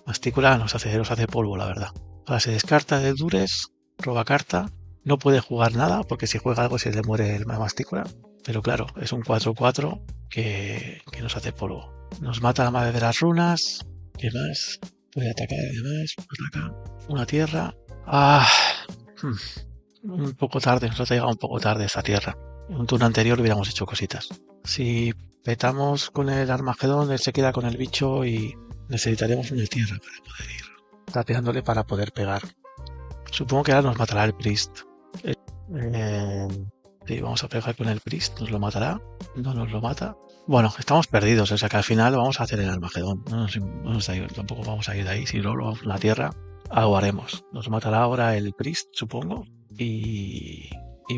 mastícula, nos hace polvo, la verdad. Ahora se descarta de Dures, roba carta. No puede jugar nada porque si juega algo se le muere la mastícula. Pero claro, es un 4-4 que nos hace polvo. Nos mata la madre de las runas. ¿Qué más? Puede atacar además por acá. Una tierra. Un poco tarde, nos ha llegado un poco tarde esta tierra. En un turno anterior hubiéramos hecho cositas. Si petamos con el Armagedón, él se queda con el bicho y necesitaremos una tierra para poder ir tapeándole para poder pegar. Supongo que ahora nos matará el Priest. Sí, vamos a pegar con el Priest, nos lo matará. No nos lo mata. Bueno, estamos perdidos, o sea que al final vamos a hacer el Armagedón. Tampoco vamos a ir de ahí. Si no lo vamos a la tierra, algo haremos. Nos matará ahora el Priest, supongo. Y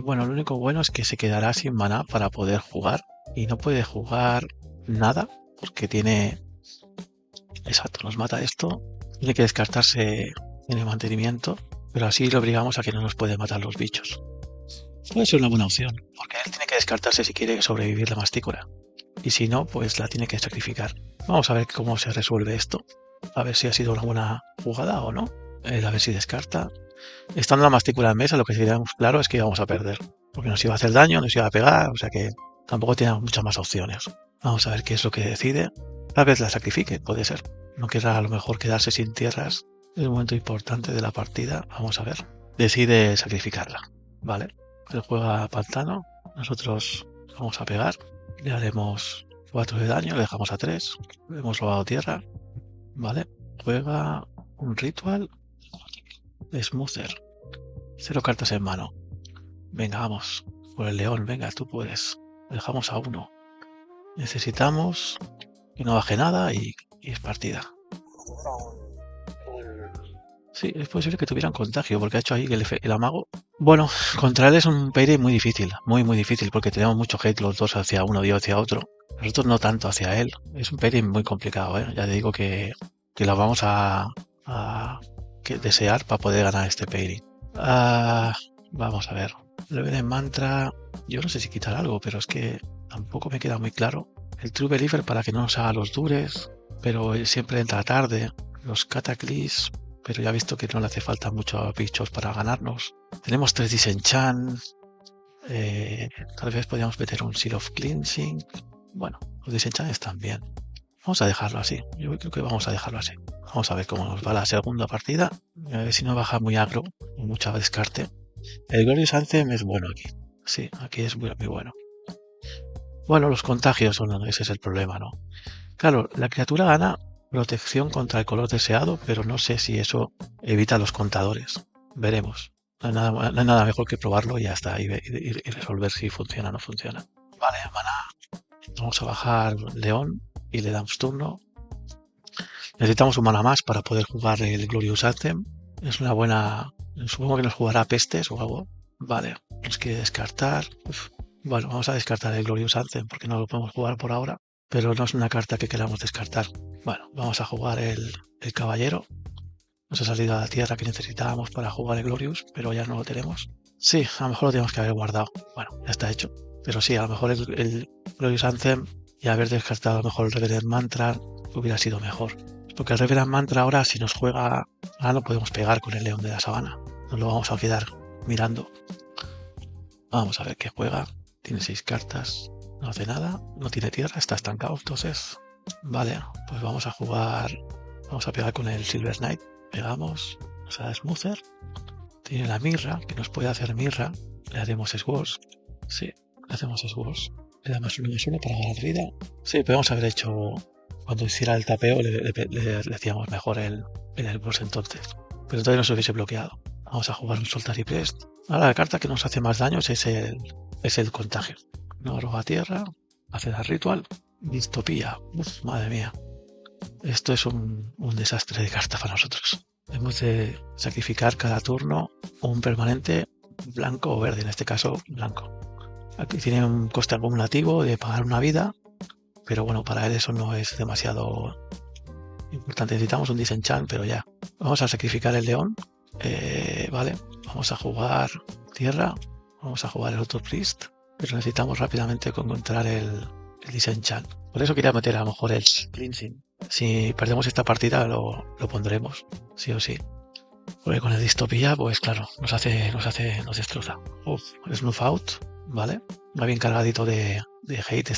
bueno, lo único bueno es que se quedará sin maná para poder jugar. Y no puede jugar nada porque tiene... Exacto, nos mata esto. Tiene que descartarse en el mantenimiento. Pero así lo obligamos a que no nos puede matar los bichos. Puede ser una buena opción, porque él tiene que descartarse si quiere sobrevivir la mastícula. Y si no, pues la tiene que sacrificar. Vamos a ver cómo se resuelve esto. A ver si ha sido una buena jugada o no. A ver si descarta. Estando la mastícula en mesa, lo que seríamos claro es que íbamos a perder. Porque nos iba a hacer daño, nos iba a pegar, o sea que tampoco teníamos muchas más opciones. Vamos a ver qué es lo que decide. Tal vez la sacrifique, puede ser. No querrá a lo mejor quedarse sin tierras. Es un momento importante de la partida. Vamos a ver. Decide sacrificarla. Vale. Él juega pantano. Nosotros vamos a pegar. Le haremos 4 de daño. Le dejamos a 3. Hemos robado tierra. Vale. Juega un ritual. Smoother. 0 cartas en mano. Venga, vamos. Por el león. Venga, tú puedes. Le dejamos a 1. Necesitamos que no baje nada y es partida. Sí, es posible que tuvieran contagio porque ha hecho ahí el amago. Bueno, contra él es un peire muy difícil, muy difícil porque tenemos mucho hate los dos hacia uno y yo hacia otro. Nosotros no tanto hacia él. Es un peire muy complicado, ¿eh? Ya te digo que lo vamos a desear para poder ganar este peire. Vamos a ver. Reverend Mantra, yo no sé si quitar algo, pero es que tampoco me queda muy claro. El True Believer para que no nos haga los dures, pero él siempre entra tarde. Los Cataclysm, pero ya he visto que no le hace falta muchos bichos para ganarnos. Tenemos 3 Disenchant. Tal vez podríamos meter un Seal of Cleansing. Bueno, los Disenchant están bien. Vamos a dejarlo así. Yo creo que vamos a dejarlo así. Vamos a ver cómo nos va la segunda partida. A ver si no baja muy agro, mucha descarte. El Glorious Anthem es bueno aquí. Sí, aquí es muy bueno. Bueno, los contagios, ese es el problema, ¿no? Claro, la criatura gana protección contra el color deseado, pero no sé si eso evita los contadores. Veremos. No hay nada mejor que probarlo y hasta y resolver si funciona o no funciona. Vale, maná. Vamos a bajar León y le damos turno. Necesitamos un maná más para poder jugar el Glorious Anthem. Es una buena... Supongo que nos jugará pestes o algo. Vale, nos quiere descartar. Bueno, vamos a descartar el Glorious Anthem porque no lo podemos jugar por ahora. Pero no es una carta que queramos descartar. Bueno, vamos a jugar el caballero. Nos ha salido a la tierra que necesitábamos para jugar el Glorious, pero ya no lo tenemos. Sí, a lo mejor lo tenemos que haber guardado. Bueno, ya está hecho. Pero sí, a lo mejor el Glorious Anthem y haber descartado a lo mejor el Reverend Mantra hubiera sido mejor. Porque el Reverend Mantra ahora, si nos juega, ahora no podemos pegar con el León de la Sabana. Nos lo vamos a quedar mirando. Vamos a ver qué juega. Tiene 6 cartas. No hace nada. No tiene tierra. Está estancado. Entonces, vale. Pues vamos a jugar. Vamos a pegar con el Silver Knight. Pegamos. O sea, Smoother. Tiene la mirra, que nos puede hacer mirra. Le haremos Swords. Sí, le hacemos Swords. Le damos uno más uno para ganar vida. Sí, podemos haber hecho... Cuando hiciera el tapeo le hacíamos mejor el boss entonces. Pero entonces no se hubiese bloqueado. Vamos a jugar un Soltary Priest. Ahora la carta que nos hace más daños es el contagio. No roba tierra. Hace la ritual. Distopía. Uf, madre mía. Esto es un desastre de carta para nosotros. Hemos de sacrificar cada turno un permanente blanco o verde. En este caso, blanco. Aquí tiene un coste acumulativo de pagar una vida, pero bueno, para él eso no es demasiado importante. Necesitamos un disenchant, pero ya. Vamos a sacrificar el león. Vale, vamos a jugar tierra. Vamos a jugar el otro priest, pero necesitamos rápidamente encontrar el disenchant. Por eso quería meter a lo mejor el cleansing. Si perdemos esta partida lo pondremos, sí o sí. Porque con el distopía, pues claro, nos destroza. Snuff out, ¿vale? Va bien cargadito de hate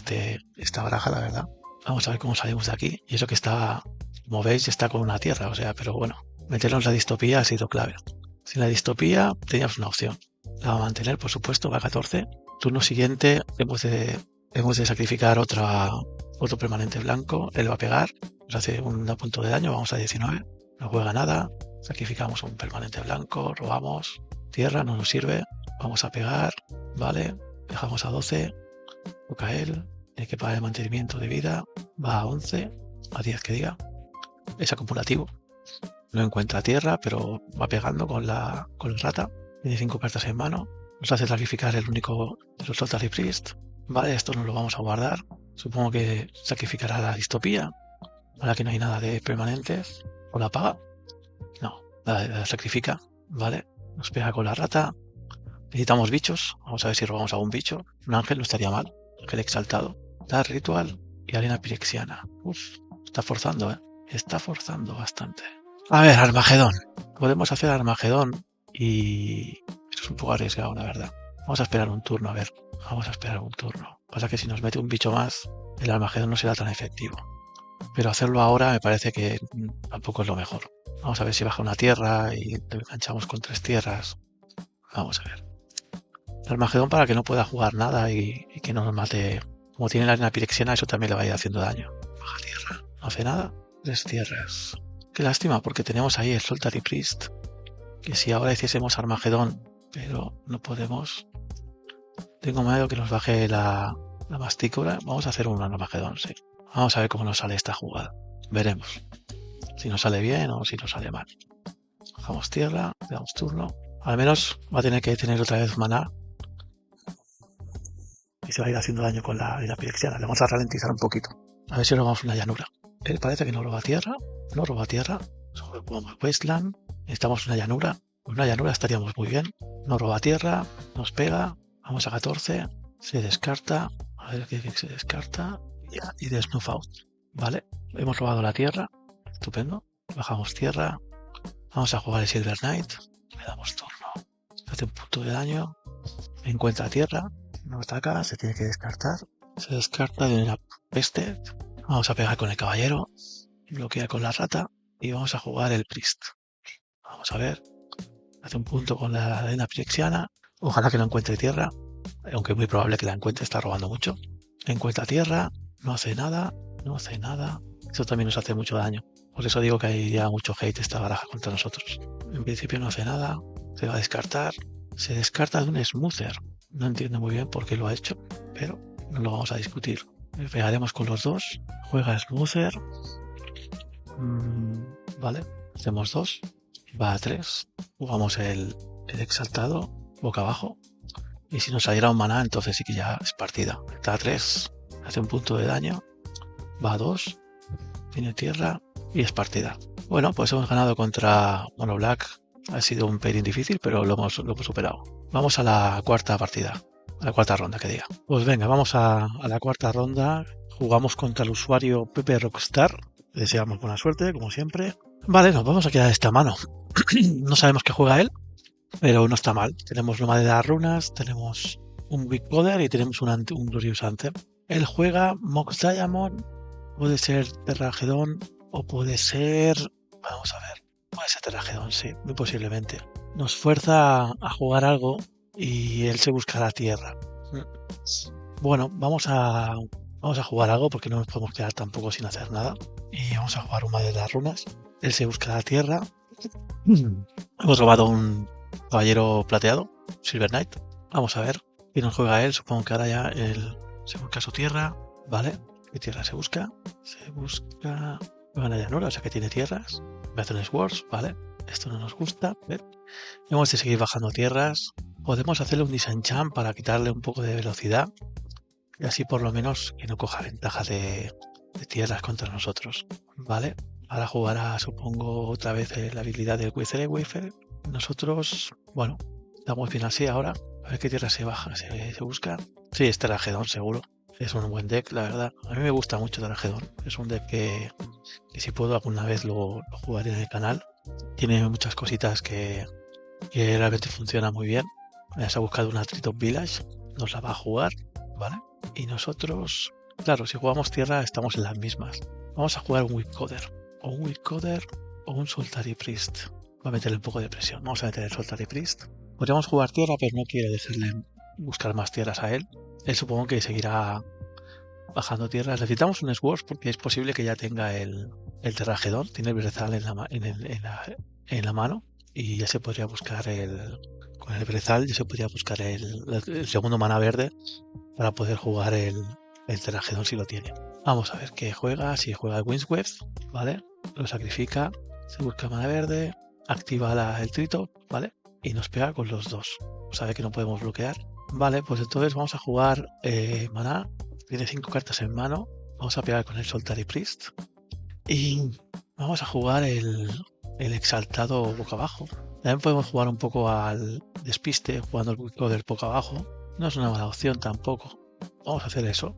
esta baraja, la verdad. Vamos a ver cómo salimos de aquí. Y eso que está, como veis, está con una tierra, o sea, pero bueno, meternos la distopía ha sido clave. Sin la distopía teníamos una opción. La va a mantener, por supuesto, va a 14. Turno siguiente hemos de sacrificar otro permanente blanco. Él va a pegar, nos hace un punto de daño, vamos a 19. No juega nada. Sacrificamos un permanente blanco, robamos. Tierra, no nos sirve. Vamos a pegar, vale. Dejamos a 12. Toca él. Hay que pagar el mantenimiento de vida. Va a 11. A 10 que diga. Es acumulativo. No encuentra tierra, pero va pegando con la rata. Tiene 5 cartas en mano. Nos hace sacrificar el único de los Soltary Priest. Vale, esto no lo vamos a guardar. Supongo que sacrificará la distopía. Ahora que no hay nada de permanentes. ¿O la paga? No, la sacrifica. Vale, nos pega con la rata. Necesitamos bichos. Vamos a ver si robamos algún bicho. Un ángel no estaría mal. Ángel exaltado. Dark Ritual y arena pirexiana. Uf, está forzando, Está forzando bastante. A ver, Armagedón. Podemos hacer Armagedón y... Esto es un poco arriesgado, la verdad. Vamos a esperar un turno, a ver. Vamos a esperar un turno. Pasa que si nos mete un bicho más, el Armagedón no será tan efectivo. Pero hacerlo ahora me parece que tampoco es lo mejor. Vamos a ver si baja una tierra y lo enganchamos con 3 tierras. Vamos a ver. El Armagedón para que no pueda jugar nada y que no nos mate. Como tiene la arena pirexiana, eso también le va a ir haciendo daño. Baja tierra. No hace nada. 3 tierras. Qué lástima, porque tenemos ahí el Soltary Priest. Que si ahora hiciésemos Armagedón, pero no podemos. Tengo miedo que nos baje la mastícora. Vamos a hacer un Armagedón, sí. Vamos a ver cómo nos sale esta jugada. Veremos. Si nos sale bien o si nos sale mal. Bajamos tierra, le damos turno. Al menos va a tener que tener otra vez maná. Y se va a ir haciendo daño con la pirexiana. Le vamos a ralentizar un poquito. A ver si robamos una llanura. Él parece que no roba tierra. No roba tierra. Jugamos Wasteland. Necesitamos una llanura. Con una llanura estaríamos muy bien. No roba tierra. Nos pega. Vamos a 14. Se descarta. A ver qué se descarta. Y de Snuff out. Vale. Hemos robado la tierra. Estupendo. Bajamos tierra. Vamos a jugar el Silver Knight. Le damos turno. Hace un punto de daño. Encuentra tierra. No ataca. Se tiene que descartar. Se descarta de una peste. Vamos a pegar con el caballero. Bloquea con la rata. Y vamos a jugar el Priest. Vamos a ver. Hace un punto con la arena pirexiana. Ojalá que no encuentre tierra. Aunque es muy probable que la encuentre. Está robando mucho. Encuentra tierra. No hace nada. No hace nada. Eso también nos hace mucho daño. Por eso digo que hay ya mucho hate esta baraja contra nosotros. En principio no hace nada. Se va a descartar. Se descarta de un Smoother. No entiendo muy bien por qué lo ha hecho. Pero no lo vamos a discutir. Le pegaremos con los dos. Juega Smoother. Vale. Hacemos 2. Va a 3. Jugamos el exaltado. Boca abajo. Y si nos saliera un maná, entonces sí que ya es partida. Está a 3. Hace un punto de daño. Va a 2. Tiene tierra. Y es partida. Bueno, pues hemos ganado contra Mono Black. Ha sido un pairing difícil, pero lo hemos superado. Vamos a la cuarta partida. A la cuarta ronda, que diga. Pues venga, vamos a la cuarta ronda. Jugamos contra el usuario Pepe Rockstar. Le deseamos buena suerte, como siempre. Vale, nos vamos a quedar esta mano. No sabemos qué juega él, pero no está mal. Tenemos Nómada de las Runas, tenemos un Big Poder y tenemos un Glorious Anthem. Él juega Mox Diamond, puede ser Terragedón o puede ser... Vamos a ver. Puede ser Terragedón, sí, muy posiblemente. Nos fuerza a jugar algo y él se buscará tierra. Bueno, vamos a jugar algo porque no nos podemos quedar tampoco sin hacer nada. Y vamos a jugar una de las runas. Él se buscará tierra. Hemos robado un caballero plateado, Silver Knight. Vamos a ver qué nos juega él. Supongo que ahora ya él se busca su tierra. Vale, ¿qué tierra se busca? Se busca... Juega la llanura, o sea que tiene tierras. Bethany Wars, vale. Esto no nos gusta. Hemos de seguir bajando tierras. podemos hacerle un disenchant para quitarle un poco de velocidad y así por lo menos que no coja ventaja de tierras contra nosotros, ¿vale? Ahora jugará, supongo, otra vez la habilidad del Wayfarer. Nosotros, bueno, estamos bien así ahora. A ver qué tierra se baja, se busca. Sí, este Terragedón seguro. Es un buen deck, la verdad. A mí me gusta mucho Terragedón. Es un deck que si puedo alguna vez lo jugaré en el canal. Tiene muchas cositas que realmente funciona muy bien. Ya se ha buscado una Treetop Village, nos la va a jugar, ¿vale? Y nosotros, claro, si jugamos tierra estamos en las mismas. Vamos a jugar un Witcoder, o un Witcoder, o un Soltary Priest. Va a meterle un poco de presión. Vamos a meter el Soltary Priest. Podríamos jugar tierra, pero no quiero dejarle buscar más tierras a él. Él supongo que seguirá bajando tierras. Necesitamos un Swords porque es posible que ya tenga el Terragedón. Tiene el Brezal en la mano. Y ya se podría buscar con el Brezal ya se podría buscar el segundo mana verde para poder jugar el Terragedón si lo tiene. Vamos a ver qué juega. Si juega el Windswept, ¿vale? Lo sacrifica, se busca mana verde, activa el Treetop, ¿vale? Y nos pega con los dos. Sabe que no podemos bloquear. Vale, pues entonces vamos a jugar maná. Tiene 5 cartas en mano. Vamos a pegar con el Soltary Priest. Y vamos a jugar el exaltado boca abajo. También podemos jugar un poco al despiste jugando el Witcoder boca abajo. No es una mala opción tampoco. Vamos a hacer eso.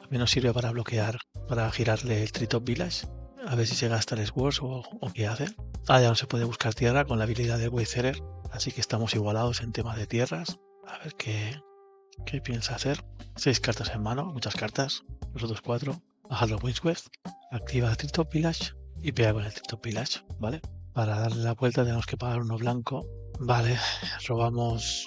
También nos sirve para bloquear, para girarle el Treetop Village. A ver si se gasta el Swords o qué hace. Ya no se puede buscar tierra con la habilidad de Wayfarer. Así que estamos igualados en temas de tierras. A ver qué piensa hacer. 6 cartas en mano, muchas cartas. Los otros 4. Bajar los Windswept. Activa el Treetop Village. Y pega con el Treetop Village, ¿vale? Para darle la vuelta tenemos que pagar uno blanco. Vale, robamos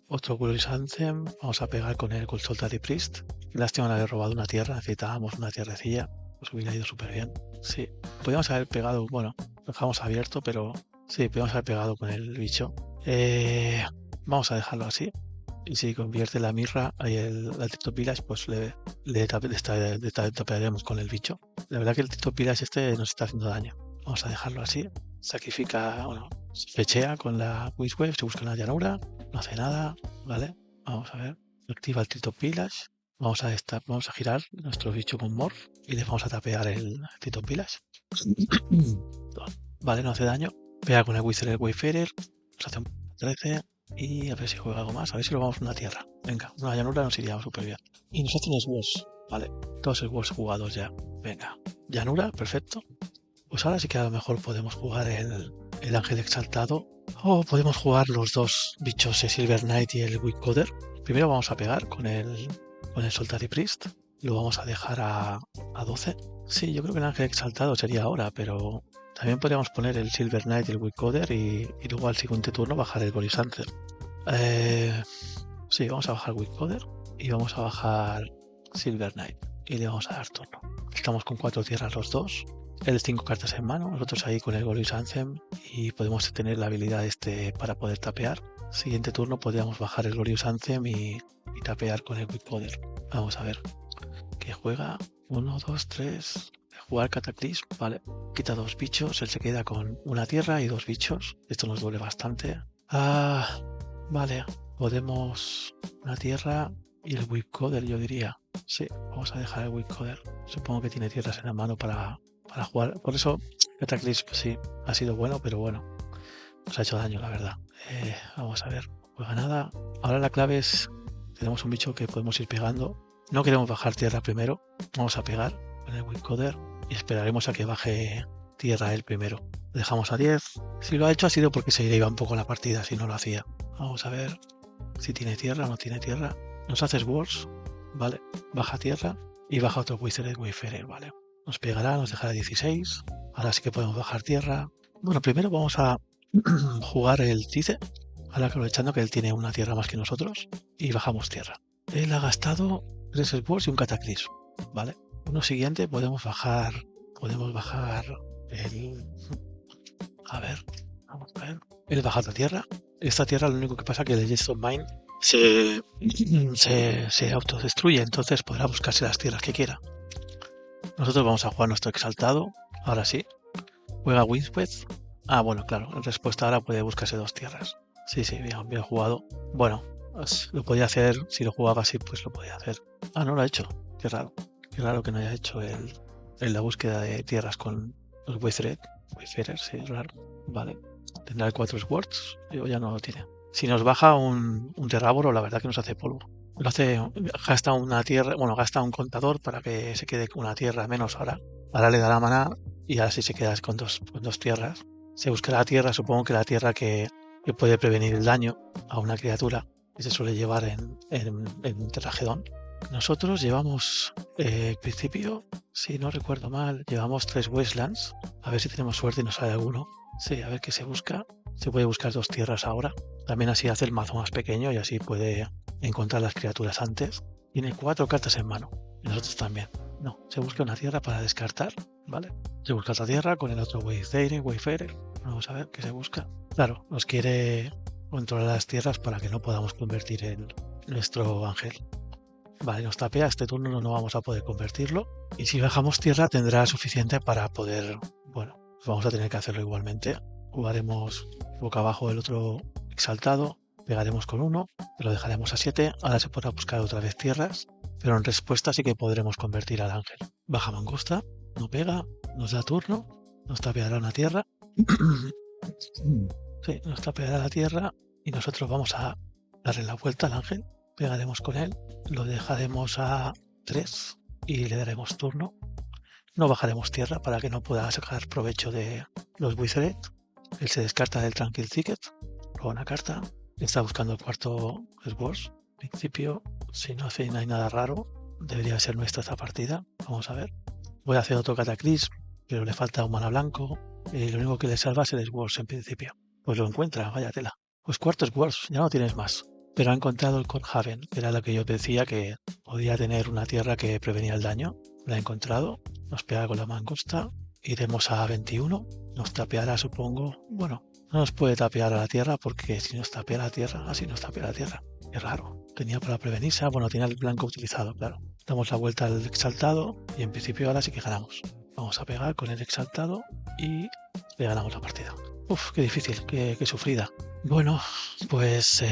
otro Glorious Anthem. Vamos a pegar con el Soltary Priest. Lástima no haber robado una tierra, necesitábamos una tierrecilla. Pues hubiera ido súper bien. Sí, podríamos haber pegado, bueno, lo dejamos abierto, pero sí, podríamos haber pegado con el bicho. Vamos a dejarlo así. Y si convierte la mirra y el Treetop Village, pues le tapearemos con el bicho. La verdad que el Treetop Village nos está haciendo daño. Vamos a dejarlo así. Sacrifica, bueno, se fechea con la Windswept, se busca una llanura, no hace nada, ¿vale? Vamos a ver. Activa el Treetop Village. Vamos a girar nuestro bicho con Morph y le vamos a tapear el Treetop Village. Vale, no hace daño. Pega con el Wayfarer. Nos hace un 13. Y a ver si juega algo más. A ver si lo vamos a una tierra. Venga, una llanura nos iría súper bien. Y nos hacen Swords. Vale, todos Swords jugados ya. Venga, llanura, perfecto. Pues ahora sí que a lo mejor podemos jugar el ángel exaltado. O podemos jugar los dos bichos, el Silver Knight y el Witcoder. Primero vamos a pegar con el Soltary Priest. Lo vamos a dejar a 12. Sí, yo creo que el ángel exaltado sería ahora, pero también podríamos poner el Silver Knight y el Witcoder y luego al siguiente turno bajar el Glorious Anthem. Sí, vamos a bajar Witcoder y vamos a bajar Silver Knight y le vamos a dar turno. Estamos con 4 tierras los dos. Él 5 cartas en mano, nosotros ahí con el Glorious Anthem y podemos tener la habilidad para poder tapear. Siguiente turno podríamos bajar el Glorious Anthem y tapear con el Witcoder. Vamos a ver qué juega. 1, 2, 3. Jugar Cataclysm, vale. Quita 2 bichos, él se queda con una tierra y 2 bichos. Esto nos duele bastante. Vale. Podemos una tierra y el Witcoder, yo diría. Sí, vamos a dejar el Witcoder. Supongo que tiene tierras en la mano para jugar. Por eso Cataclysm sí, ha sido bueno, pero bueno, nos ha hecho daño, la verdad. Vamos a ver, juega nada. Ahora la clave es, tenemos un bicho que podemos ir pegando. No queremos bajar tierra primero. Vamos a pegar con el Witcoder y esperaremos a que baje tierra él primero. Lo dejamos a 10. Si lo ha hecho ha sido porque se le iba un poco la partida, si no lo hacía. Vamos a ver si tiene tierra o no tiene tierra. Nos hace Swords, vale. Baja tierra y baja otro Wayfarer, vale. Nos pegará, nos dejará 16. Ahora sí que podemos bajar tierra. Bueno, primero vamos a jugar el Tice. Ahora aprovechando que él tiene una tierra más que nosotros. Y bajamos tierra. Él ha gastado 3 Swords y un Cataclysm, ¿vale? Uno siguiente podemos bajar el... A ver, vamos a ver. Él baja otra tierra. Esta tierra lo único que pasa es que el Jest of Mine se autodestruye, entonces podrá buscarse las tierras que quiera. Nosotros vamos a jugar nuestro exaltado. Ahora sí. Juega Windswept. Bueno, claro. En respuesta ahora puede buscarse 2 tierras. Sí, bien jugado. Bueno, pues lo podía hacer, si lo jugaba así, pues lo podía hacer. Ah, no lo ha hecho. Qué raro. Qué raro que no haya hecho la búsqueda de tierras con los Wayfarers, sí, es raro. Vale. Tendrá el 4 Swords, o ya no lo tiene. Si nos baja un Terráboro, la verdad que nos hace polvo. Gasta una tierra, bueno, gasta un contador para que se quede con una tierra menos ahora. Ahora le dará maná y ahora sí se queda con dos tierras. Se busca la tierra, supongo que la tierra que puede prevenir el daño a una criatura que se suele llevar en Terragedón. Nosotros llevamos, principio, si no recuerdo mal, llevamos 3 Wastelands. A ver si tenemos suerte y nos sale alguno. Sí, a ver qué se busca. Se puede buscar 2 tierras ahora. También así hace el mazo más pequeño y así puede encontrar las criaturas antes. Tiene 4 cartas en mano. Y nosotros también. No, se busca una tierra para descartar, ¿vale? Se busca otra tierra con el otro Wayfarer. Vamos a ver qué se busca. Claro, nos quiere controlar las tierras para que no podamos convertir en nuestro ángel. Vale, nos tapea, este turno no vamos a poder convertirlo. Y si bajamos tierra tendrá suficiente para poder... Bueno, vamos a tener que hacerlo igualmente. Jugaremos boca abajo el otro exaltado, pegaremos con 1, lo dejaremos a 7. Ahora se podrá buscar otra vez tierras, pero en respuesta sí que podremos convertir al ángel. Baja mangosta, no pega, nos da turno, nos tapeará una tierra. Sí, nos tapeará la tierra y nosotros vamos a darle la vuelta al ángel. Pegaremos con él, lo dejaremos a 3 y le daremos turno. No bajaremos tierra para que no pueda sacar provecho de los Wizard. Él se descarta del Tranquil Thicket, roba una carta, está buscando el cuarto Swords. En principio, si no hay nada raro, debería ser nuestra esta partida. Vamos a ver. Voy a hacer otro Cataclysm, pero le falta un mana blanco. Lo único que le salva es el Swords en principio. Pues lo encuentra, vaya tela. Pues cuarto Swords, ya no tienes más. Pero ha encontrado el Corhaven, que era lo que yo decía que podía tener una tierra que prevenía el daño. La ha encontrado, nos pega con la mangosta, iremos a 21, nos tapeará supongo, bueno, no nos puede tapear a la tierra porque si nos tapea la tierra, así nos tapea la tierra. Qué raro, tenía para prevenirse, bueno, tiene el blanco utilizado, claro. Damos la vuelta al exaltado y en principio ahora sí que ganamos. Vamos a pegar con el exaltado y le ganamos la partida. Uf, qué difícil, qué sufrida. Bueno, pues...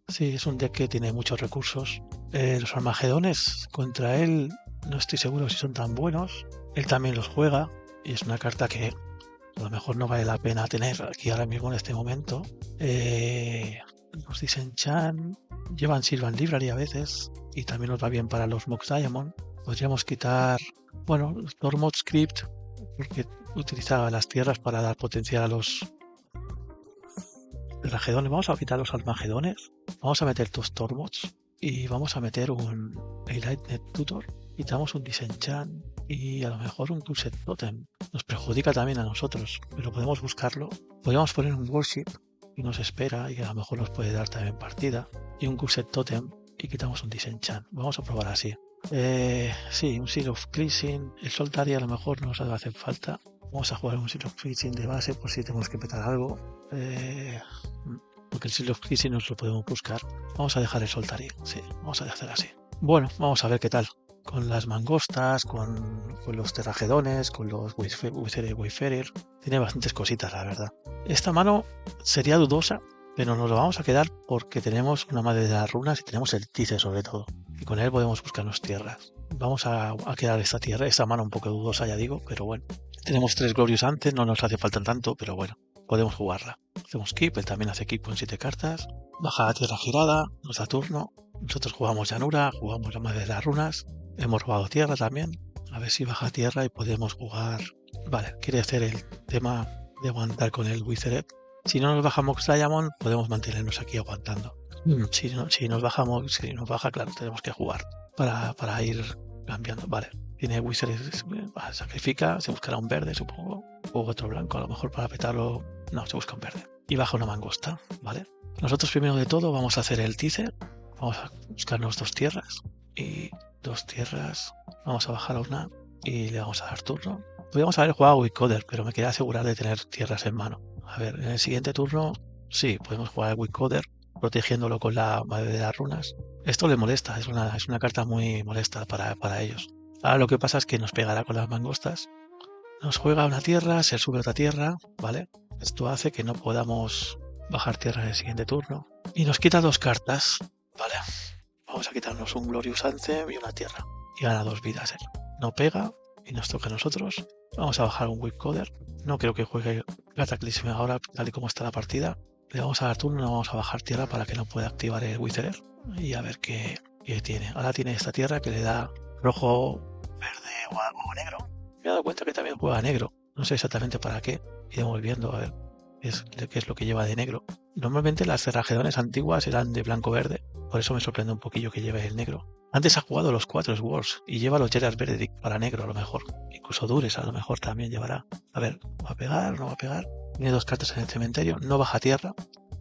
sí, es un deck que tiene muchos recursos. Los Armagedones contra él no estoy seguro si son tan buenos. Él también los juega y es una carta que a lo mejor no vale la pena tener aquí ahora mismo en este momento. Los Disenchant llevan Sylvan Library a veces y también nos va bien para los Mox Diamond. Podríamos quitar, bueno, los Tormod Script porque utilizaba las tierras para dar potencial a los Armagedones. Vamos a quitar los Armagedones. Vamos a meter 2 Tormods y vamos a meter un Lightning Tutor. Quitamos un Disenchant y a lo mejor un Cursed Totem. Nos perjudica también a nosotros, pero podemos buscarlo. Podríamos poner un Worship y nos espera y a lo mejor nos puede dar también partida. Y un Cursed Totem y quitamos un Disenchant. Vamos a probar así. Sí, un Seal of Cleansing. El Soltari a lo mejor nos va a hacer falta. Vamos a jugar un Seal of Cleansing de base por si tenemos que petar algo. Porque el Seal of Cleansing nos lo podemos buscar. Vamos a dejar el Soltari. Sí, vamos a hacer así. Bueno, vamos a ver qué tal. Con las mangostas, con los terragedones, con los Wayfarer. Tiene bastantes cositas, la verdad. Esta mano sería dudosa, pero nos lo vamos a quedar porque tenemos una madre de las runas y tenemos el Tice sobre todo. Y con él podemos buscarnos tierras. Vamos a quedar esta mano un poco dudosa, ya digo, pero bueno. Tenemos 3 Glorious antes, no nos hace falta tanto, pero bueno, podemos jugarla. Hacemos keep, él también hace keep con 7 cartas. Baja a tierra girada, nos da turno. Nosotros jugamos llanura, jugamos la madre de las runas. Hemos robado tierra también. A ver si baja tierra y podemos jugar. Vale, quiere hacer el tema de aguantar con el Wizard. Si no nos baja Mox Diamond, podemos mantenernos aquí aguantando. Si nos baja, claro, tenemos que jugar para ir cambiando. Vale, tiene Wizard, sacrifica, se buscará un verde, supongo. O otro blanco, a lo mejor para petarlo. No, se busca un verde. Y baja una mangosta, ¿vale? Nosotros primero de todo vamos a hacer el Tice. Vamos a buscarnos 2 tierras. Y 2 tierras. Vamos a bajar a una y le vamos a dar turno. Podríamos haber jugado Wickoder, pero me quería asegurar de tener tierras en mano. A ver, en el siguiente turno, sí, podemos jugar Wickoder, protegiéndolo con la madre de las runas. Esto le molesta, es una carta muy molesta para ellos. Ahora lo que pasa es que nos pegará con las mangostas. Nos juega una tierra, se sube otra tierra, ¿vale? Esto hace que no podamos bajar tierra en el siguiente turno. Y nos quita 2 cartas, ¿vale? Vamos a quitarnos un Glorious Anthem y una tierra. Y gana 2 vidas él. No pega y nos toca a nosotros. Vamos a bajar un Weak Coder. No creo que juegue Cataclysm ahora, tal y como está la partida. Le vamos a dar turno, no vamos a bajar tierra para que no pueda activar el Witherer. Y a ver qué tiene. Ahora tiene esta tierra que le da rojo, verde o negro. Me he dado cuenta que también juega negro. No sé exactamente para qué. Iremos viendo a ver qué es lo que lleva de negro. Normalmente las cerrajedones antiguas eran de blanco-verde. Por eso me sorprende un poquillo que lleve el negro. Antes ha jugado los 4 Swords y lleva los Gerard Verdict para negro a lo mejor. Incluso Dures a lo mejor también llevará. A ver, ¿va a pegar? ¿No va a pegar? Tiene 2 cartas en el cementerio. No baja tierra.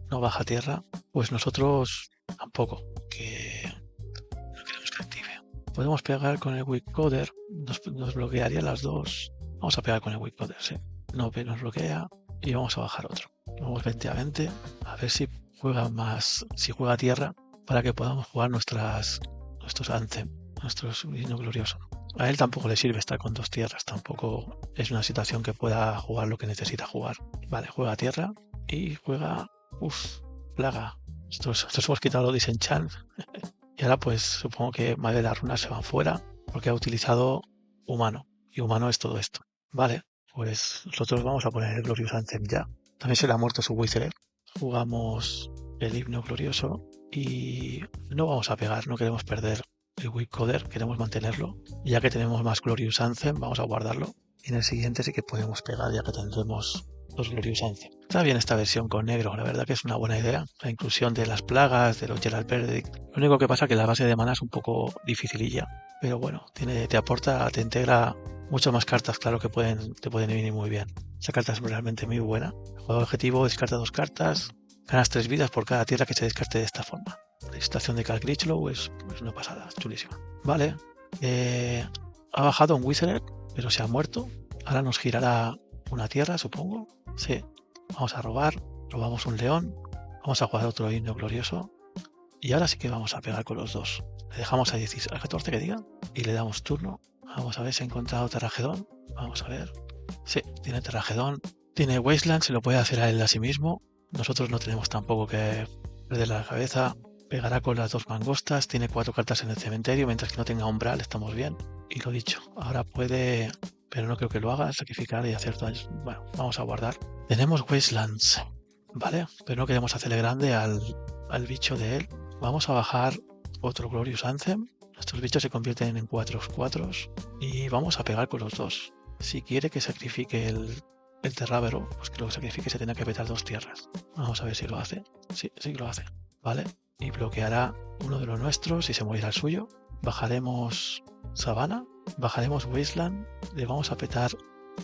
No baja tierra. Pues nosotros tampoco. Que no queremos que active. Podemos pegar con el Weak Coder. Nos bloquearía las 2. Vamos a pegar con el Weak Coder, sí. No nos bloquea. Y vamos a bajar otro. Vamos 20 a 20. A ver si juega más. Si juega tierra. Para que podamos jugar nuestros Anthem, nuestros himno glorioso. A él tampoco le sirve estar con 2 tierras, tampoco es una situación que pueda jugar lo que necesita jugar. Vale, juega tierra y juega... plaga. Estos hemos quitado los Disenchant. Y ahora pues supongo que más de las runas se van fuera porque ha utilizado humano. Y humano es todo esto. Vale, pues nosotros vamos a poner el Glorious Anthem ya. También se le ha muerto su Witherer. Jugamos el himno glorioso. Y no vamos a pegar, no queremos perder el Weak Coder, queremos mantenerlo. Y ya que tenemos más Glorious Anthem, vamos a guardarlo. Y en el siguiente sí que podemos pegar, ya que tendremos los Glorious Anthem. Está bien esta versión con negro, la verdad que es una buena idea. La inclusión de las plagas, de los Gerard Verdict. Lo único que pasa es que la base de mana es un poco dificililla. Pero bueno, te aporta, te integra muchas más cartas, claro que te pueden venir muy bien. Esa carta es realmente muy buena. El juego objetivo descarta 2 cartas. Ganas 3 vidas por cada tierra que se descarte de esta forma. La estación de Khal Gritchlow es una pasada, es chulísima. Vale. Ha bajado un Wizard, pero se ha muerto. Ahora nos girará una tierra, supongo. Sí. Vamos a robar. Robamos un león. Vamos a jugar otro himno glorioso. Y ahora sí que vamos a pegar con los 2. Le dejamos a 14 que diga. Y le damos turno. Vamos a ver si ha encontrado Terragedón. Vamos a ver. Sí, tiene Terragedón. Tiene Wasteland, se lo puede hacer a él a sí mismo. Nosotros no tenemos tampoco que perder la cabeza. Pegará con las 2 mangostas. Tiene 4 cartas en el cementerio. Mientras que no tenga umbral, estamos bien. Y lo dicho, ahora puede, pero no creo que lo haga, sacrificar y hacer daños. Bueno, vamos a guardar. Tenemos Wastelands, ¿vale? Pero no queremos hacerle grande al bicho de él. Vamos a bajar otro Glorious Anthem. Nuestros bichos se convierten en 4/4 y vamos a pegar con los 2. Si quiere que sacrifique el Terravero, pues que lo sacrifique, se tiene que petar 2 tierras. Vamos a ver si lo hace. Sí que lo hace. ¿Vale? Y bloqueará uno de los nuestros y se morirá el suyo. Bajaremos Sabana. Bajaremos Wasteland. Le vamos a petar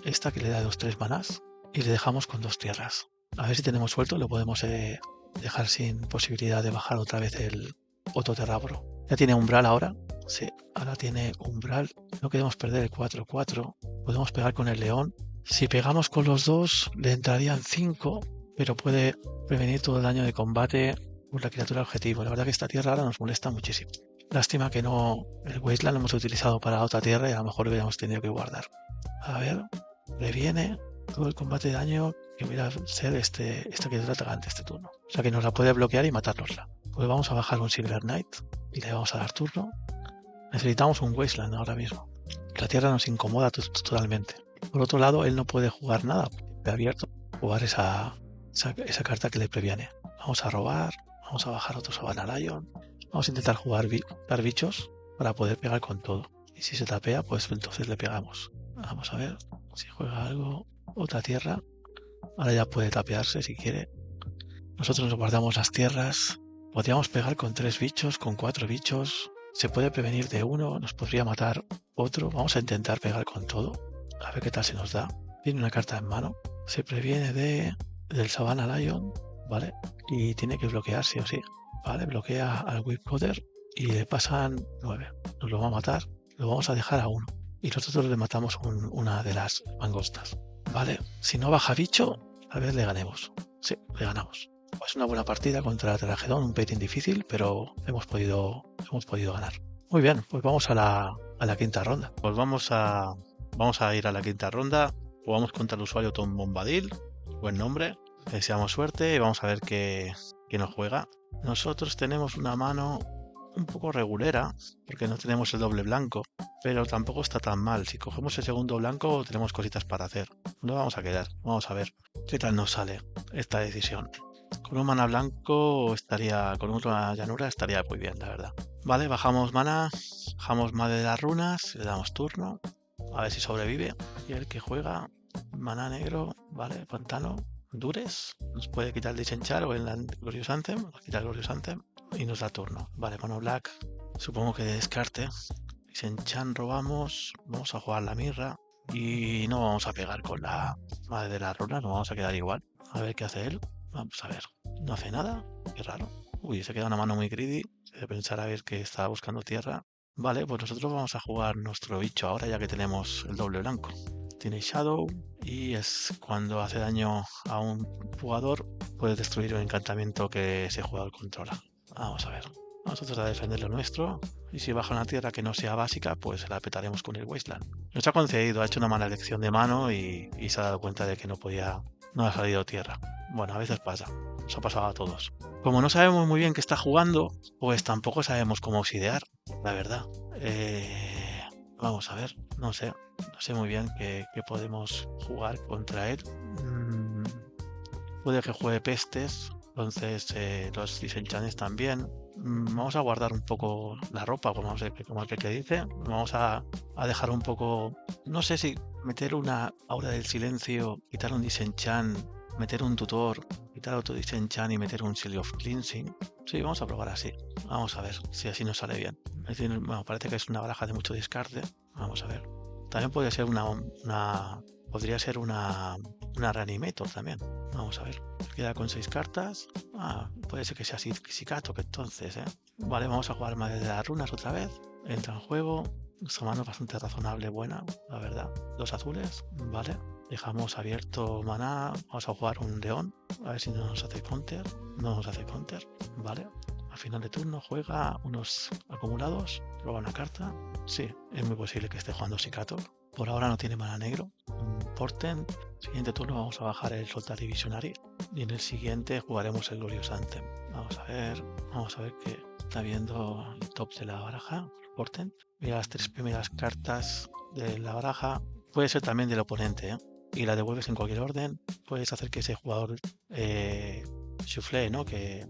esta que le da 2-3 manás. Y le dejamos con 2 tierras. A ver si tenemos suelto. Lo podemos dejar sin posibilidad de bajar otra vez el otro Terravero. Ya tiene umbral ahora. Sí, ahora tiene umbral. No queremos perder el 4/4. Podemos pegar con el león. Si pegamos con los 2, le entrarían 5, pero puede prevenir todo el daño de combate por la criatura objetivo. La verdad que esta tierra ahora nos molesta muchísimo. Lástima que no, el Wasteland lo hemos utilizado para otra tierra y a lo mejor lo hubiéramos tenido que guardar. A ver, previene todo el combate de daño que hubiera ser esta criatura atacante este turno. O sea que nos la puede bloquear y matárnosla. Pues vamos a bajar un Silver Knight y le vamos a dar turno. Necesitamos un Wasteland ahora mismo. La tierra nos incomoda totalmente. Por otro lado, él no puede jugar nada. He abierto jugar esa carta que le previene. Vamos a robar. Vamos a bajar otro Savannah Lion. Vamos a intentar jugar dar bichos para poder pegar con todo. Y si se tapea, pues entonces le pegamos. Vamos a ver si juega algo. Otra tierra. Ahora ya puede tapearse si quiere. Nosotros nos guardamos las tierras. Podríamos pegar con 3 bichos, con 4 bichos. Se puede prevenir de uno. Nos podría matar otro. Vamos a intentar pegar con todo. A ver qué tal se nos da. Tiene una carta en mano. Se previene del Savannah Lion, ¿vale? Y tiene que bloquear sí o sí. ¿Vale? Bloquea al Weak Coder y le pasan 9. Nos lo va a matar. Lo vamos a dejar a 1. Y nosotros le matamos una de las mangostas. ¿Vale? Si no baja bicho, a ver, le ganemos. Sí, le ganamos. Pues una buena partida contra Terragedón, un pairing difícil, pero hemos podido ganar. Muy bien, pues vamos a la quinta ronda. Pues vamos a ir a la quinta ronda. Jugamos contra el usuario Tom Bombadil. Buen nombre. Le deseamos suerte y vamos a ver qué nos juega. Nosotros tenemos una mano un poco regulera, porque no tenemos el doble blanco, pero tampoco está tan mal. Si cogemos el segundo blanco, tenemos cositas para hacer. No vamos a quedar. Vamos a ver qué tal nos sale esta decisión. Con un mana blanco con otra llanura estaría muy bien, la verdad. Vale, bajamos mana, bajamos madre de las runas, le damos turno, a ver si sobrevive. Y el que juega, mana negro, vale, pantano, dures, nos puede quitar el Disenchar o el Glorious Anthem, nos quita el Glorious Anthem y nos da turno. Vale, mono black, supongo que de descarte. Disenchar robamos, vamos a jugar la mirra y no vamos a pegar con la madre de las runas, nos vamos a quedar igual. A ver qué hace él. Vamos a ver. No hace nada. Qué raro. Uy, se queda una mano muy greedy. De pensar a ver que está buscando tierra. Vale, pues nosotros vamos a jugar nuestro bicho ahora ya que tenemos el doble blanco. Tiene Shadow y es cuando hace daño a un jugador puede destruir un encantamiento que ese jugador controla. Vamos a ver. Nosotros a defender lo nuestro y si baja una tierra que no sea básica pues la petaremos con el Wasteland. Nos ha concedido, ha hecho una mala elección de mano y se ha dado cuenta de que no ha salido tierra. Bueno, a veces pasa, nos ha pasado a todos. Como no sabemos muy bien qué está jugando, pues tampoco sabemos cómo oxidear, la verdad. Vamos a ver, no sé muy bien qué podemos jugar contra él. Puede que juegue pestes, entonces los disenchanes también. Vamos a guardar un poco la ropa, como el que dice. Vamos a dejar un poco, no sé si meter una aura del silencio, quitar un disenchant, meter un tutor, quitar otro disenchant y meter un Seal of Cleansing. Sí, vamos a probar así. Vamos a ver si así nos sale bien. Es decir, bueno, parece que es una baraja de mucho descarte. Vamos a ver. También podría ser podría ser una Reanimator también. Vamos a ver. Queda con 6 cartas. Puede ser que sea Sicatok entonces, Vale, vamos a jugar Madre de las Runas otra vez. Entra en juego. Nuestra mano es bastante razonable, buena, la verdad. 2 azules, vale. Dejamos abierto maná. Vamos a jugar un león. A ver si no nos hace counter. No nos hace counter, vale. Al final de turno juega unos acumulados. Roba una carta. Sí, es muy posible que esté jugando Sicatok. Por ahora no tiene mana negro. Portent. Siguiente turno vamos a bajar el Soltari Visionary. Y en el siguiente jugaremos el Glorious Anthem. Vamos a ver qué está viendo el top de la baraja. Portent. Mira las 3 primeras cartas de la baraja. Puede ser también del oponente, y la devuelves en cualquier orden. Puedes hacer que ese jugador shuffle, ¿no? Que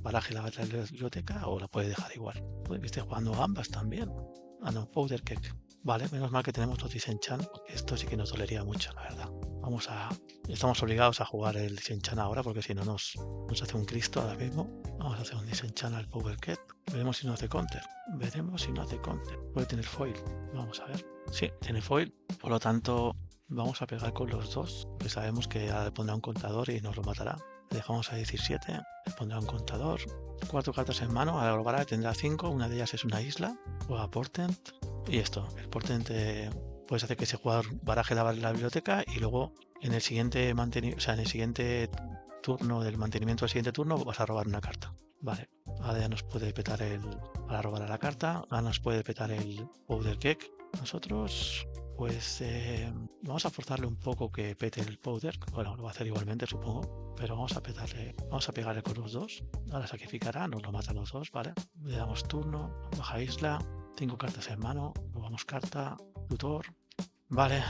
baraje la biblioteca o la puede dejar igual. Puede que esté jugando ambas también. No, Powder Cake. Vale, menos mal que tenemos los Disenchant. Esto sí que nos dolería mucho, la verdad. Estamos obligados a jugar el Disenchant ahora porque si no nos hace un Cristo ahora mismo. Vamos a hacer un Disenchant al Powder Cake. Veremos si no hace counter. Puede tener foil. Vamos a ver. Sí, tiene foil. Por lo tanto, vamos a pegar con los dos. Porque sabemos que le pondrá un contador y nos lo matará. Le dejamos a 17. Le pondrá un contador. 4 cartas en mano. A la global tendrá 5. Una de ellas es una isla. Juega Portent. Y esto. El Portent puedes hacer que ese jugador baraje la biblioteca y luego en el siguiente turno del mantenimiento del siguiente turno vas a robar una carta. Vale. Ahora ya nos puede petar para robar a la carta. Ahora nos puede petar el Powder Cake. Nosotros pues vamos a forzarle un poco que pete el Powder. Bueno, lo va a hacer igualmente supongo. Pero vamos a pegarle con los dos. Ahora sacrificará, nos lo matan los dos, ¿vale? Le damos turno, baja isla, 5 cartas en mano, robamos carta, tutor. Vale,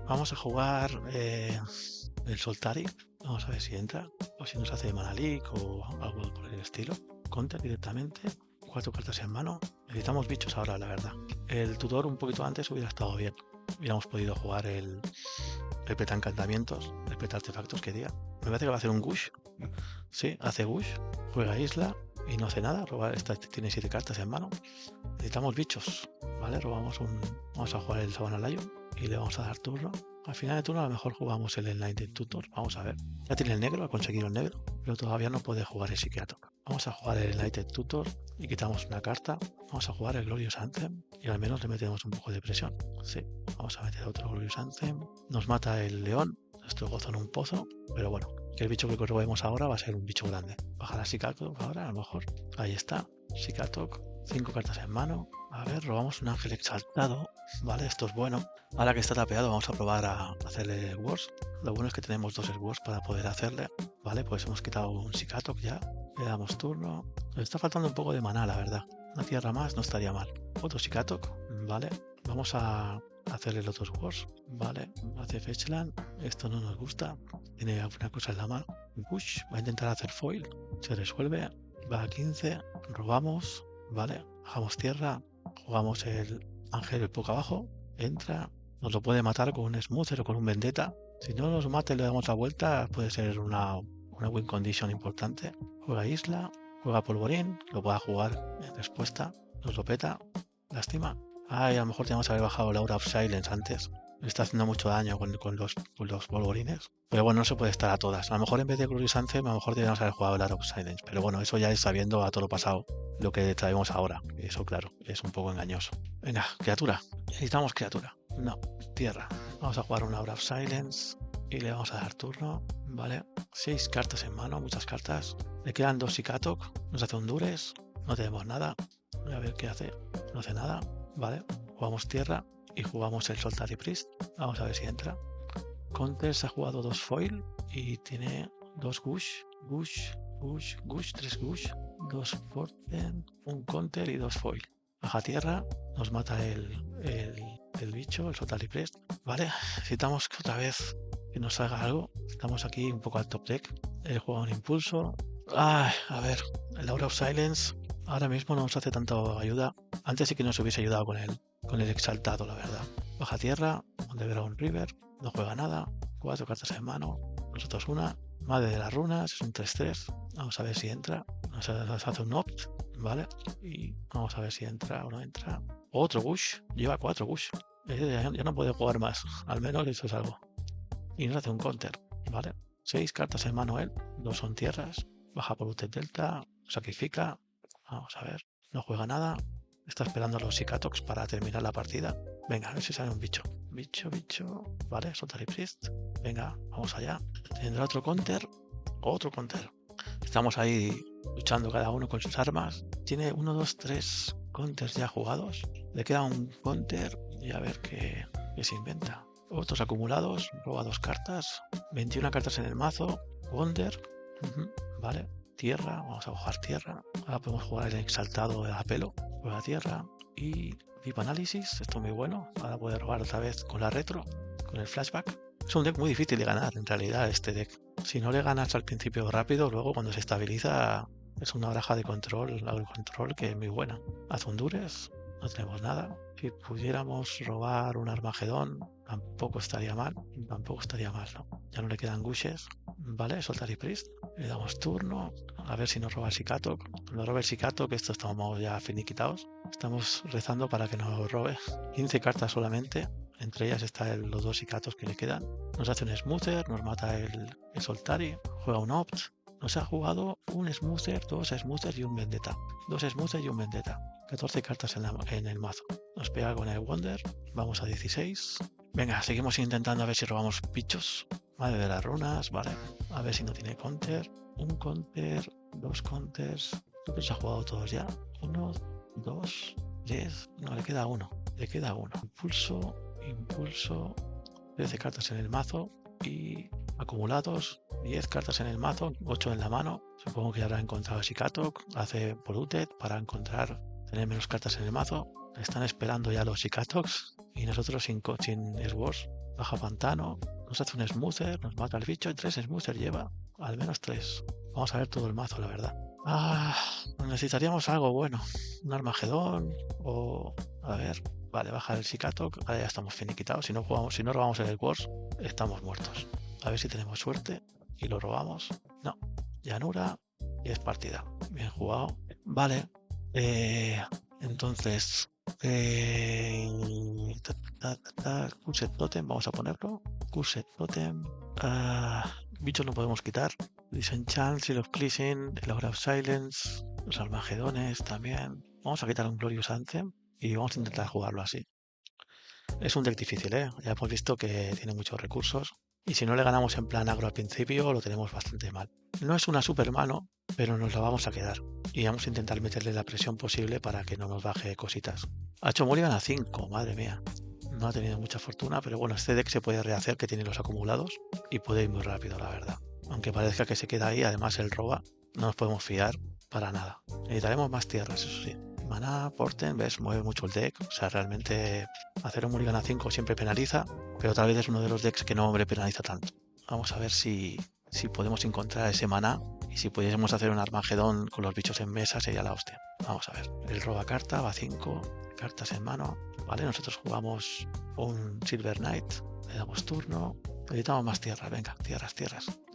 vamos a jugar el Soltari. Vamos a ver si entra. O si nos hace Mana Leak o algo por el estilo. Counter directamente. 4 cartas en mano. Necesitamos bichos ahora, la verdad. El tutor un poquito antes hubiera estado bien. Hubiéramos podido jugar el peta encantamientos, el peta artefactos que diga. Me parece que va a hacer un Gush. Sí, hace Gush. Juega isla y no hace nada. Tiene 7 cartas en mano. Necesitamos bichos. Vale, vamos a jugar el Savannah Lion y le vamos a dar turno. Al final de turno a lo mejor jugamos el Enlightened Tutor. Vamos a ver. Ya tiene el negro, ha conseguido el negro, pero todavía no puede jugar el Sicatok. Vamos a jugar el Enlightened Tutor y quitamos una carta. Vamos a jugar el Glorious Anthem y al menos le metemos un poco de presión. Sí, vamos a meter otro Glorious Anthem. Nos mata el león, nuestro gozo en un pozo, pero bueno, que el bicho que robemos ahora va a ser un bicho grande. Bajará Sicatok ahora, a lo mejor. Ahí está, Sicatok. 5 cartas en mano. A ver, robamos un ángel exaltado. Vale, esto es bueno. Ahora que está tapeado vamos a probar a hacerle Wars. Lo bueno es que tenemos 2 Wars para poder hacerle. Vale, pues hemos quitado un Sikatok ya. Le damos turno. Nos está faltando un poco de maná, la verdad. Una tierra más no estaría mal. Otro Sikatok. Vale, vamos a hacerle los 2 Wars. Vale, hace Fetchland. Esto no nos gusta. Tiene alguna cosa en la mano. Push, va a intentar hacer foil. Se resuelve. Va a 15. Robamos. Vale, bajamos tierra. Jugamos el ángel poco abajo. Entra. Nos lo puede matar con un smoother o con un vendetta. Si no nos mata y le damos la vuelta, puede ser una win condition importante. Juega isla. Juega polvorín. Lo pueda jugar en respuesta. Nos lo peta. Lástima. Ay, a lo mejor teníamos que haber bajado la Aura of Silence antes. Le está haciendo mucho daño con los polvorines. Pero bueno, no se puede estar a todas. A lo mejor en vez de Glorious Anthem, a lo mejor deberíamos haber jugado el Aura of Silence. Pero bueno, eso ya es sabiendo a todo lo pasado lo que traemos ahora. Eso, claro, es un poco engañoso. Venga, criatura. Necesitamos criatura. No, tierra. Vamos a jugar una Aura of Silence y le vamos a dar turno. Vale, 6 cartas en mano, muchas cartas. Le quedan 2 Sikatok. Nos hace un Dures. No tenemos nada. Voy a ver qué hace. No hace nada. Vale, jugamos tierra y jugamos el Soltari Priest. Vamos a ver si entra. Counter se ha jugado 2 foil y tiene 2 gush, 3 gush, 2 porten, un counter y 2 foil. Baja tierra, nos mata el bicho, el Soltari Priest. Vale, necesitamos que otra vez que nos haga algo. Estamos aquí un poco al top deck. Él juega un impulso. A ver, el Aura of Silence ahora mismo no nos hace tanta ayuda. Antes sí que nos hubiese ayudado con el exaltado, la verdad. Baja tierra, Underground River, no juega nada, 4 cartas en mano, nosotros una, Madre de las Runas, es un 3-3, vamos a ver si entra, nos hace un opt, ¿vale? Y vamos a ver si entra o no entra. Otro Gush, lleva 4 Gush, ya no puede jugar más, al menos eso es algo. Y nos hace un counter, ¿vale? 6 cartas en mano él, 2 son tierras, baja por UT Delta, sacrifica, vamos a ver, no juega nada. Está esperando a los Sikatoks para terminar la partida. Venga, a ver si sale un bicho. Bicho. Vale, Soltari Priest. Venga, vamos allá. Tendrá otro counter. Otro counter. Estamos ahí luchando cada uno con sus armas. Tiene 1, 2, 3 counters ya jugados. Le queda un counter y a ver qué se inventa. Otros acumulados. Roba 2 cartas. 21 cartas en el mazo. Wonder. Vale. Tierra. Vamos a bajar tierra. Ahora podemos jugar el exaltado a pelo. Juega tierra y Deep Analysis, esto es muy bueno para poder robar otra vez con la retro, con el flashback. Es un deck muy difícil de ganar en realidad este deck. Si no le ganas al principio rápido, luego cuando se estabiliza es una baraja de control que es muy buena. Haz Hondures, no tenemos nada. Si pudiéramos robar un Armagedón, tampoco estaría mal, ¿no? Ya no le quedan gushes. Vale, Soltari Priest. Le damos turno, a ver si nos roba el Sikatok. Cuando robe el Sikatok, esto estamos ya finiquitados. Estamos rezando para que nos robe. 15 cartas solamente, entre ellas están los 2 Sikatos que le quedan. Nos hace un Smoother, nos mata el Soltari, juega un Opt. Nos ha jugado un Smoother, 2 Smoothers y un Vendetta. 2 Smoothers y un Vendetta. 14 cartas en el mazo. Nos pega con el Wonder. Vamos a 16. Venga, seguimos intentando a ver si robamos bichos. Madre de las Runas, vale. A ver si no tiene counter. Un counter, 2 counters. Creo que se ha jugado todos ya. 1, 2, 10. No, le queda uno. Impulso. 13 cartas en el mazo. Y acumulados. 10 cartas en el mazo. 8 en la mano. Supongo que ya habrá encontrado Sikatok. Hace polluted para tener menos cartas en el mazo. Están esperando ya los Sikatoks. Y nosotros sin Swords. Baja pantano. Nos hace un Smoother, nos mata el bicho y 3 Smoother lleva, al menos 3. Vamos a ver todo el mazo, la verdad. Necesitaríamos algo bueno. Un Armagedón o... A ver, vale, baja el Sikatok. Ahora ya estamos finiquitados. Si no robamos el Wars, estamos muertos. A ver si tenemos suerte y lo robamos. No, llanura y es partida. Bien jugado. Vale. Entonces... Cursed Totem, vamos a ponerlo. Cursed Totem. Bichos no podemos quitar. Disenchant, Seal of Cleansing, el Aura of Silence, los Armagedones también. Vamos a quitar un Glorious Anthem y vamos a intentar jugarlo así. Es un deck difícil, ¿eh? Ya hemos visto que tiene muchos recursos Y si no le ganamos en plan agro al principio, lo tenemos bastante mal. No es una super mano, pero nos la vamos a quedar. Y vamos a intentar meterle la presión posible para que no nos baje cositas. Ha hecho mulligan a 5, madre mía. No ha tenido mucha fortuna, pero bueno, este deck se puede rehacer, que tiene los acumulados, y puede ir muy rápido, la verdad. Aunque parezca que se queda ahí, además él roba, no nos podemos fiar para nada. Necesitaremos más tierras, eso sí. Maná, Porten, ves, mueve mucho el deck. O sea, realmente hacer un mulligan a 5 siempre penaliza, pero tal vez es uno de los decks que no me penaliza tanto. Vamos a ver si podemos encontrar ese maná, y si pudiésemos hacer un Armagedón con los bichos en mesa sería la hostia. Vamos a ver. Él roba carta, va a 5, cartas en mano. Vale, nosotros jugamos un Silver Knight, le damos turno. Necesitamos más tierras, venga, tierras.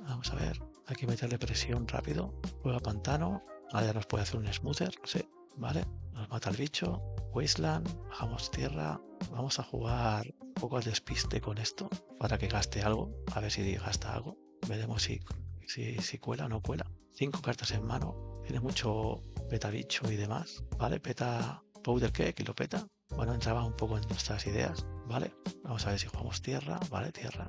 Vamos a ver, hay que meterle presión rápido. Juega pantano, ahora ya nos puede hacer un smoother, sí, vale. Nos mata el bicho, Wasteland, bajamos tierra. Vamos a jugar un poco al despiste con esto, para que gaste algo, a ver si gasta algo. Veremos si cuela o no cuela. 5 cartas en mano, tiene mucho peta bicho y demás, vale, peta Powder Cake y lo peta. Bueno, entraba un poco en nuestras ideas, ¿vale? Vamos a ver si jugamos tierra, ¿vale? Tierra.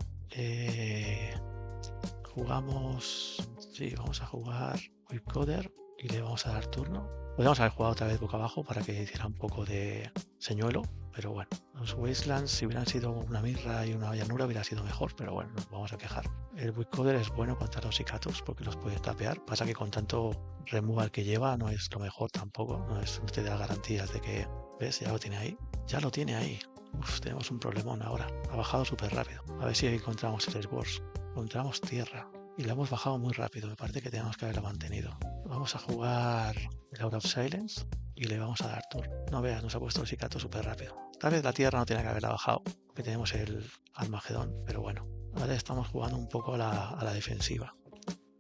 Vamos a jugar Whipcoder y le vamos a dar turno. Podríamos haber jugado otra vez boca abajo para que hiciera un poco de señuelo, pero bueno. Los Wastelands, si hubieran sido una mirra y una llanura, hubiera sido mejor, pero bueno, nos vamos a quejar. El Whipcoder es bueno contra los Cicatos porque los puede tapear. Pasa que con tanto removal que lleva no es lo mejor tampoco, no te da garantías de que... ¿Ves? Ya lo tiene ahí. Ya lo tiene ahí. Uf, tenemos un problemón ahora. Ha bajado súper rápido. A ver si encontramos el Swords. Encontramos tierra. Y la hemos bajado muy rápido. Me parece que tenemos que haberla mantenido. Vamos a jugar el Aura of Silence y le vamos a dar turno. No veas, nos ha puesto el Cicato súper rápido. Tal vez la tierra no tiene que haberla bajado, porque tenemos el Armagedón, pero bueno. Ahora estamos jugando un poco a la defensiva.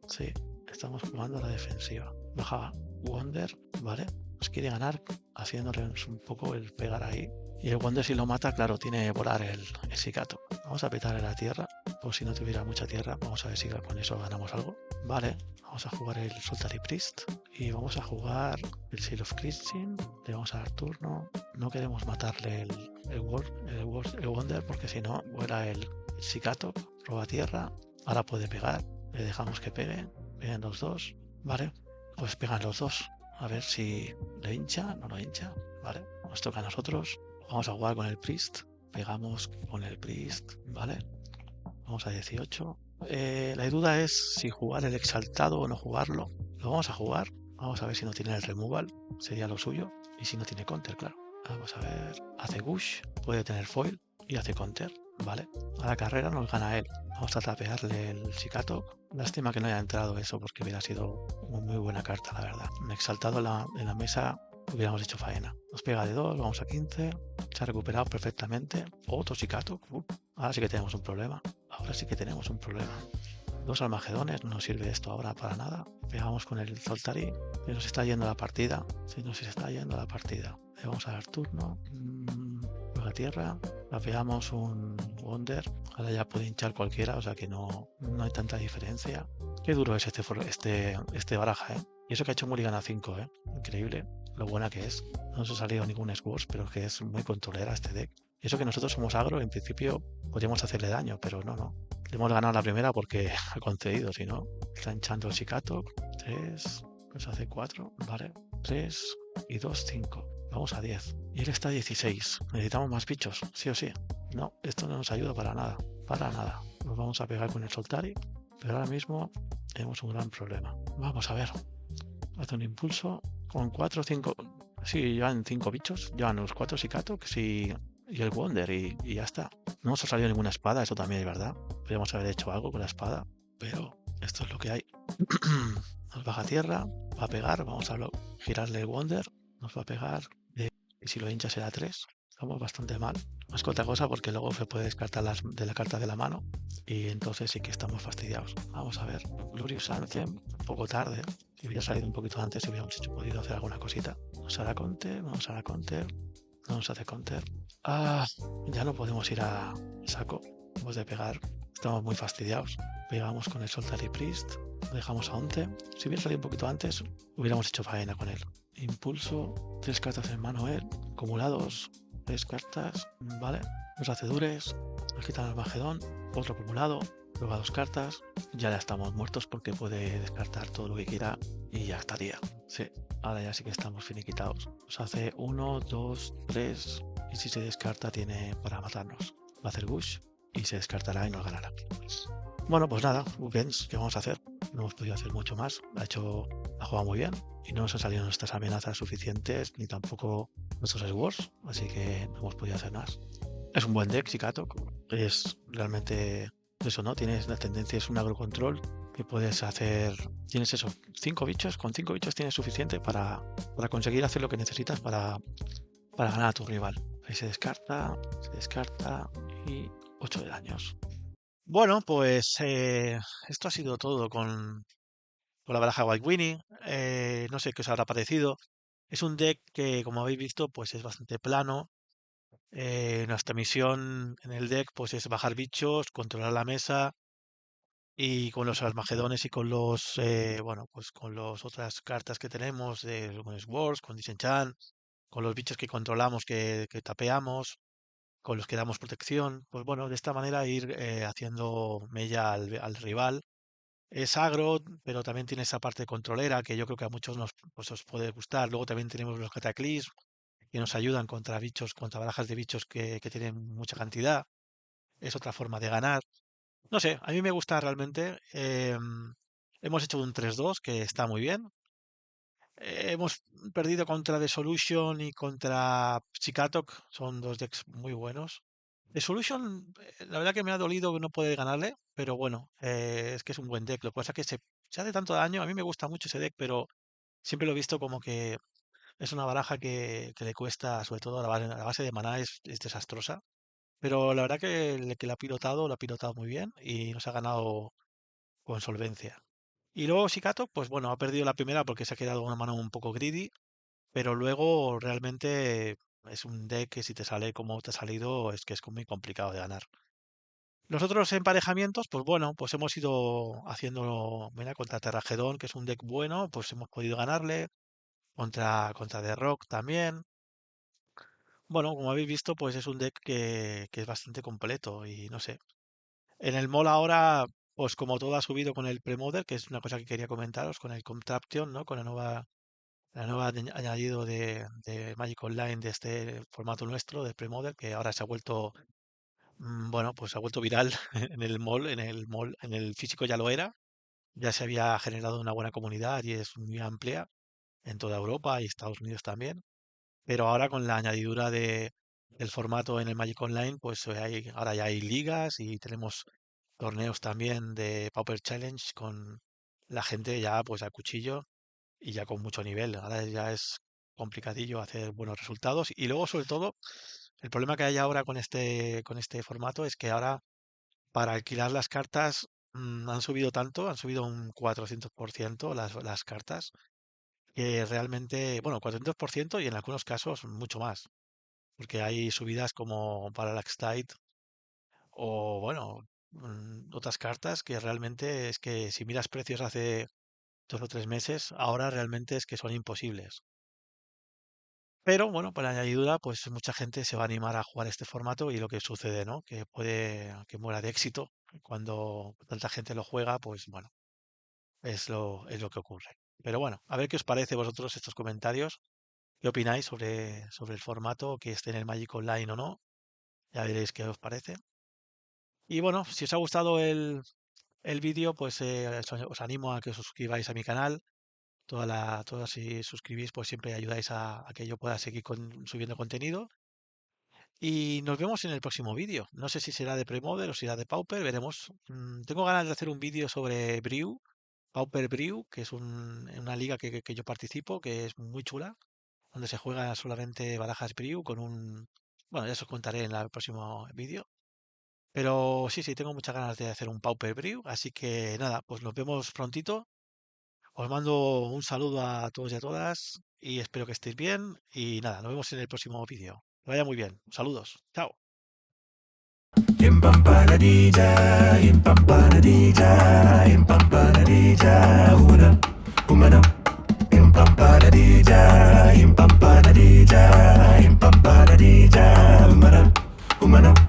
Sí, estamos jugando a la defensiva. Baja Wonder, ¿vale? Nos quiere ganar haciéndoles un poco el pegar ahí. Y el Wonder, si lo mata, claro, tiene que volar el Cicato. Vamos a petarle la tierra, por si no tuviera mucha tierra. Vamos a ver si con eso ganamos algo. Vale, vamos a jugar el Soltary Priest y vamos a jugar el Seal of Christine. Le vamos a dar turno. No queremos matarle el Wonder, porque si no, vuela el Cicato, roba tierra. Ahora puede pegar. Le dejamos que peguen los dos. Vale, pues pegan los dos. A ver si le hincha, no lo hincha. Vale, nos toca a nosotros. Vamos a jugar con el Priest. Pegamos con el Priest, ¿vale? Vamos a 18. La duda es si jugar el Exaltado o no jugarlo. Lo vamos a jugar. Vamos a ver si no tiene el Removal. Sería lo suyo. Y si no tiene Counter, claro. Vamos a ver. Hace Gush. Puede tener Foil. Y hace Counter. Vale. A la carrera nos gana él. Vamos a tapearle el Cicato. Lástima que no haya entrado eso, porque hubiera sido una muy buena carta, la verdad. Un Exaltado en la mesa hubiéramos hecho faena. Nos pega de 2, vamos a 15. Se ha recuperado perfectamente. Otro Cicato. Ahora sí que tenemos un problema. Dos Armagedones, no nos sirve esto ahora para nada. Pegamos con el Zoltari. Se nos está yendo la partida. Le vamos a dar turno. Juega tierra. La pegamos un Wonder. Ahora ya puede hinchar cualquiera, o sea que no hay tanta diferencia. Qué duro es este baraja, ¿eh? Y eso que ha hecho mulligan a 5, ¿eh? Increíble lo buena que es. No nos ha salido ningún Swords, pero que es muy controlera este deck. Y eso que nosotros somos agro, en principio podríamos hacerle daño, pero no. Le hemos ganado la primera porque ha concedido, si no. Está hinchando el Cicato. 3, nos hace 4, vale. 3 y 2, 5. Vamos a 10. Y él está a 16. Necesitamos más bichos, sí o sí. No, esto no nos ayuda para nada. Nos vamos a pegar con el Soltari, pero ahora mismo tenemos un gran problema. Vamos a ver. Hace un impulso con 4 o 5. Sí, llevan 5 bichos. Llevan los 4 Cicato y el Wonder y ya está. No nos ha salido ninguna espada, eso también es verdad. Podríamos haber hecho algo con la espada, pero esto es lo que hay. Nos baja tierra, va a pegar, vamos a girarle el Wonder, nos va a pegar y si lo hincha será 3. Estamos bastante mal. Más que otra cosa porque luego se puede descartar de la carta de la mano y entonces sí que estamos fastidiados. Vamos a ver. Glorious Anthem, un poco tarde. Si hubiera salido un poquito antes, si hubiéramos podido hacer alguna cosita. Nos hará counter. No nos hace counter. Ya no podemos ir a saco. Hemos de pegar. Estamos muy fastidiados. Pegamos con el Soltary Priest. Lo dejamos a 11. Si hubiera salido un poquito antes, hubiéramos hecho faena con él. Impulso. 3 cartas en mano él. Acumulados. 3 cartas. Vale. Nos hace dures. Nos quita el Armagedón. Otro acumulado. Juega 2 cartas. Ya estamos muertos porque puede descartar todo lo que quiera y ya estaría. Sí, ahora ya sí que estamos finiquitados. Nos hace 1, 2, 3 y si se descarta tiene para matarnos. Va a hacer Gush y se descartará y nos ganará. Bueno, pues nada, Gens, ¿qué vamos a hacer? No hemos podido hacer mucho más. Ha jugado muy bien y no nos han salido nuestras amenazas suficientes ni tampoco nuestros swords, así que no hemos podido hacer más. Es un buen deck, Sikatok. Es realmente eso, ¿no? Tienes la tendencia, es un agrocontrol que puedes hacer. Tienes eso, 5 bichos. Con 5 bichos tienes suficiente para conseguir hacer lo que necesitas para ganar a tu rival. Ahí se descarta y 8 de daños. Bueno, pues esto ha sido todo con la baraja White Winnie. No sé qué os habrá parecido. Es un deck que, como habéis visto, pues es bastante plano. Nuestra misión en el deck pues es bajar bichos, controlar la mesa y con los Armagedones y con los pues con las otras cartas que tenemos de con Swords, con Disenchant, con los bichos que controlamos que tapeamos, con los que damos protección, pues bueno, de esta manera ir haciendo mella al rival. Es agro, pero también tiene esa parte controlera que yo creo que a muchos pues os puede gustar. Luego también tenemos los Cataclysm que nos ayudan contra bichos, contra barajas de bichos que tienen mucha cantidad. Es otra forma de ganar. No sé, a mí me gusta realmente. Hemos hecho un 3-2 que está muy bien. Hemos perdido contra The Solution y contra Sikatok. Son 2 decks muy buenos. The Solution, la verdad que me ha dolido no poder ganarle, pero bueno, es que es un buen deck. Lo que pasa es que se hace tanto daño. A mí me gusta mucho ese deck, pero siempre lo he visto como que es una baraja que le cuesta, sobre todo la base de maná es desastrosa. Pero la verdad que el que lo ha pilotado muy bien y nos ha ganado con solvencia. Y luego Sikato, pues bueno, ha perdido la primera porque se ha quedado una mano un poco greedy, pero luego realmente es un deck que si te sale como te ha salido es que es muy complicado de ganar. Los otros emparejamientos, pues bueno, pues hemos ido haciendo, mira, contra Terragedón, que es un deck bueno, pues hemos podido ganarle, contra The Rock también. Bueno, como habéis visto, pues es un deck que es bastante completo y no sé. En el mall ahora, pues como todo ha subido con el Premodel, que es una cosa que quería comentaros, con el Contraption, ¿no? Con la nueva añadido de Magic Online de este formato nuestro, de Premodel, que ahora se ha vuelto, bueno, pues se ha vuelto viral en el físico ya lo era, ya se había generado una buena comunidad y es muy amplia en toda Europa y Estados Unidos también. Pero ahora con la añadidura del formato en el Magic Online, pues ahora ya hay ligas y tenemos torneos también de Pauper Challenge con la gente ya pues a cuchillo y ya con mucho nivel. Ahora ya es complicadillo hacer buenos resultados. Y luego, sobre todo, el problema que hay ahora con este formato es que ahora para alquilar las cartas han subido tanto, han subido un 400% las cartas, que realmente, bueno, 400% y en algunos casos mucho más, porque hay subidas como para la Tide o, bueno, otras cartas que realmente es que si miras precios hace 2 o 3 meses, ahora realmente es que son imposibles. Pero bueno, por añadidura, pues mucha gente se va a animar a jugar este formato y lo que sucede, ¿no? Que puede que muera de éxito. Cuando tanta gente lo juega, pues bueno, es lo que ocurre. Pero bueno, a ver qué os parece vosotros estos comentarios. ¿Qué opináis sobre el formato, que esté en el Magic Online o no? Ya veréis qué os parece. Y bueno, si os ha gustado el vídeo, pues os animo a que os suscribáis a mi canal. Todas si suscribís, pues siempre ayudáis a que yo pueda seguir subiendo contenido. Y nos vemos en el próximo vídeo. No sé si será de Premodel o será de Pauper, veremos. Tengo ganas de hacer un vídeo sobre Brew, Pauper Brew, que es una liga que yo participo, que es muy chula, donde se juega solamente barajas Brew con un. Bueno, ya os contaré en el próximo vídeo. Pero sí, sí, tengo muchas ganas de hacer un Pauper Brew, así que nada, pues nos vemos prontito. Os mando un saludo a todos y a todas y espero que estéis bien y nada, nos vemos en el próximo vídeo. Que vaya muy bien. Saludos. Chao. Impampanadija, impampanadija, impampanadija, humana, impampanadija, impampanadija, impampanadija, humana.